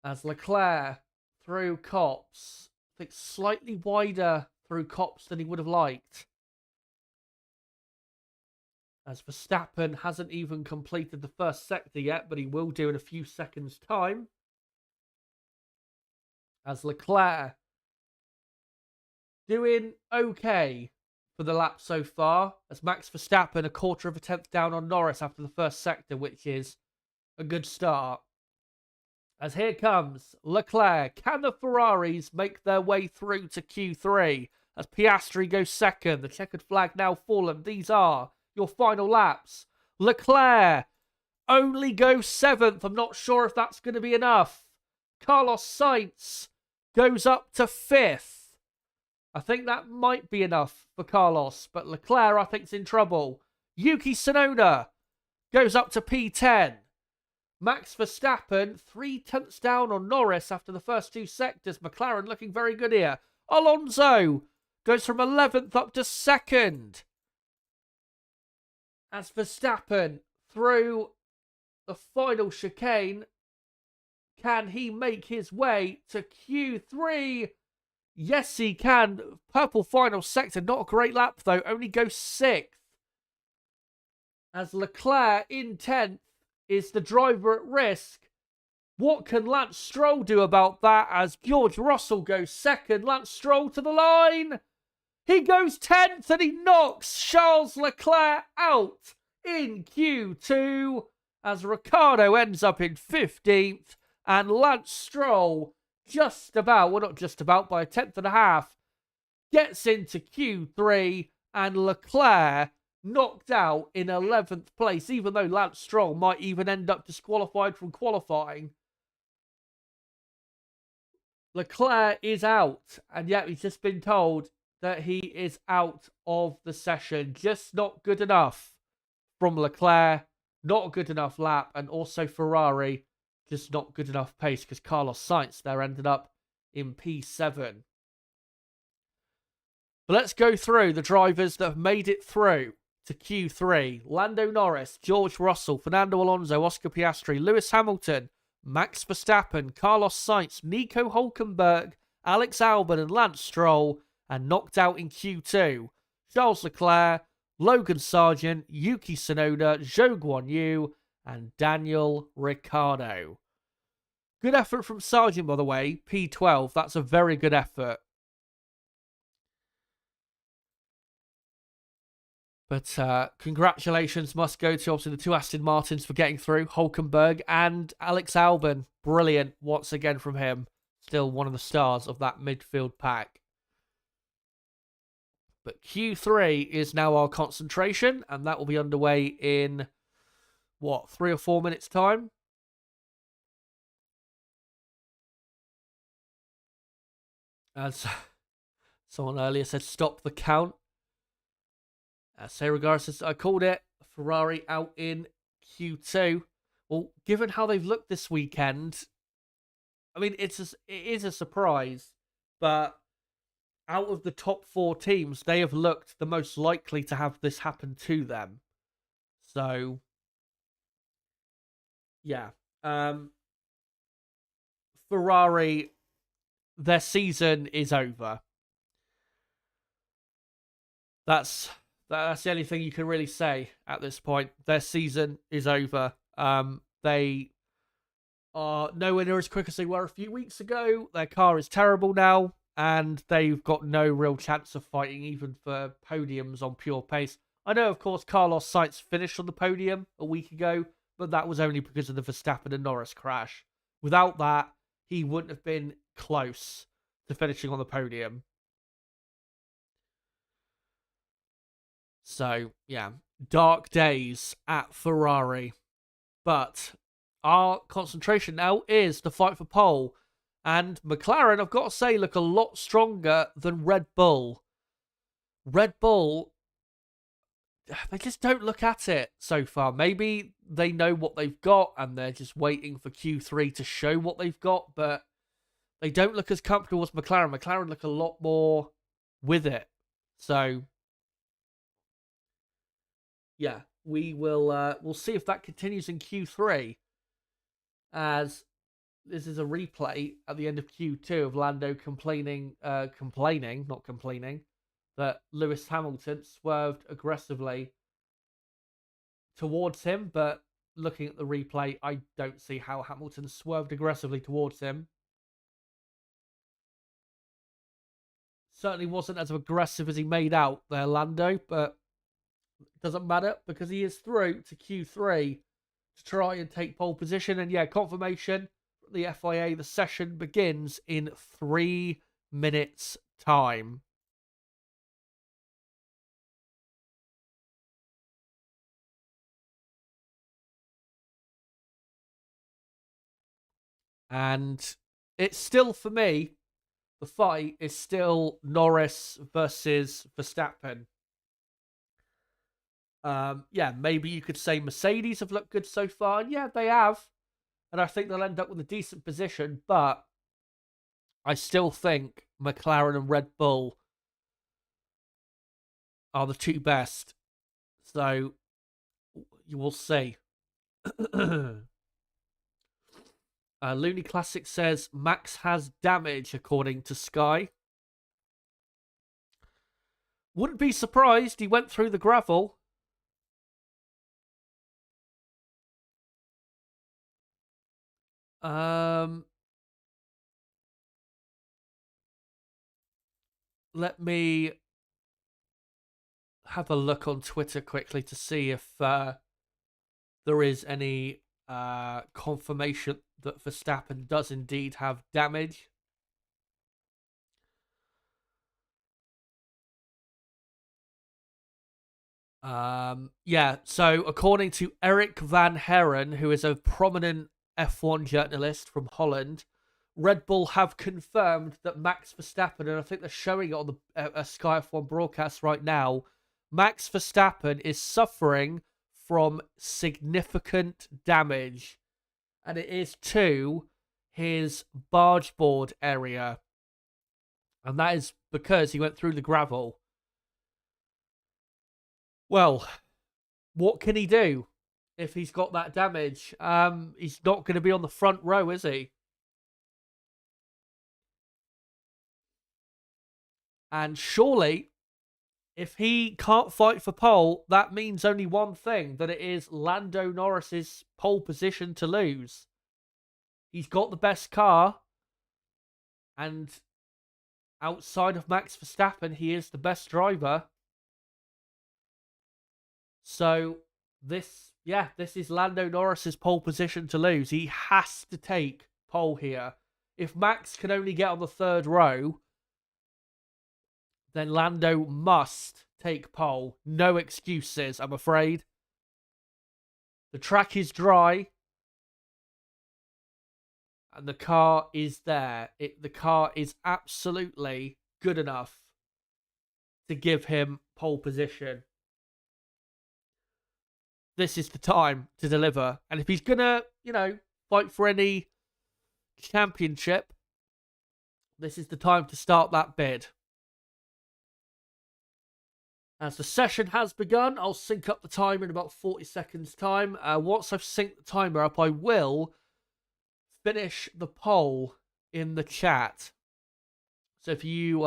As Leclerc through Copse, I think slightly wider through Copse than he would have liked. As Verstappen hasn't even completed the first sector yet, but he will do in a few seconds' time. As Leclerc doing okay for the lap so far. As Max Verstappen a 1/4 of a tenth down on Norris after the first sector, which is a good start. As here comes Leclerc. Can the Ferraris make their way through to Q3? As Piastri goes second. The checkered flag now fallen. These are your final laps. Leclerc only goes 7th. I'm not sure if that's going to be enough. Carlos Sainz goes up to 5th. I think that might be enough for Carlos, but Leclerc, I think, is in trouble. Yuki Tsunoda goes up to P10. Max Verstappen, 3 tenths down on Norris after the first two sectors. McLaren looking very good here. Alonso goes from 11th up to 2nd. As Verstappen through the final chicane, can he make his way to Q3? Yes, he can. Purple final sector, not a great lap though, only goes 6th. As Leclerc in 10th is the driver at risk. What can Lance Stroll do about that as George Russell goes 2nd? Lance Stroll to the line. He goes 10th and he knocks Charles Leclerc out in Q2 as Ricciardo ends up in 15th and Lance Stroll just about, well, not just about, by a tenth and a half, gets into Q3 and Leclerc knocked out in 11th place, even though Lance Stroll might even end up disqualified from qualifying. Leclerc is out, and yet he's just been told that he is out of the session. Just not good enough from Leclerc, not a good enough lap, and also Ferrari, just not good enough pace because Carlos Sainz there ended up in P7. But let's go through the drivers that have made it through to Q3. Lando Norris, George Russell, Fernando Alonso, Oscar Piastri, Lewis Hamilton, Max Verstappen, Carlos Sainz, Nico Hülkenberg, Alex Albon and Lance Stroll, and knocked out in Q2. Charles Leclerc, Logan Sargent, Yuki Tsunoda, Zhou Guanyu, and Daniel Ricciardo. Good effort from Sargent, by the way, P12. That's a very good effort. But congratulations must go to obviously the two Aston Martins for getting through, Hülkenberg and Alex Albon. Brilliant once again from him. Still one of the stars of that midfield pack. But Q3 is now our concentration, and that will be underway in, 3 or 4 minutes' time? As someone earlier said, stop the count. Sayregard says, I called it. Ferrari out in Q2. Well, given how they've looked this weekend, I mean, it is a surprise, but out of the top 4 teams, they have looked the most likely to have this happen to them. So, yeah. Ferrari, their season is over. That's the only thing you can really say at this point. Their season is over. They are nowhere near as quick as they were a few weeks ago. Their car is terrible now, and they've got no real chance of fighting even for podiums on pure pace. I know, of course, Carlos Sainz finished on the podium a week ago, but that was only because of the Verstappen and Norris crash. Without that, he wouldn't have been close to finishing on the podium. So, yeah, dark days at Ferrari. But our concentration now is the fight for pole. And McLaren, I've got to say, look a lot stronger than Red Bull. Red Bull, they just don't look at it so far. Maybe they know what they've got and they're just waiting for Q3 to show what they've got, but they don't look as comfortable as McLaren. McLaren look a lot more with it. So, yeah, we'll see if that continues in Q3, as this is a replay at the end of Q2 of Lando complaining, that Lewis Hamilton swerved aggressively towards him, but looking at the replay, I don't see how Hamilton swerved aggressively towards him. Certainly wasn't as aggressive as he made out there, Lando, but it doesn't matter because he is through to Q3 to try and take pole position. And yeah, confirmation from the FIA, the session begins in 3 minutes' time. And it's still, for me, the fight is still Norris versus Verstappen. Yeah, maybe you could say Mercedes have looked good so far. And yeah, they have. And I think they'll end up with a decent position. But I still think McLaren and Red Bull are the two best. So you will see. Looney Classic says Max has damage, according to Sky. Wouldn't be surprised. He went through the gravel. Let me have a look on Twitter quickly to see if there is any confirmation that Verstappen does indeed have damage. Yeah, so according to Eric Van Heren, who is a prominent F1 journalist from Holland, Red Bull have confirmed that Max Verstappen, and I think they're showing it on the Sky F1 broadcast right now, Max Verstappen is suffering from significant damage, and it is to his barge board area, and that is because he went through the gravel. Well, what can he do if he's got that damage? He's not going to be on the front row, is he? And surely, if he can't fight for pole, that means only one thing, that it is Lando Norris's pole position to lose. He's got the best car, and outside of Max Verstappen, he is the best driver. So this is Lando Norris's pole position to lose. He has to take pole here. If Max can only get on the third row, then Lando must take pole. No excuses, I'm afraid. The track is dry, and the car is there. The car is absolutely good enough to give him pole position. This is the time to deliver. And if he's going to, fight for any championship, this is the time to start that bid. As the session has begun, I'll sync up the timer in about 40 seconds' time. Once I've synced the timer up, I will finish the poll in the chat. So if you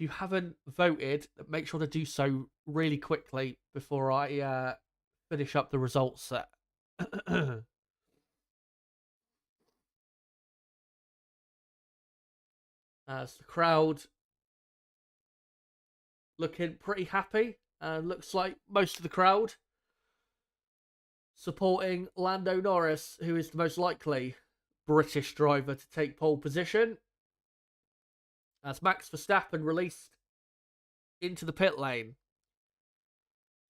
haven't voted, make sure to do so really quickly before I finish up the results set. As the crowd looking pretty happy, and looks like most of the crowd supporting Lando Norris, who is the most likely British driver to take pole position, as Max Verstappen released into the pit lane.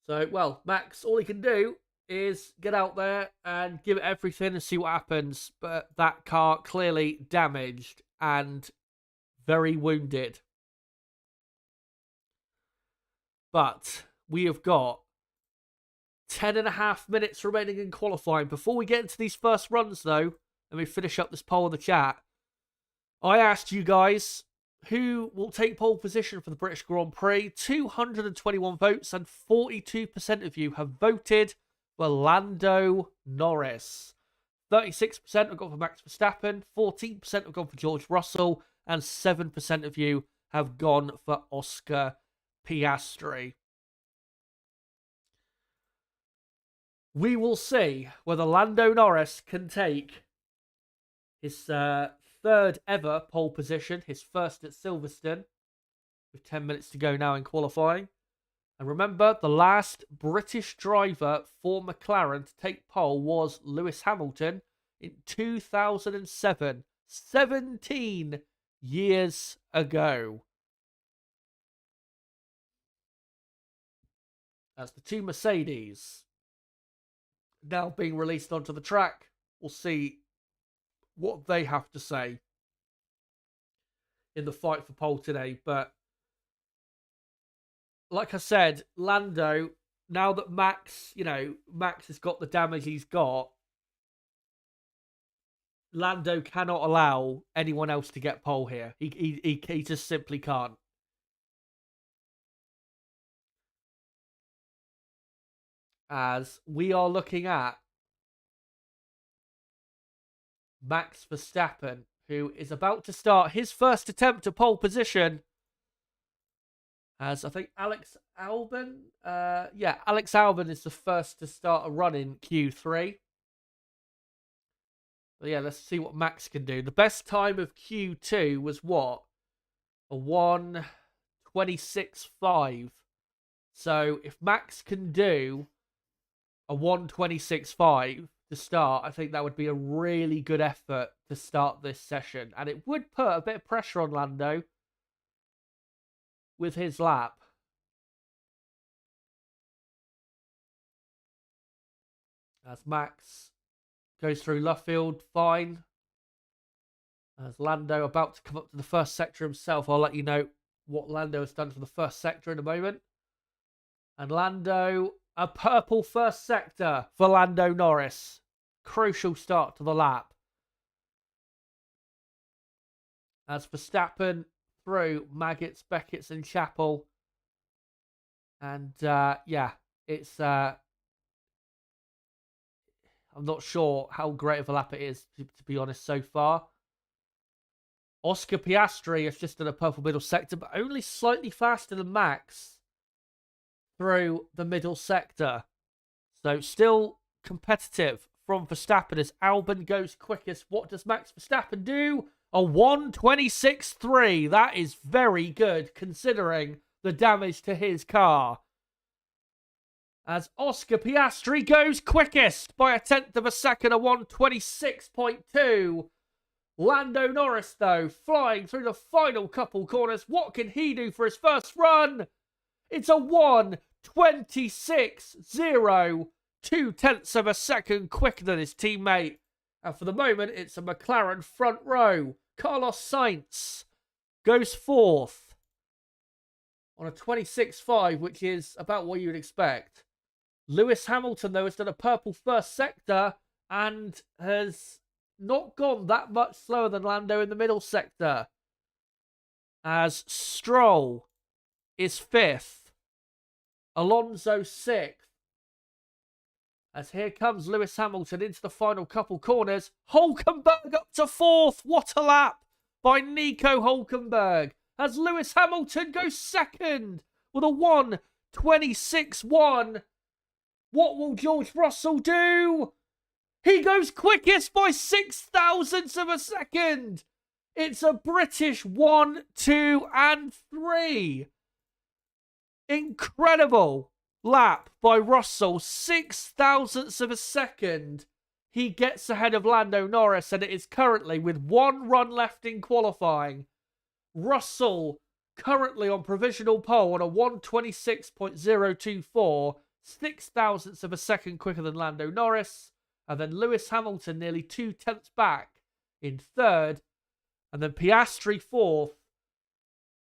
So, well, Max, all he can do is get out there and give it everything and see what happens. But that car clearly damaged and very wounded. But we have got 10.5 minutes remaining in qualifying. Before we get into these first runs, though, let me finish up this poll in the chat. I asked you guys who will take pole position for the British Grand Prix. 221 votes, and 42% of you have voted for Lando Norris. 36% have gone for Max Verstappen, 14% have gone for George Russell, and 7% of you have gone for Oscar Piastri. We will see whether Lando Norris can take his third ever pole position, his first at Silverstone, with 10 minutes to go now in qualifying. And remember, the last British driver for McLaren to take pole was Lewis Hamilton in 2007, 17 years ago. As the two Mercedes now being released onto the track, we'll see what they have to say in the fight for pole today. But like I said, Lando, now that Max has got the damage he's got, Lando cannot allow anyone else to get pole here. He just simply can't. As we are looking at Max Verstappen, who is about to start his first attempt at pole position. As I think Alex Albon is the first to start a run in Q3. But yeah, let's see what Max can do. The best time of Q2 was what? A 1:26.5. So if Max can do a 1:26.5 to start, I think that would be a really good effort to start this session. And it would put a bit of pressure on Lando with his lap. As Max goes through Luffield, fine. As Lando about to come up to the first sector himself, I'll let you know what Lando has done for the first sector in a moment. And Lando, a purple first sector for Lando Norris. Crucial start to the lap. As Verstappen through Maggots, Beckett's and Chapel. And yeah, it's... I'm not sure how great of a lap it is, to be honest, so far. Oscar Piastri has just done a purple middle sector, but only slightly faster than Max through the middle sector. So still competitive from Verstappen as Albon goes quickest. What does Max Verstappen do? A 1:26.3. That is very good considering the damage to his car. As Oscar Piastri goes quickest by a tenth of a second, a 1:26.2. Lando Norris, though, flying through the final couple corners. What can he do for his first run? It's a 1:26.0. 2/10 of a second quicker than his teammate. And for the moment, it's a McLaren front row. Carlos Sainz goes fourth on a 26.5, which is about what you would expect. Lewis Hamilton, though, has done a purple first sector and has not gone that much slower than Lando in the middle sector. As Stroll is fifth. Alonso sixth. As here comes Lewis Hamilton into the final couple corners. Hulkenberg up to fourth. What a lap by Nico Hulkenberg. As Lewis Hamilton goes second with a 1:26.1. What will George Russell do? He goes quickest by 0.06 of a second. It's a British 1, 2, and 3. Incredible lap by Russell. 0.06 of a second. He gets ahead of Lando Norris, and it is currently with one run left in qualifying. Russell currently on provisional pole on a 1:26.024. 0.06 of a second quicker than Lando Norris. And then Lewis Hamilton nearly 2/10 back in third. And then Piastri fourth.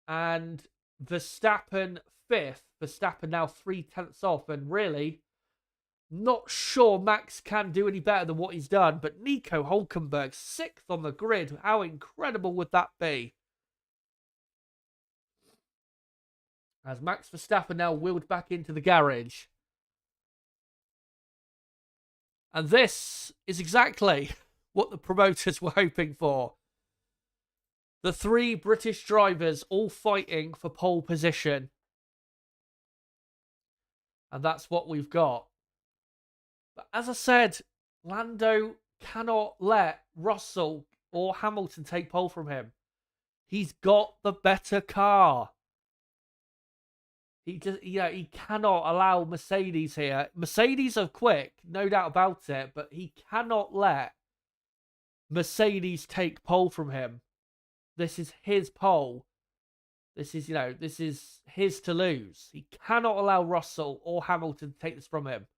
And Verstappen fifth. Verstappen now 3/10 off. And really, not sure Max can do any better than what he's done. But Nico Hulkenberg, sixth on the grid. How incredible would that be? As Max Verstappen now wheeled back into the garage. And this is exactly what the promoters were hoping for. The three British drivers all fighting for pole position. And that's what we've got. But as I said, Lando cannot let Russell or Hamilton take pole from him. He's got the better car. He cannot allow Mercedes here. Mercedes are quick, no doubt about it, but he cannot let Mercedes take pole from him. This is his pole. This is his to lose. He cannot allow Russell or Hamilton to take this from him.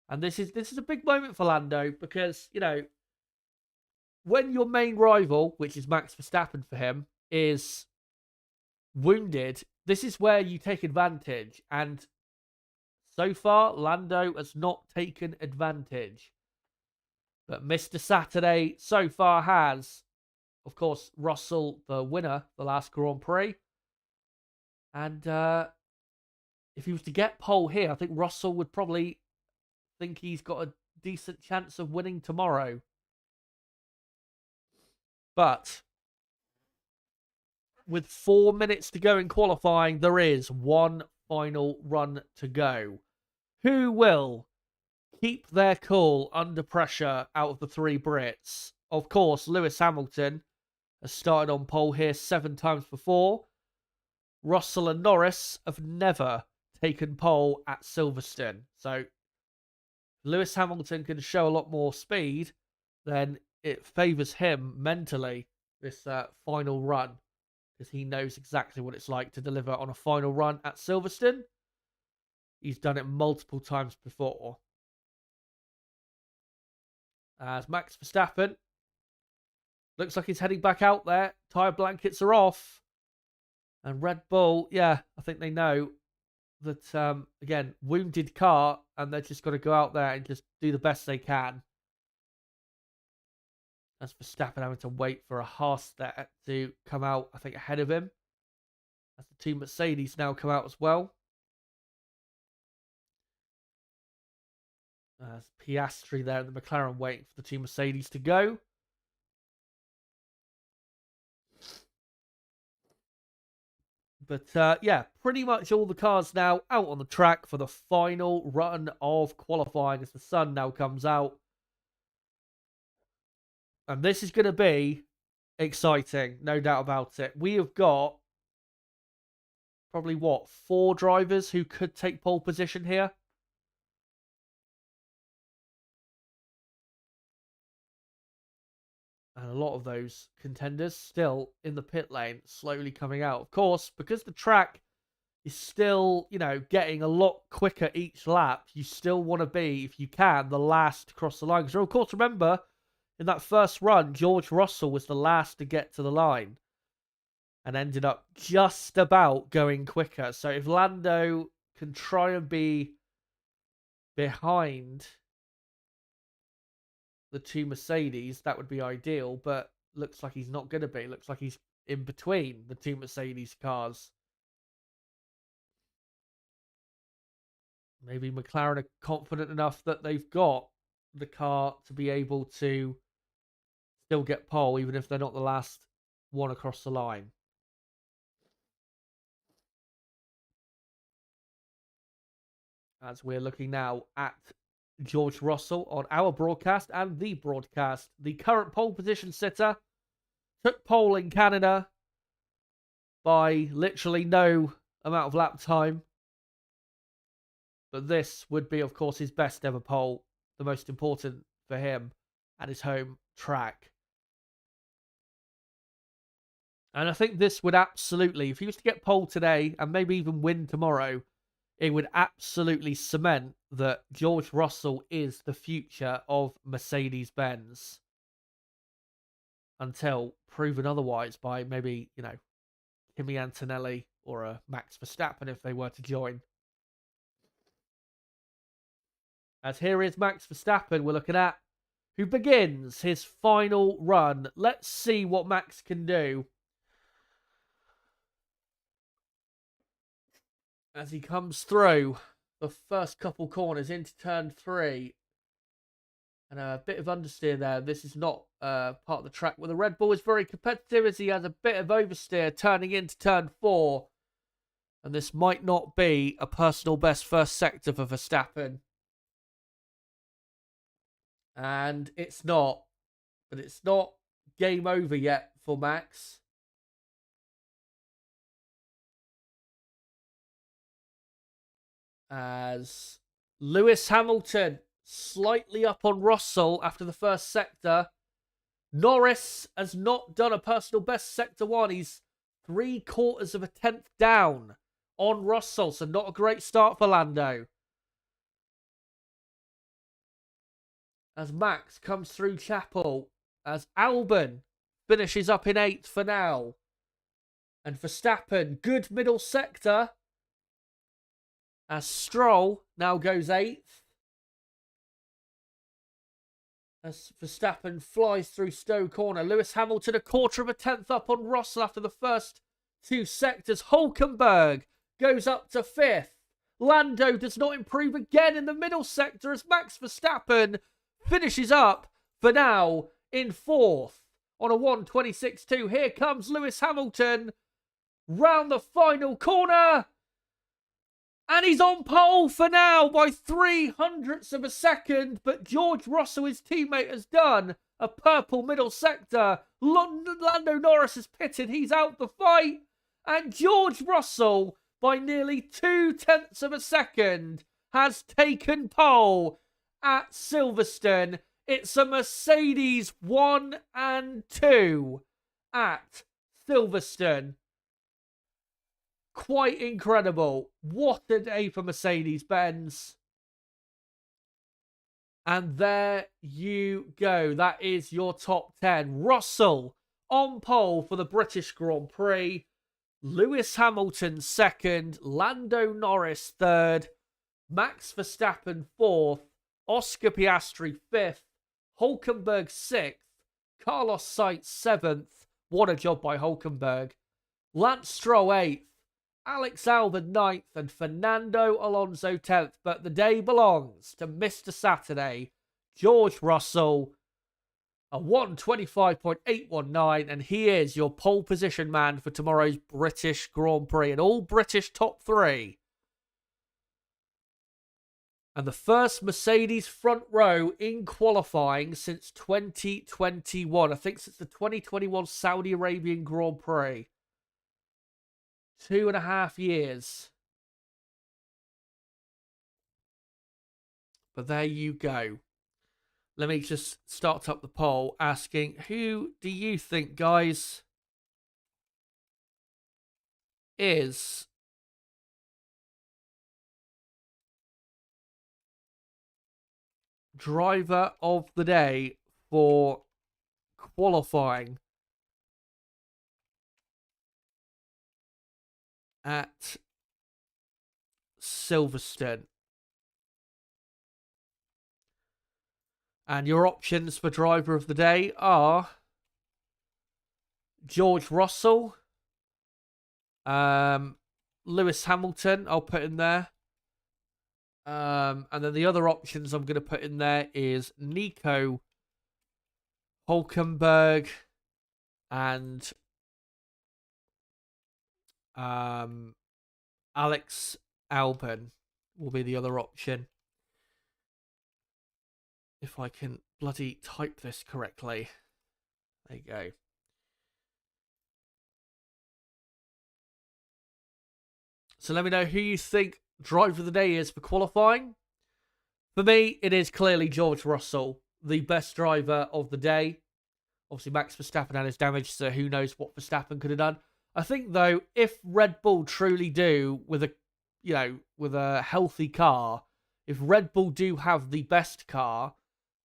And this is a big moment for Lando because, when your main rival, which is Max Verstappen for him, is wounded, this is where you take advantage. And so far, Lando has not taken advantage. But Mr. Saturday so far has, of course, Russell, the winner, the last Grand Prix. And if he was to get pole here, I think Russell would probably think he's got a decent chance of winning tomorrow. But with 4 minutes to go in qualifying, there is one final run to go. Who will keep their cool under pressure out of the three Brits? Of course, Lewis Hamilton has started on pole here 7 times before. Russell and Norris have never taken pole at Silverstone. So Lewis Hamilton can show a lot more speed, then it favours him mentally this final run, because he knows exactly what it's like to deliver on a final run at Silverstone. He's done it multiple times before. As Max Verstappen looks like he's heading back out there. Tyre blankets are off. And Red Bull, yeah, I think they know that, again, wounded car, and they're just got to go out there and just do the best they can. As Verstappen having to wait for a Haas there to come out, I think, ahead of him. As the two Mercedes now come out as well. As Piastri there and the McLaren waiting for the two Mercedes to go. But, yeah, pretty much all the cars now out on the track for the final run of qualifying as the sun now comes out. And this is going to be exciting, no doubt about it. We have got probably, 4 drivers who could take pole position here. And a lot of those contenders still in the pit lane, slowly coming out. Of course, because the track is still, getting a lot quicker each lap, you still want to be, if you can, the last to cross the line. Because, of course, remember, in that first run, George Russell was the last to get to the line and ended up just about going quicker. So if Lando can try and be behind the two Mercedes, that would be ideal, but looks like he's not going to be. Looks like he's in between the two Mercedes cars. Maybe McLaren are confident enough that they've got the car to be able to still get pole, even if they're not the last one across the line. As we're looking now at George Russell on our broadcast and the broadcast, the current pole position sitter, took pole in Canada by literally no amount of lap time. But this would be, of course, his best ever pole, the most important for him at his home track. And I think this would absolutely, if he was to get pole today and maybe even win tomorrow, it would absolutely cement that George Russell is the future of Mercedes-Benz. Until proven otherwise by maybe, Kimi Antonelli or a Max Verstappen if they were to join. As here is Max Verstappen we're looking at, who begins his final run. Let's see what Max can do. As he comes through the first couple corners into turn 3. And a bit of understeer there. This is not part of the track where the Red Bull is very competitive, as he has a bit of oversteer turning into turn 4. And this might not be a personal best first sector for Verstappen. And it's not. But it's not game over yet for Max. As Lewis Hamilton slightly up on Russell after the first sector. Norris has not done a personal best sector 1. He's 3/4 of a tenth down on Russell. So not a great start for Lando. As Max comes through Chapel. As Albon finishes up in 8th for now. And Verstappen, good middle sector. As Stroll now goes 8th. As Verstappen flies through Stowe Corner. Lewis Hamilton 1/4 of a tenth up on Russell after the first 2 sectors. Hulkenberg goes up to 5th. Lando does not improve again in the middle sector as Max Verstappen finishes up for now in 4th on a 1:26.2. Here comes Lewis Hamilton round the final corner. And he's on pole for now by 0.03 of a second. But George Russell, his teammate, has done a purple middle sector. Lando Norris is pitted. He's out the fight. And George Russell, by nearly 0.2 of a second, has taken pole at Silverstone. It's a Mercedes 1 and 2 at Silverstone. Quite incredible. What a day for Mercedes-Benz. And there you go. That is your top 10. Russell on pole for the British Grand Prix. Lewis Hamilton second. Lando Norris third. Max Verstappen fourth. Oscar Piastri fifth. Hülkenberg sixth. Carlos Sainz seventh. What a job by Hülkenberg. Lance Stroll eighth. Alex Albon 9th and Fernando Alonso 10th. But the day belongs to Mr. Saturday, George Russell, a 1:25.819, and he is your pole position man for tomorrow's British Grand Prix, an all-British top 3. And the first Mercedes front row in qualifying since 2021. I think since the 2021 Saudi Arabian Grand Prix. 2.5 years. But there you go. Let me just start up the poll asking, who do you think, guys, is driver of the day for qualifying at Silverstone? And your options for driver of the day are George Russell, Lewis Hamilton, I'll put in there. And then the other options I'm going to put in there is Nico Hülkenberg and Alex Albon will be the other option. If I can bloody type this correctly. There you go. So let me know who you think driver of the day is for qualifying. For me, it is clearly George Russell, the best driver of the day. Obviously, Max Verstappen had his damage, so who knows what Verstappen could have done. I think, though, if Red Bull truly do, with a healthy car, if Red Bull do have the best car,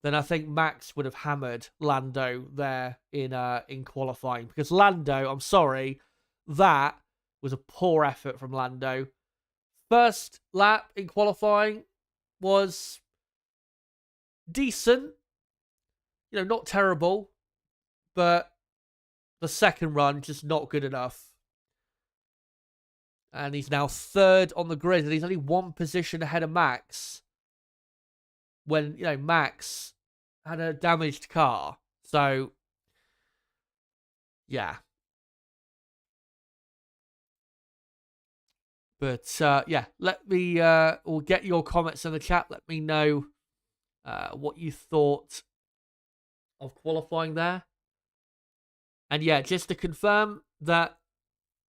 then I think Max would have hammered Lando there in qualifying. Because Lando, I'm sorry, that was a poor effort from Lando. First lap in qualifying was decent. Not terrible. But the second run, just not good enough. And he's now third on the grid, and he's only one position ahead of Max. When, Max had a damaged car. So, yeah. But, yeah, we'll get your comments in the chat. Let me know what you thought of qualifying there. And, yeah, just to confirm that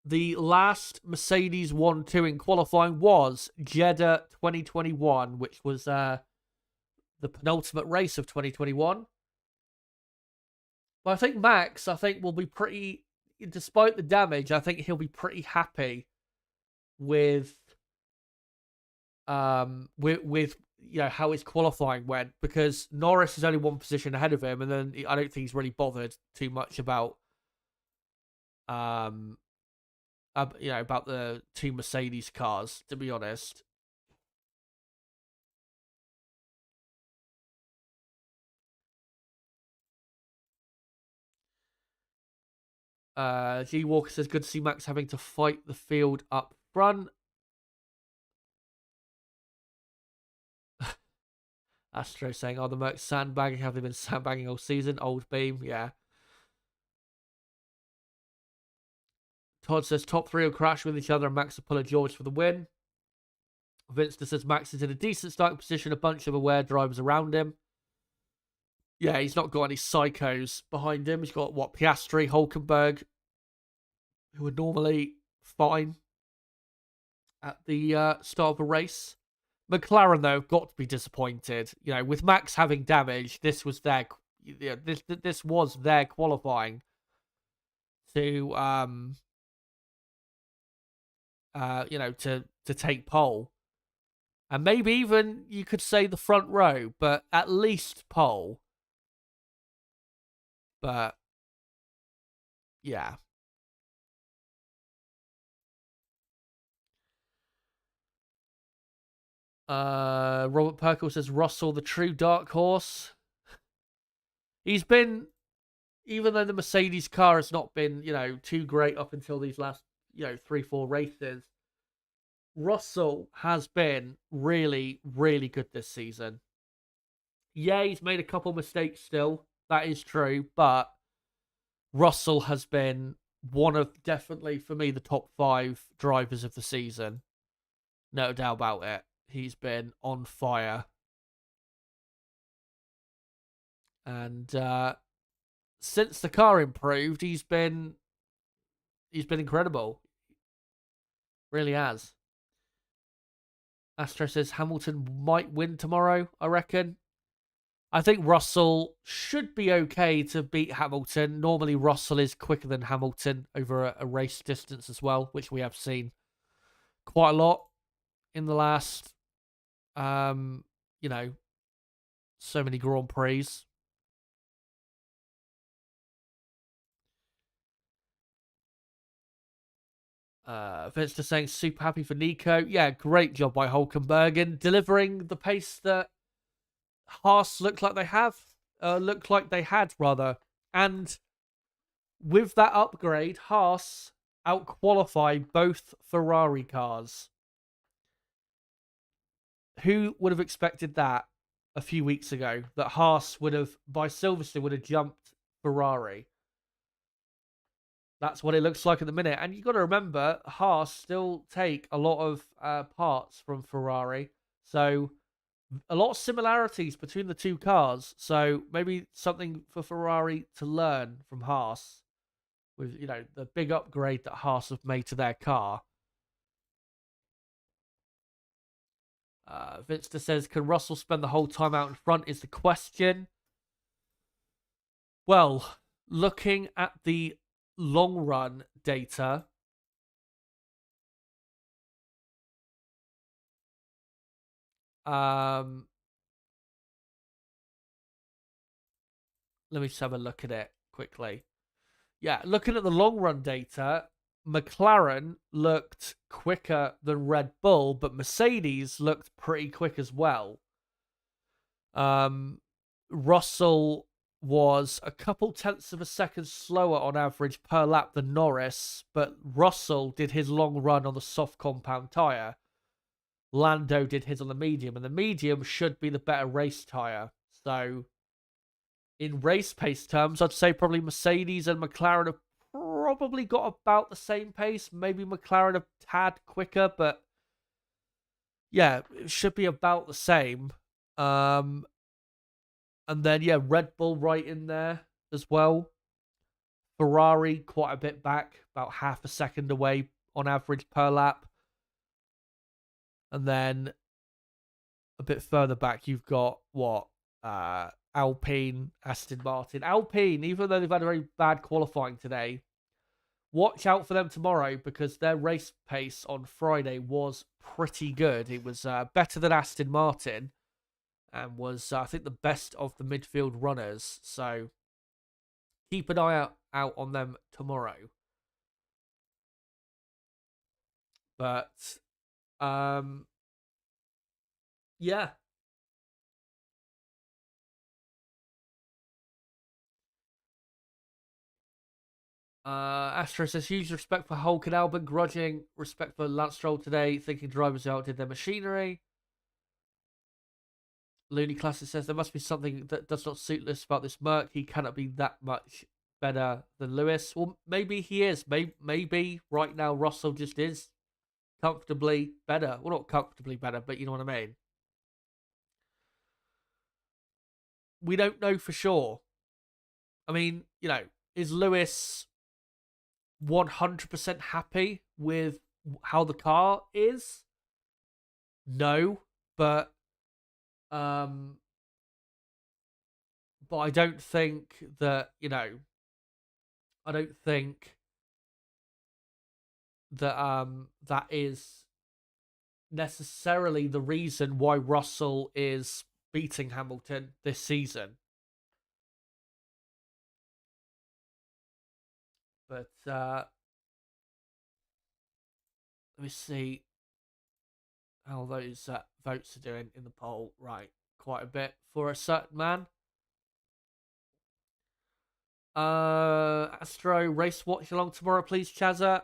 the last Mercedes 1-2 in qualifying was Jeddah 2021, which was the penultimate race of 2021. But I think Max, will be pretty, despite the damage, I think he'll be pretty happy with how his qualifying went, because Norris is only one position ahead of him, and then I don't think he's really bothered too much about about the two Mercedes cars, to be honest. G Walker says, good to see Max having to fight the field up front. Astro saying, the Mercs sandbagging? Have they been sandbagging all season? Old beam, yeah. Todd says, top 3 will crash with each other and Max will pull a George for the win. Vinster says, Max is in a decent starting position, a bunch of aware drivers around him. Yeah, he's not got any psychos behind him. He's got, Piastri, Hülkenberg, who would normally fine at the start of a race. McLaren, though, got to be disappointed. With Max having damage, this was their this was their qualifying to to take pole, and maybe even you could say the front row, but at least pole. But yeah. Robert Perkle says Russell, the true dark horse. He's been, even though the Mercedes car has not been, too great up until these last, 3-4 races, Russell has been really, really good this season. Yeah, he's made a couple mistakes still. That is true. But Russell has been one of, definitely, for me, the top 5 drivers of the season. No doubt about it. He's been on fire. And since the car improved, he's been incredible. Really has. Astro says Hamilton might win tomorrow, I reckon. I think Russell should be okay to beat Hamilton. Normally, Russell is quicker than Hamilton over a race distance as well, which we have seen quite a lot in the last, so many Grand Prix. Vince just saying super happy for Nico. Yeah, great job by Hulkenberg delivering the pace that Haas looked like they had, rather. And with that upgrade, Haas outqualified both Ferrari cars. Who would have expected that a few weeks ago? That Haas would have, by Silverstone, would have jumped Ferrari. That's what it looks like at the minute. And you've got to remember, Haas still take a lot of parts from Ferrari. So a lot of similarities between the two cars. So maybe something for Ferrari to learn from Haas with, the big upgrade that Haas have made to their car. Vinster says, can Russell spend the whole time out in front is the question. Well, looking at the long run data, let me just have a look at it quickly. Yeah, looking at the long run data, McLaren looked quicker than Red Bull, but Mercedes looked pretty quick as well. Russell was a couple tenths of a second slower on average per lap than Norris, but Russell did his long run on the soft compound tyre. Lando did his on the medium, and the medium should be the better race tyre. So, in race pace terms, I'd say probably Mercedes and McLaren have probably got about the same pace. Maybe McLaren a tad quicker, but yeah, it should be about the same. And then, yeah, Red Bull right in there as well. Ferrari quite a bit back, about half a second away on average per lap. And then a bit further back, you've got Alpine, Aston Martin. Alpine, even though they've had a very bad qualifying today, watch out for them tomorrow because their race pace on Friday was pretty good. It was better than Aston Martin. And was, I think, the best of the midfield runners. So keep an eye out on them tomorrow. But, yeah. Astro says, huge respect for Hulk and Albon, grudging respect for Lance Stroll today, thinking drivers outdid their machinery. Looney Classic says there must be something that does not suit Lewis about this Merc. He cannot be that much better than Lewis. Well, maybe he is. Maybe right now Russell just is comfortably better. Well, not comfortably better, but you know what I mean. We don't know for sure. I mean, is Lewis 100% happy with how the car is? No, but um, I don't think that I don't think that that is necessarily the reason why Russell is beating Hamilton this season. But let me see how those votes are doing in the poll. Right, quite a bit for a certain man. Astro race watch along tomorrow, please, Chazza.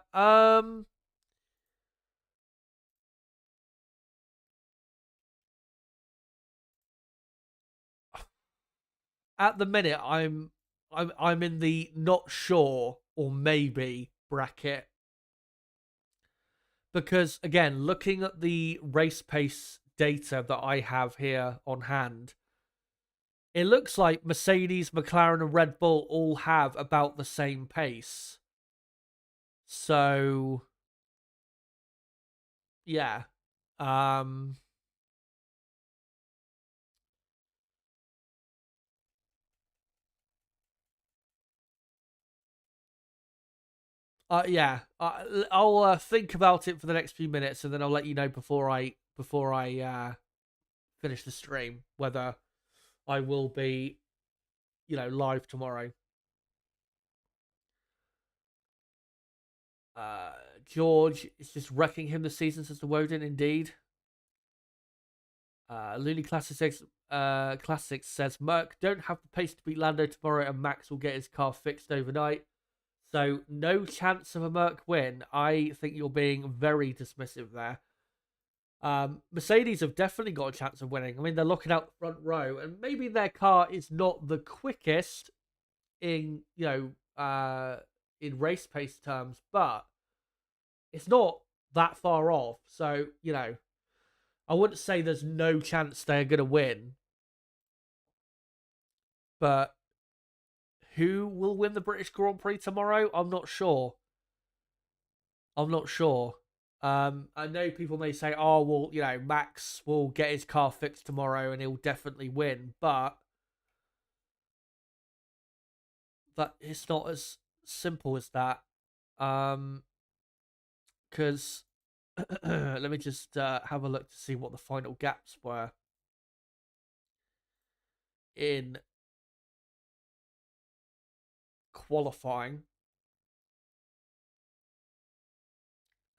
At the minute, I'm in the not sure or maybe bracket because again, looking at the race pace data that I have here on hand, it looks like Mercedes, McLaren, and Red Bull all have about the same pace. So, yeah. Um, yeah. I'll think about it for the next few minutes, and then I'll let you know before I finish the stream whether I will be, live tomorrow. Uh, George is just wrecking him this season since the Woden, indeed. Looney Classics says Merc don't have the pace to beat Lando tomorrow, and Max will get his car fixed overnight. So no chance of a Merc win. I think you're being very dismissive there. Mercedes have definitely got a chance of winning. I mean, they're looking out the front row, and maybe their car is not the quickest in in race pace terms, but it's not that far off. So I wouldn't say there's no chance they're going to win, but who will win the British Grand Prix tomorrow? I'm not sure. I know people may say, "Oh, well, Max will get his car fixed tomorrow and he'll definitely win," but that it's not as simple as that. Because let me just have a look to see what the final gaps were in qualifying.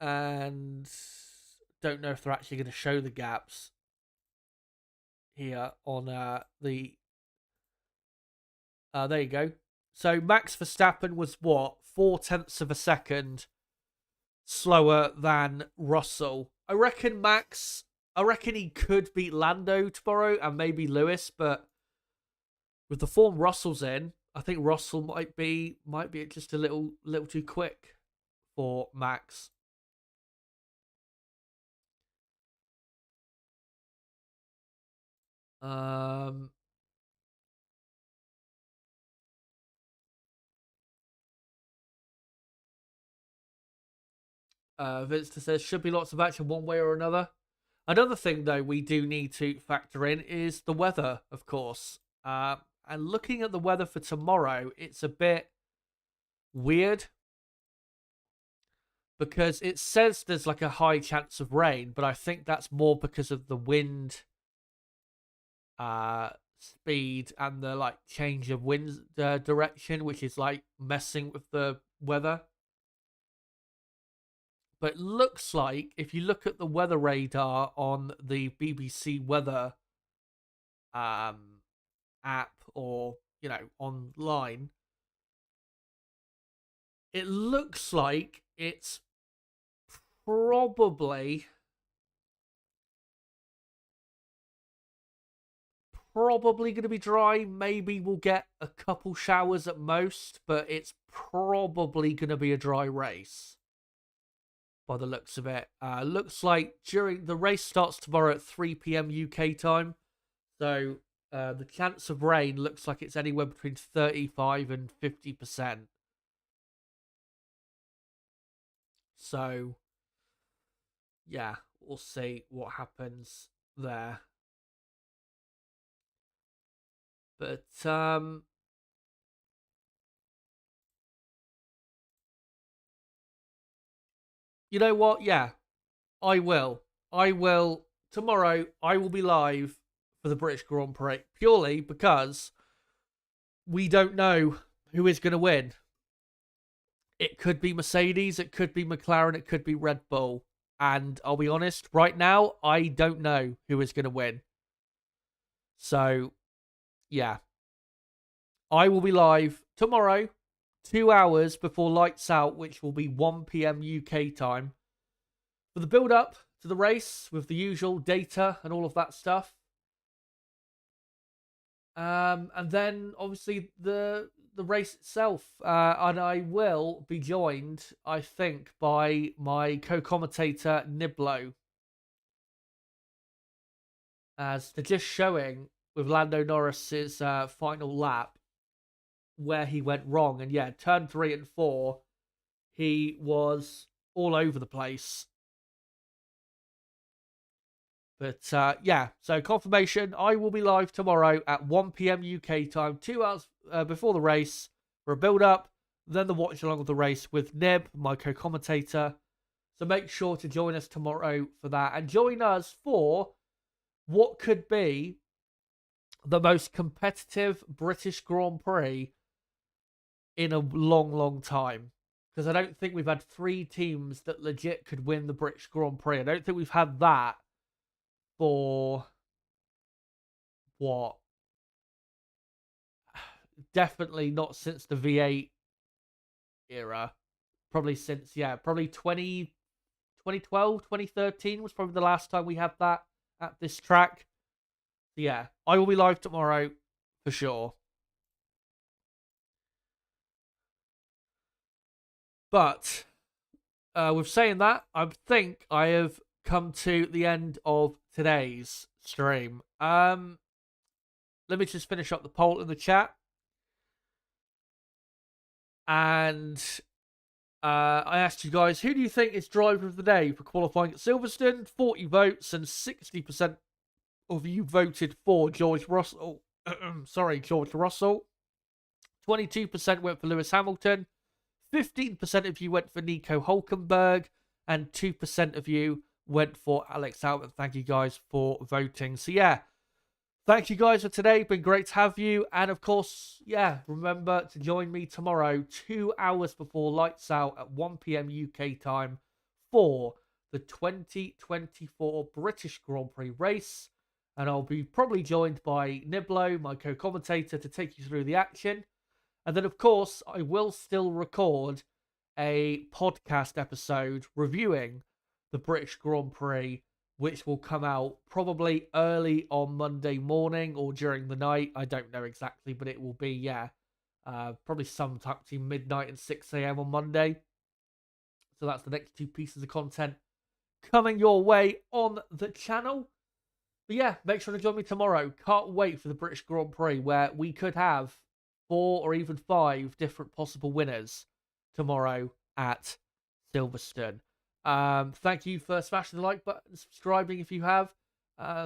And don't know if they're actually going to show the gaps here on the. There you go. So Max Verstappen was what 0.4 of a second slower than Russell. I reckon he could beat Lando tomorrow and maybe Lewis, but with the form Russell's in, I think Russell might be just a little too quick for Max. Vince says should be lots of action one way or another. Another thing though we do need to factor in is the weather, of course. And looking at the weather for tomorrow, it's a bit weird because it says there's like a high chance of rain, but I think that's more because of the wind speed and the like change of wind direction, which is like messing with the weather. But it looks like if you look at the weather radar on the BBC weather app or online, it looks like it's probably going to be dry. Maybe we'll get a couple showers at most, but it's probably going to be a dry race by the looks of it. Looks like during the race starts tomorrow at 3 p.m. UK time, so the chance of rain looks like it's anywhere between 35 and 50%. So, yeah, we'll see what happens there. But, you know what? Yeah, I will. I will. Tomorrow, I will be live for the British Grand Prix purely because we don't know who is going to win. It could be Mercedes, it could be McLaren, it could be Red Bull. And I'll be honest, right now, I don't know who is going to win. So, yeah. I will be live tomorrow, 2 hours before lights out, which will be 1 p.m. UK time, for the build up to the race with the usual data and all of that stuff. And then obviously the race itself. And I will be joined, I think, by my co-commentator Niblo, as they're just showing with Lando Norris's final lap where he went wrong. And yeah, turn 3 and 4, he was all over the place. But yeah, so confirmation, I will be live tomorrow at 1 p.m. UK time, 2 hours before the race for a build-up, then the watch-along of the race with Nib, my co-commentator. So make sure to join us tomorrow for that. And join us for what could be the most competitive British Grand Prix in a long, long time. Because I don't think we've had 3 teams that legit could win the British Grand Prix. I don't think we've had that for what? Definitely not since the V8 era. Probably since, yeah, probably 2012, 2013 was probably the last time we had that at this track. So yeah, I will be live tomorrow for sure. But with saying that, I think I have come to the end of today's stream. Let me just finish up the poll in the chat. And I asked you guys, who do you think is driver of the day for qualifying at Silverstone? 40 votes, and 60% of you voted for George Russell. George Russell. 22% went for Lewis Hamilton. 15% of you went for Nico Hulkenberg. And 2% of you went for Alex Albon. Thank you guys for voting. So yeah, thank you guys for today. Been great to have you. And of course, yeah, remember to join me tomorrow, 2 hours before lights out at 1 p.m. UK time for the 2024 British Grand Prix race. And I'll be probably joined by Niblo, my co-commentator, to take you through the action. And then, of course, I will still record a podcast episode reviewing the British Grand Prix, which will come out probably early on Monday morning or during the night. I don't know exactly, but it will be, yeah, probably sometime between midnight and 6 a.m. on Monday. So that's the next 2 pieces of content coming your way on the channel. But yeah, make sure to join me tomorrow. Can't wait for the British Grand Prix, where we could have 4 or even 5 different possible winners tomorrow at Silverstone. Thank you for smashing the like button, subscribing if you have.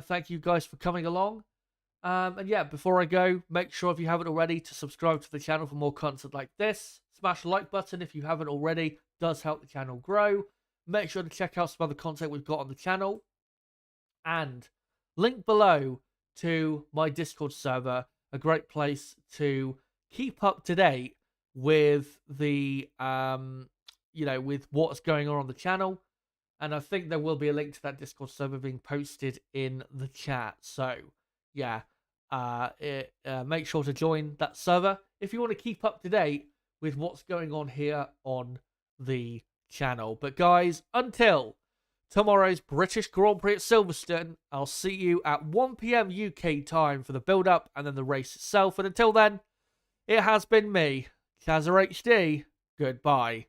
Thank you guys for coming along. And yeah, before I go, make sure if you haven't already to subscribe to the channel for more content like this. Smash the like button if you haven't already. Does help the channel grow. Make sure to check out some other content we've got on the channel. And link below to my Discord server, a great place to keep up to date with the with what's going on the channel. And I think there will be a link to that Discord server being posted in the chat. So yeah, make sure to join that server if you want to keep up to date with what's going on here on the channel. But guys, until tomorrow's British Grand Prix at Silverstone, I'll see you at 1 p.m. UK time for the build-up and then the race itself. And until then, it has been me, Chazza HD. Goodbye.